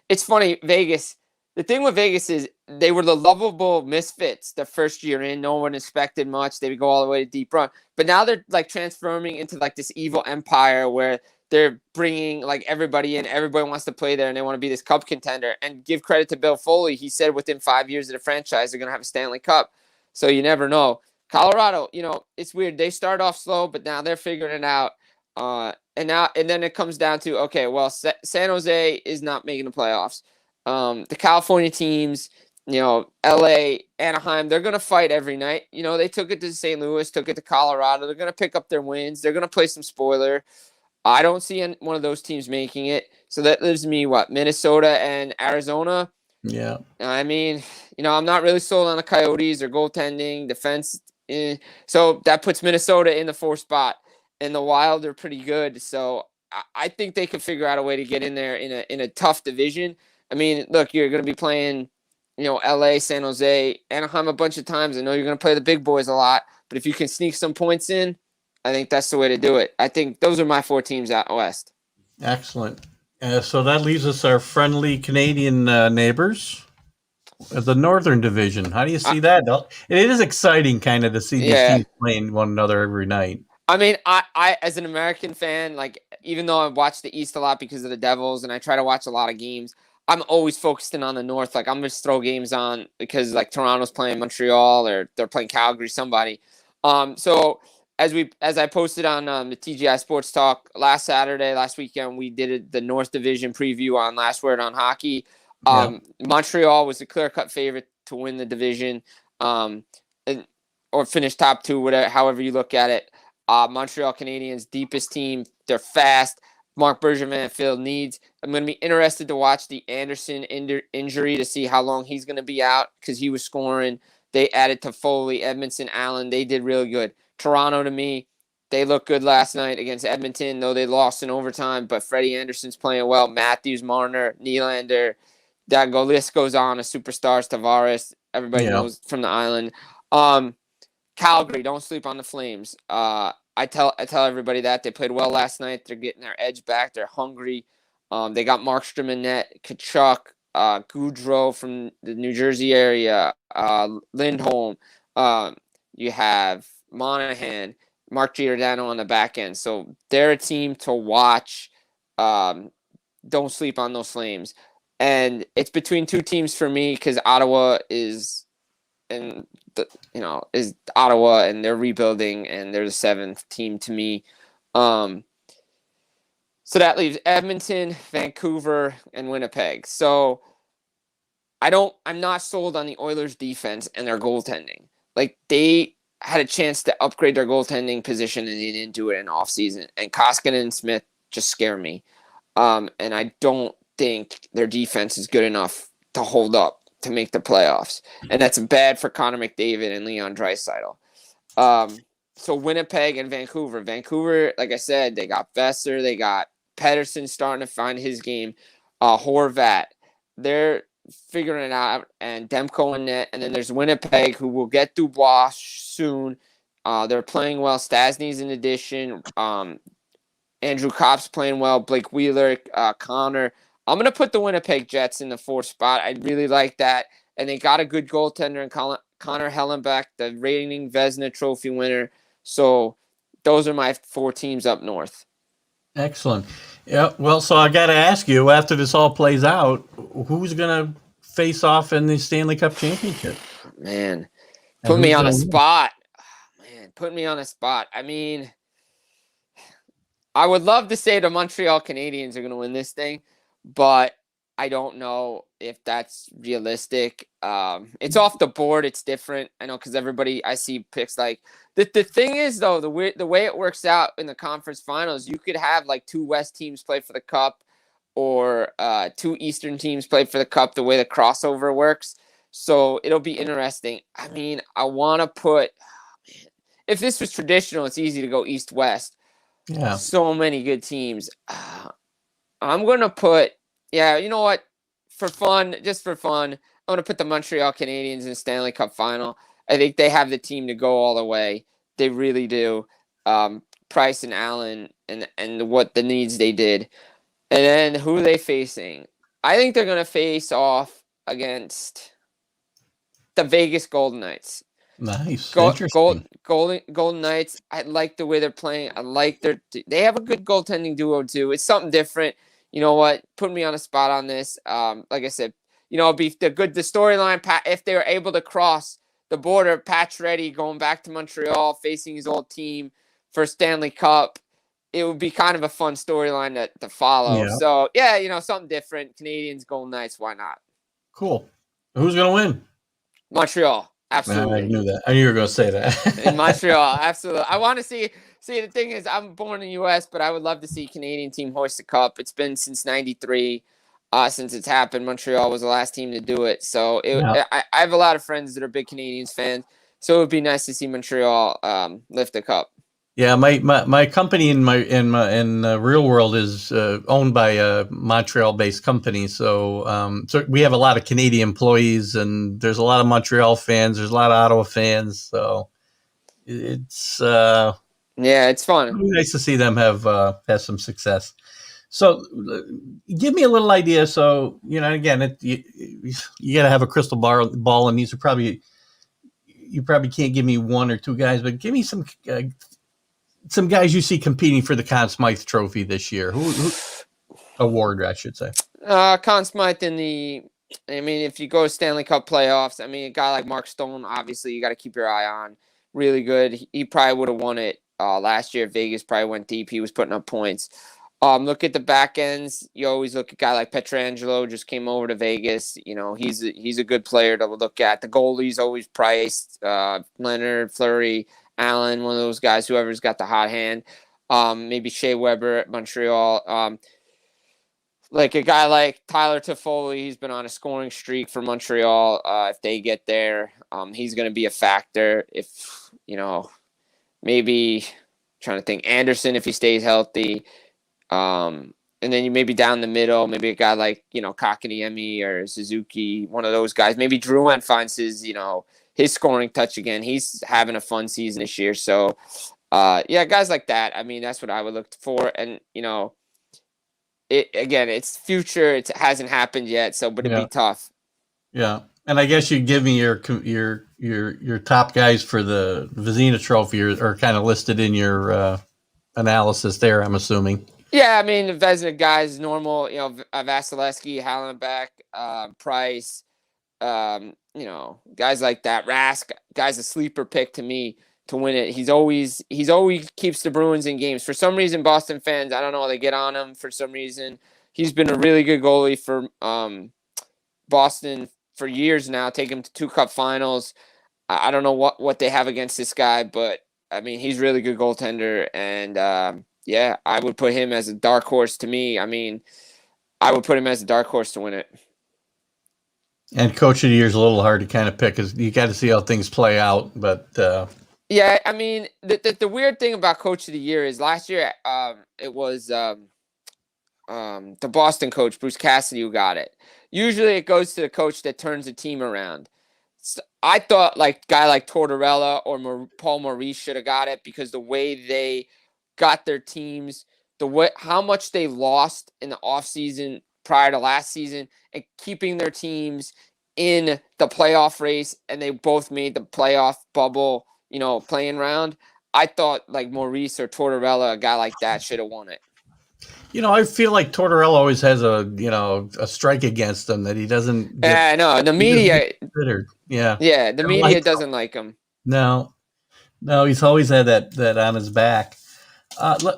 It's funny, Vegas – the thing with Vegas is they were the lovable misfits the first year in. No one expected much. They would go all the way to deep run. But now they're like transforming into like this evil empire where they're bringing like everybody in. Everybody wants to play there and they want to be this cup contender. And give credit to Bill Foley. He said within 5 years of the franchise, they're going to have a Stanley Cup. So you never know. Colorado, it's weird. They start off slow, but now they're figuring it out. And then it comes down to, okay, well, San Jose is not making the playoffs. The California teams, LA, Anaheim, they're going to fight every night. They took it to St. Louis, took it to Colorado. They're going to pick up their wins. They're going to play some spoiler. I don't see one of those teams making it. So that leaves me, Minnesota and Arizona? Yeah. I mean, I'm not really sold on the Coyotes. Their goaltending, defense. So that puts Minnesota in the 4th spot. And the Wild are pretty good. So I think they can figure out a way to get in there in a tough division. I mean, look, you're going to be playing, LA, San Jose, Anaheim a bunch of times. I know you're going to play the big boys a lot, but if you can sneak some points in, I think that's the way to do it. I think those are my 4 teams out west. Excellent. So that leaves us our friendly Canadian neighbors, the Northern Division. How do you see that? It is exciting kind of to see these teams playing one another every night. I mean, I as an American fan, like, even though I watch the East a lot because of the Devils and I try to watch a lot of games, I'm always focusing on the North. Like, I'm just throw games on because like Toronto's playing Montreal or they're playing Calgary, somebody. So as I posted on the TGI Sports Talk last weekend, we did the North Division preview on Last Word on Hockey. Montreal was the clear-cut favorite to win the division, or finish top 2, whatever, however you look at it. Montreal Canadiens, deepest team. They're fast. Mark Bergevin filled needs. I'm going to be interested to watch the Anderson injury to see how long he's going to be out because he was scoring. They added to Foley, Edmondson, Allen. They did really good. Toronto, to me, they looked good last night against Edmonton, though they lost in overtime. But Freddie Anderson's playing well. Matthews, Marner, Nylander. That list goes on. A superstars, Tavares. Everybody knows from the island. Calgary, don't sleep on the Flames. I tell everybody that. They played well last night. They're getting their edge back. They're hungry. They got Markstrom in net, Kachuk, Goudreau from the New Jersey area, Lindholm. You have Monahan, Mark Giordano on the back end. So they're a team to watch. Don't sleep on those Flames. And it's between 2 teams for me because Ottawa is Ottawa and they're rebuilding and they're the 7th team to me. So that leaves Edmonton, Vancouver, and Winnipeg. So I'm not sold on the Oilers defense and their goaltending. Like, they had a chance to upgrade their goaltending position and they didn't do it in offseason. And Koskinen and Smith just scare me. And I don't think their defense is good enough to hold up to make the playoffs. And that's bad for Connor McDavid and Leon Draisaitl. So Winnipeg and Vancouver. Vancouver, like I said, they got Vesser. They got Pedersen starting to find his game. Horvat. They're figuring it out. And Demko in net. And then there's Winnipeg, who will get Dubois soon. They're playing well. Stasny's in addition. Andrew Kopp's playing well. Blake Wheeler, Connor. I'm going to put the Winnipeg Jets in the 4th spot. I really like that. And they got a good goaltender in Connor Hellenbeck, the reigning Vezina Trophy winner. So those are my 4 teams up north. Excellent. Yeah. Well, so I got to ask you, after this all plays out, who's going to face off in the Stanley Cup Championship? Man, And put me who's on a gonna win? spot. Man, put me on a spot. I mean, I would love to say the Montreal Canadiens are going to win this thing, but I don't know if that's realistic. It's off the board. It's different. I know because everybody I see picks like the thing is though the way it works out in the conference finals, you could have like 2 West teams play for the Cup or 2 Eastern teams play for the Cup. The way the crossover works, so it'll be interesting. I mean, I want to put. If this was traditional, it's easy to go East West. Yeah. So many good teams. I'm going to put, you know what? Just for fun, I'm going to put the Montreal Canadiens in the Stanley Cup final. I think they have the team to go all the way. They really do. Price and Allen and what the needs they did. And then who are they facing? I think they're going to face off against the Vegas Golden Knights. Nice. Interesting. Golden Knights. I like the way they're playing. I like they have a good goaltending duo too. It's something different. You know what? Put me on a spot on this. Like I said, be the storyline. If they were able to cross the border, Pat's ready going back to Montreal, facing his old team for Stanley Cup. It would be kind of a fun storyline to follow. Yeah. So something different. Canadians, Golden Knights. Why not? Cool. Who's going to win? Montreal. Absolutely. I knew that. I knew you were going to say that. In Montreal, absolutely. I want to see. The thing is, I'm born in the U.S., but I would love to see Canadian team hoist the cup. It's been since '93 since it's happened. Montreal was the last team to do it. So I have a lot of friends that are big Canadians fans. So it would be nice to see Montreal lift the cup. Yeah, my company in the real world is owned by a Montreal-based company. So we have a lot of Canadian employees, and there's a lot of Montreal fans. There's a lot of Ottawa fans. So it's it's fun. Really nice to see them have some success. So give me a little idea. So again, you got to have a crystal ball, and these are probably you can't give me 1 or 2 guys, but give me some guys you see competing for the Conn Smythe Trophy this year. Who award, I should say. Conn Smythe if you go to Stanley Cup playoffs, a guy like Mark Stone, obviously you got to keep your eye on. Really good. He probably would have won it last year. Vegas probably went deep. He was putting up points. Look at the back ends. You always look at a guy like Pietrangelo, just came over to Vegas. He's a good player to look at. The goalies always Price, Leonard, Fleury, Allen, one of those guys, whoever's got the hot hand. Maybe Shea Weber at Montreal. Like a guy like Tyler Toffoli, he's been on a scoring streak for Montreal. If they get there, he's going to be a factor. If, maybe trying to think Anderson, if he stays healthy. And then you maybe down the middle, maybe a guy like, Kakaniemi or Suzuki, one of those guys. Maybe Drouin finds his scoring touch again. He's having a fun season this year. So, guys like that. That's what I would look for. And, it's future. It hasn't happened yet. So, but it'd be tough. Yeah. And I guess you give me your top guys for the Vezina Trophy are kind of listed in your analysis there, I'm assuming. Yeah, the Vezina guys, normal, Vasilevsky, Hallenbeck, Price, guys like that. Rask, guy's a sleeper pick to me to win it. He's always keeps the Bruins in games. For some reason, Boston fans, I don't know, they get on him for some reason. He's been a really good goalie for Boston for years now, take him to 2 cup finals. I don't know what they have against this guy, but he's really good goaltender, and I would put him as a dark horse to me. I would put him as a dark horse to win it. And Coach of the Year is a little hard to kind of pick because you got to see how things play out. But the weird thing about Coach of the Year is last year it was the Boston coach, Bruce Cassidy, who got it. Usually it goes to the coach that turns the team around. So I thought like guy like Tortorella or Paul Maurice should have got it because the way they got their teams, how much they lost in the offseason prior to last season and keeping their teams in the playoff race, and they both made the playoff bubble, playing round. I thought like Maurice or Tortorella, a guy like that, should have won it. I feel like Tortorella always has a strike against him that he doesn't get. Yeah, no, the media considered. Yeah. Yeah, the media like doesn't like him. No, he's always had that on his back.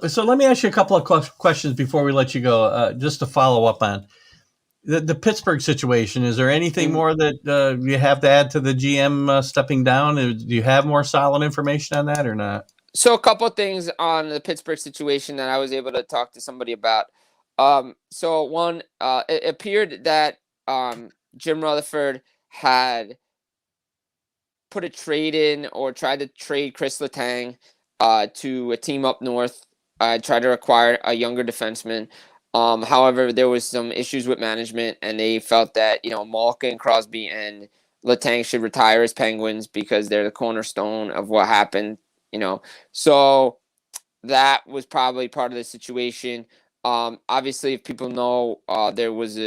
So let me ask you a couple of questions before we let you go, just to follow up on the Pittsburgh situation. Is there anything more that you have to add to the GM stepping down? Do you have more solid information on that or not? So a couple of things on the Pittsburgh situation that I was able to talk to somebody about. So one, it appeared that Jim Rutherford had put a trade in or tried to trade Chris Letang to a team up north, tried to acquire a younger defenseman. However, there was some issues with management, and they felt that Malkin, Crosby, and Letang should retire as Penguins because they're the cornerstone of what happened. So that was probably part of the situation. Obviously, if people know, there's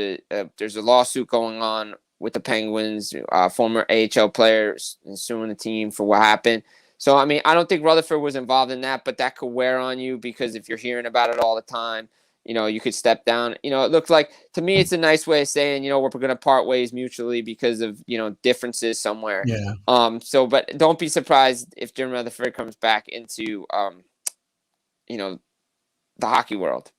a lawsuit going on with the Penguins, former AHL players suing the team for what happened. So, I mean, I don't think Rutherford was involved in that, but that could wear on you because if you're hearing about it all the time, you could step down. It looks like, to me, it's a nice way of saying, we're going to part ways mutually because of, differences somewhere. Yeah. But don't be surprised if Jim Rutherford comes back into, the hockey world.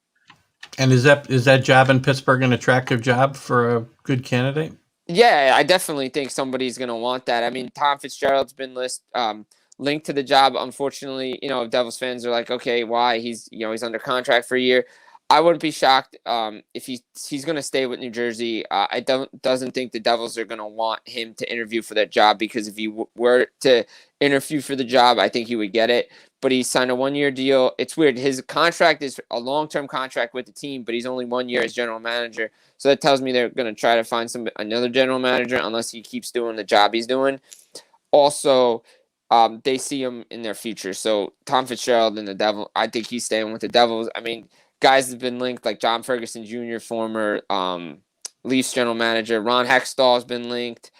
And is that job in Pittsburgh an attractive job for a good candidate? Yeah, I definitely think somebody's going to want that. I mean, Tom Fitzgerald's been linked to the job. Unfortunately, Devils fans are like, okay, why? He's under contract for a year. I wouldn't be shocked if he's going to stay with New Jersey. I doesn't think the Devils are going to want him to interview for that job because if he were to interview for the job, I think he would get it. But he signed a 1-year deal. It's weird. His contract is a long-term contract with the team, but he's only 1 year as general manager. So that tells me they're going to try to find another general manager unless he keeps doing the job he's doing. Also, they see him in their future. So Tom Fitzgerald and the Devil, I think he's staying with the Devils. I mean, guys have been linked like John Ferguson Jr., former Leafs general manager. Ron Hextall has been linked.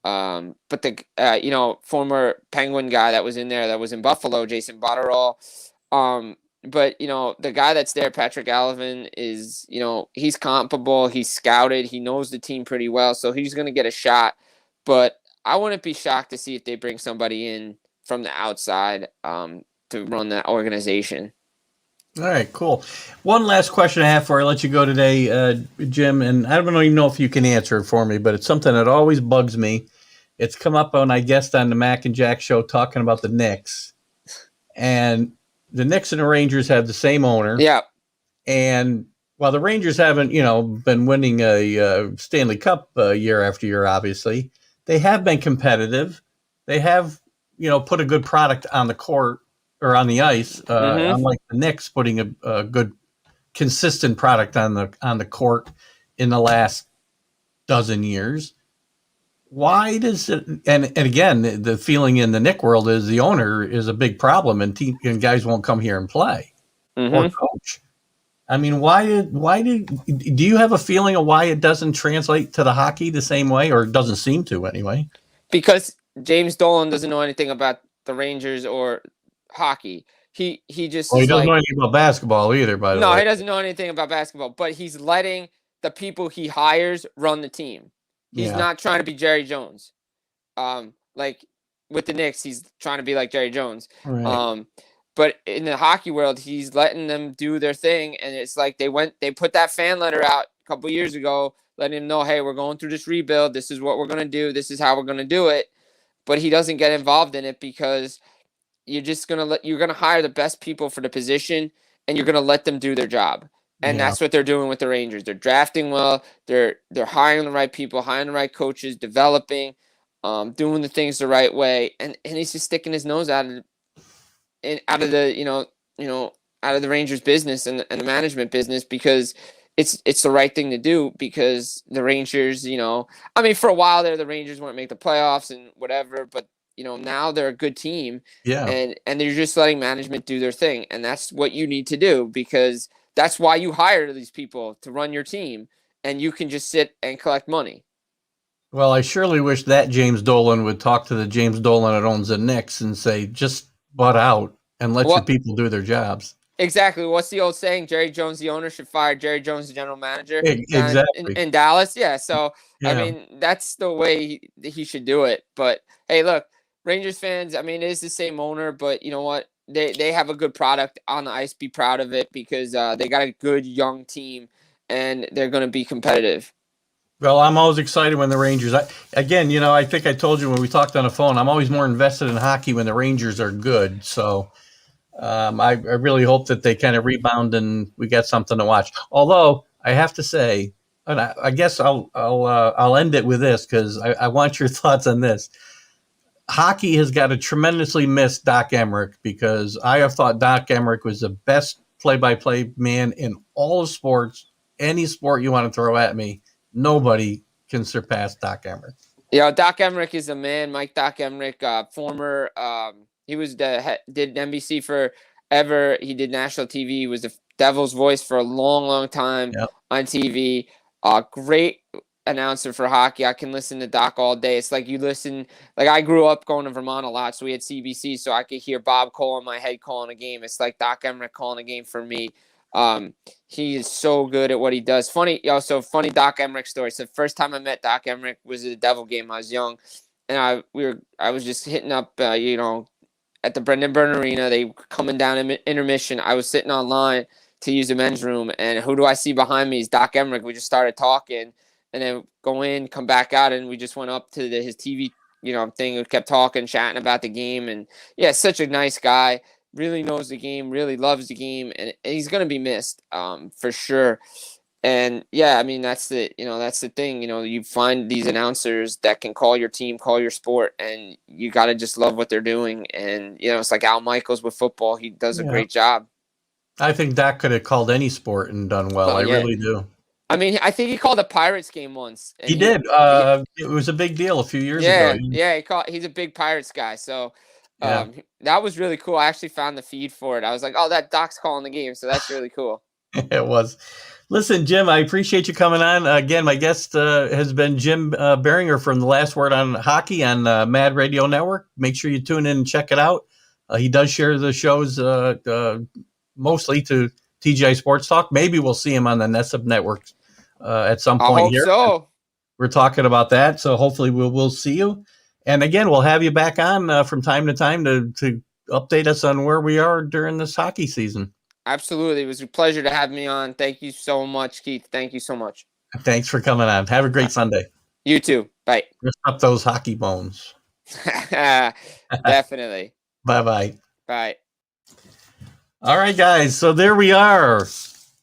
But the former Penguin guy that was in there that was in Buffalo, Jason Botterill. But the guy that's there, Patrick Alvin, is he's comparable. He's scouted. He knows the team pretty well, so he's going to get a shot. But I wouldn't be shocked to see if they bring somebody in from the outside to run that organization. All right, cool. One last question I have before I let you go today, Jim, and I don't even know if you can answer it for me, but it's something that always bugs me. It's come up when I guessed on the Mac and Jack show talking about the Knicks. And the Knicks and the Rangers have the same owner. Yeah. And while the Rangers haven't, been winning a Stanley Cup year after year, obviously, they have been competitive. They have, put a good product on the court or on the ice, unlike the Knicks putting a good, consistent product on the court in the last dozen years. Why does it? And again, the feeling in the Knick world is the owner is a big problem, and guys won't come here and play or coach. I mean, do you have a feeling of why it doesn't translate to the hockey the same way, or it doesn't seem to anyway? Because James Dolan doesn't know anything about the Rangers or hockey. He just he doesn't know anything about basketball either. By the way, no, he doesn't know anything about basketball. But he's letting the people he hires run the team. He's not trying to be Jerry Jones. Like with the Knicks, he's trying to be like Jerry Jones. Right. But in the hockey world, he's letting them do their thing, and it's like they put that fan letter out a couple years ago, letting him know, hey, we're going through this rebuild. This is what we're gonna do. This is how we're gonna do it. But he doesn't get involved in it because you're gonna hire the best people for the position, and you're gonna let them do their job. And that's what they're doing with the Rangers. They're drafting well. They're hiring the right people, hiring the right coaches, developing, doing the things the right way. And he's just sticking his nose out of the out of the Rangers business and the management business because it's the right thing to do because the Rangers, I mean, for a while there, the Rangers wouldn't make the playoffs and whatever, but now they're a good team. Yeah. And they're just letting management do their thing. And that's what you need to do because that's why you hire these people to run your team, and you can just sit and collect money. Well, I surely wish that James Dolan would talk to the James Dolan that owns the Knicks and say, just butt out and let your Well, people do their jobs. exactly. What's the old saying? Jerry Jones, the owner, should fire Jerry Jones, the general manager down Exactly. in Dallas. Yeah. So, I Yeah. mean, that's the way he should do it. But hey, look, Rangers fans, I mean, it is the same owner, but you know what? They have a good product on the ice. Be proud of it because they got a good young team and they're going to be competitive. Well, I'm always excited when the Rangers. I think I told you when we talked on the phone, I'm always more invested in hockey when the Rangers are good. So I really hope that they kind of rebound and we get something to watch. Although I have to say, and I guess I'll end it with this because I want your thoughts on this. Hockey has got to tremendously miss Doc Emmerich because I have thought Doc Emmerich was the best play-by-play man in all of sports. Any sport you want to throw at me, nobody can surpass Doc Emmerich. Yeah, Doc Emmerich is a man. Mike Doc Emmerich, former, he was did NBC forever. He did national TV. He was the Devil's voice for a long, long time on TV. Great announcer for hockey. I can listen to Doc all day. It's like I grew up going to Vermont a lot, so we had CBC, so I could hear Bob Cole in my head calling a game. It's like Doc Emmerich calling a game for me. He is so good at what he does. Funny Doc Emmerich story. So the first time I met Doc Emmerich was at a Devil game. I was young, and I was just hitting up, at the Brendan Byrne Arena. They were coming down in intermission. I was sitting online to use the men's room, and who do I see behind me is Doc Emmerich. We just started talking, and then go in, come back out, and we just went up to his TV, thing. We kept talking, chatting about the game, and yeah, such a nice guy. Really knows the game, really loves the game, and he's going to be missed, for sure. And yeah, I mean, that's the thing, you find these announcers that can call your team, call your sport, and you got to just love what they're doing. And, it's like Al Michaels with football. He does a great job. I think Doc could have called any sport and done well. I really do. I mean, I think he called a Pirates game once. He did. It was a big deal a few years ago. Yeah, he's a big Pirates guy. So that was really cool. I actually found the feed for it. I was like, oh, that Doc's calling the game. So that's really cool. It was. Listen, Jim, I appreciate you coming on. Again, my guest has been Jim Biringer from The Last Word on Hockey on Mad Radio Network. Make sure you tune in and check it out. He does share the shows mostly to TGI Sports Talk. Maybe we'll see him on the NESUP Network at some point. I hope so. We're talking about that, so hopefully we'll see you. And again, we'll have you back on from time to time to update us on where we are during this hockey season. Absolutely. It was a pleasure to have me on. Thank you so much, Keith. Thank you so much. Thanks for coming on. Have a great Sunday. You too. Bye. Rest up those hockey bones. Definitely. Bye-bye. Bye. All right, guys. So there we are,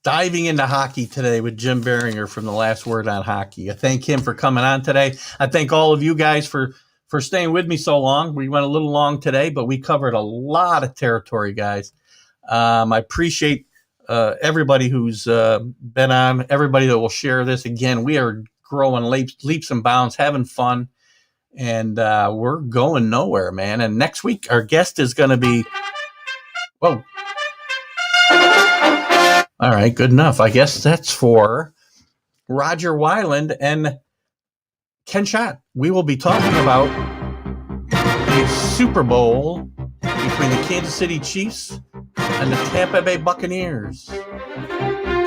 diving into hockey today with Jim Biringer from The Last Word on Hockey. I thank him for coming on today. I thank all of you guys for staying with me so long. We went a little long today, but we covered a lot of territory, guys. I appreciate everybody who's been on, everybody that will share this. Again, we are growing leaps and bounds, having fun, and we're going nowhere, man. And next week, our guest is going to be, whoa. All right, good enough. I guess that's for Roger Weiland and Ken Schott. We will be talking about a Super Bowl between the Kansas City Chiefs and the Tampa Bay Buccaneers. 8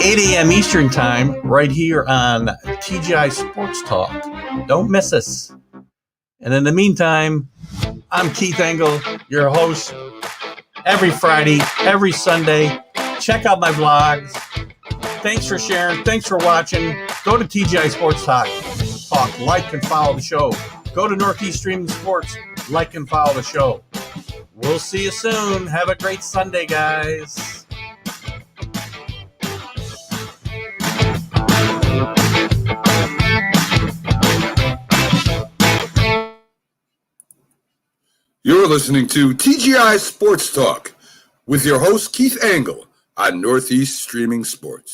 a.m. Eastern Time, right here on TGI Sports Talk. Don't miss us. And in the meantime, I'm Keith Engel, your host, every Friday, every Sunday. Check out my blogs. Thanks for sharing. Thanks for watching. Go to TGI Sports Talk. Like and follow the show. Go to Northeast Streaming Sports. Like and follow the show. We'll see you soon. Have a great Sunday, guys. You're listening to TGI Sports Talk with your host, Keith Engel, on Northeast Streaming Sports.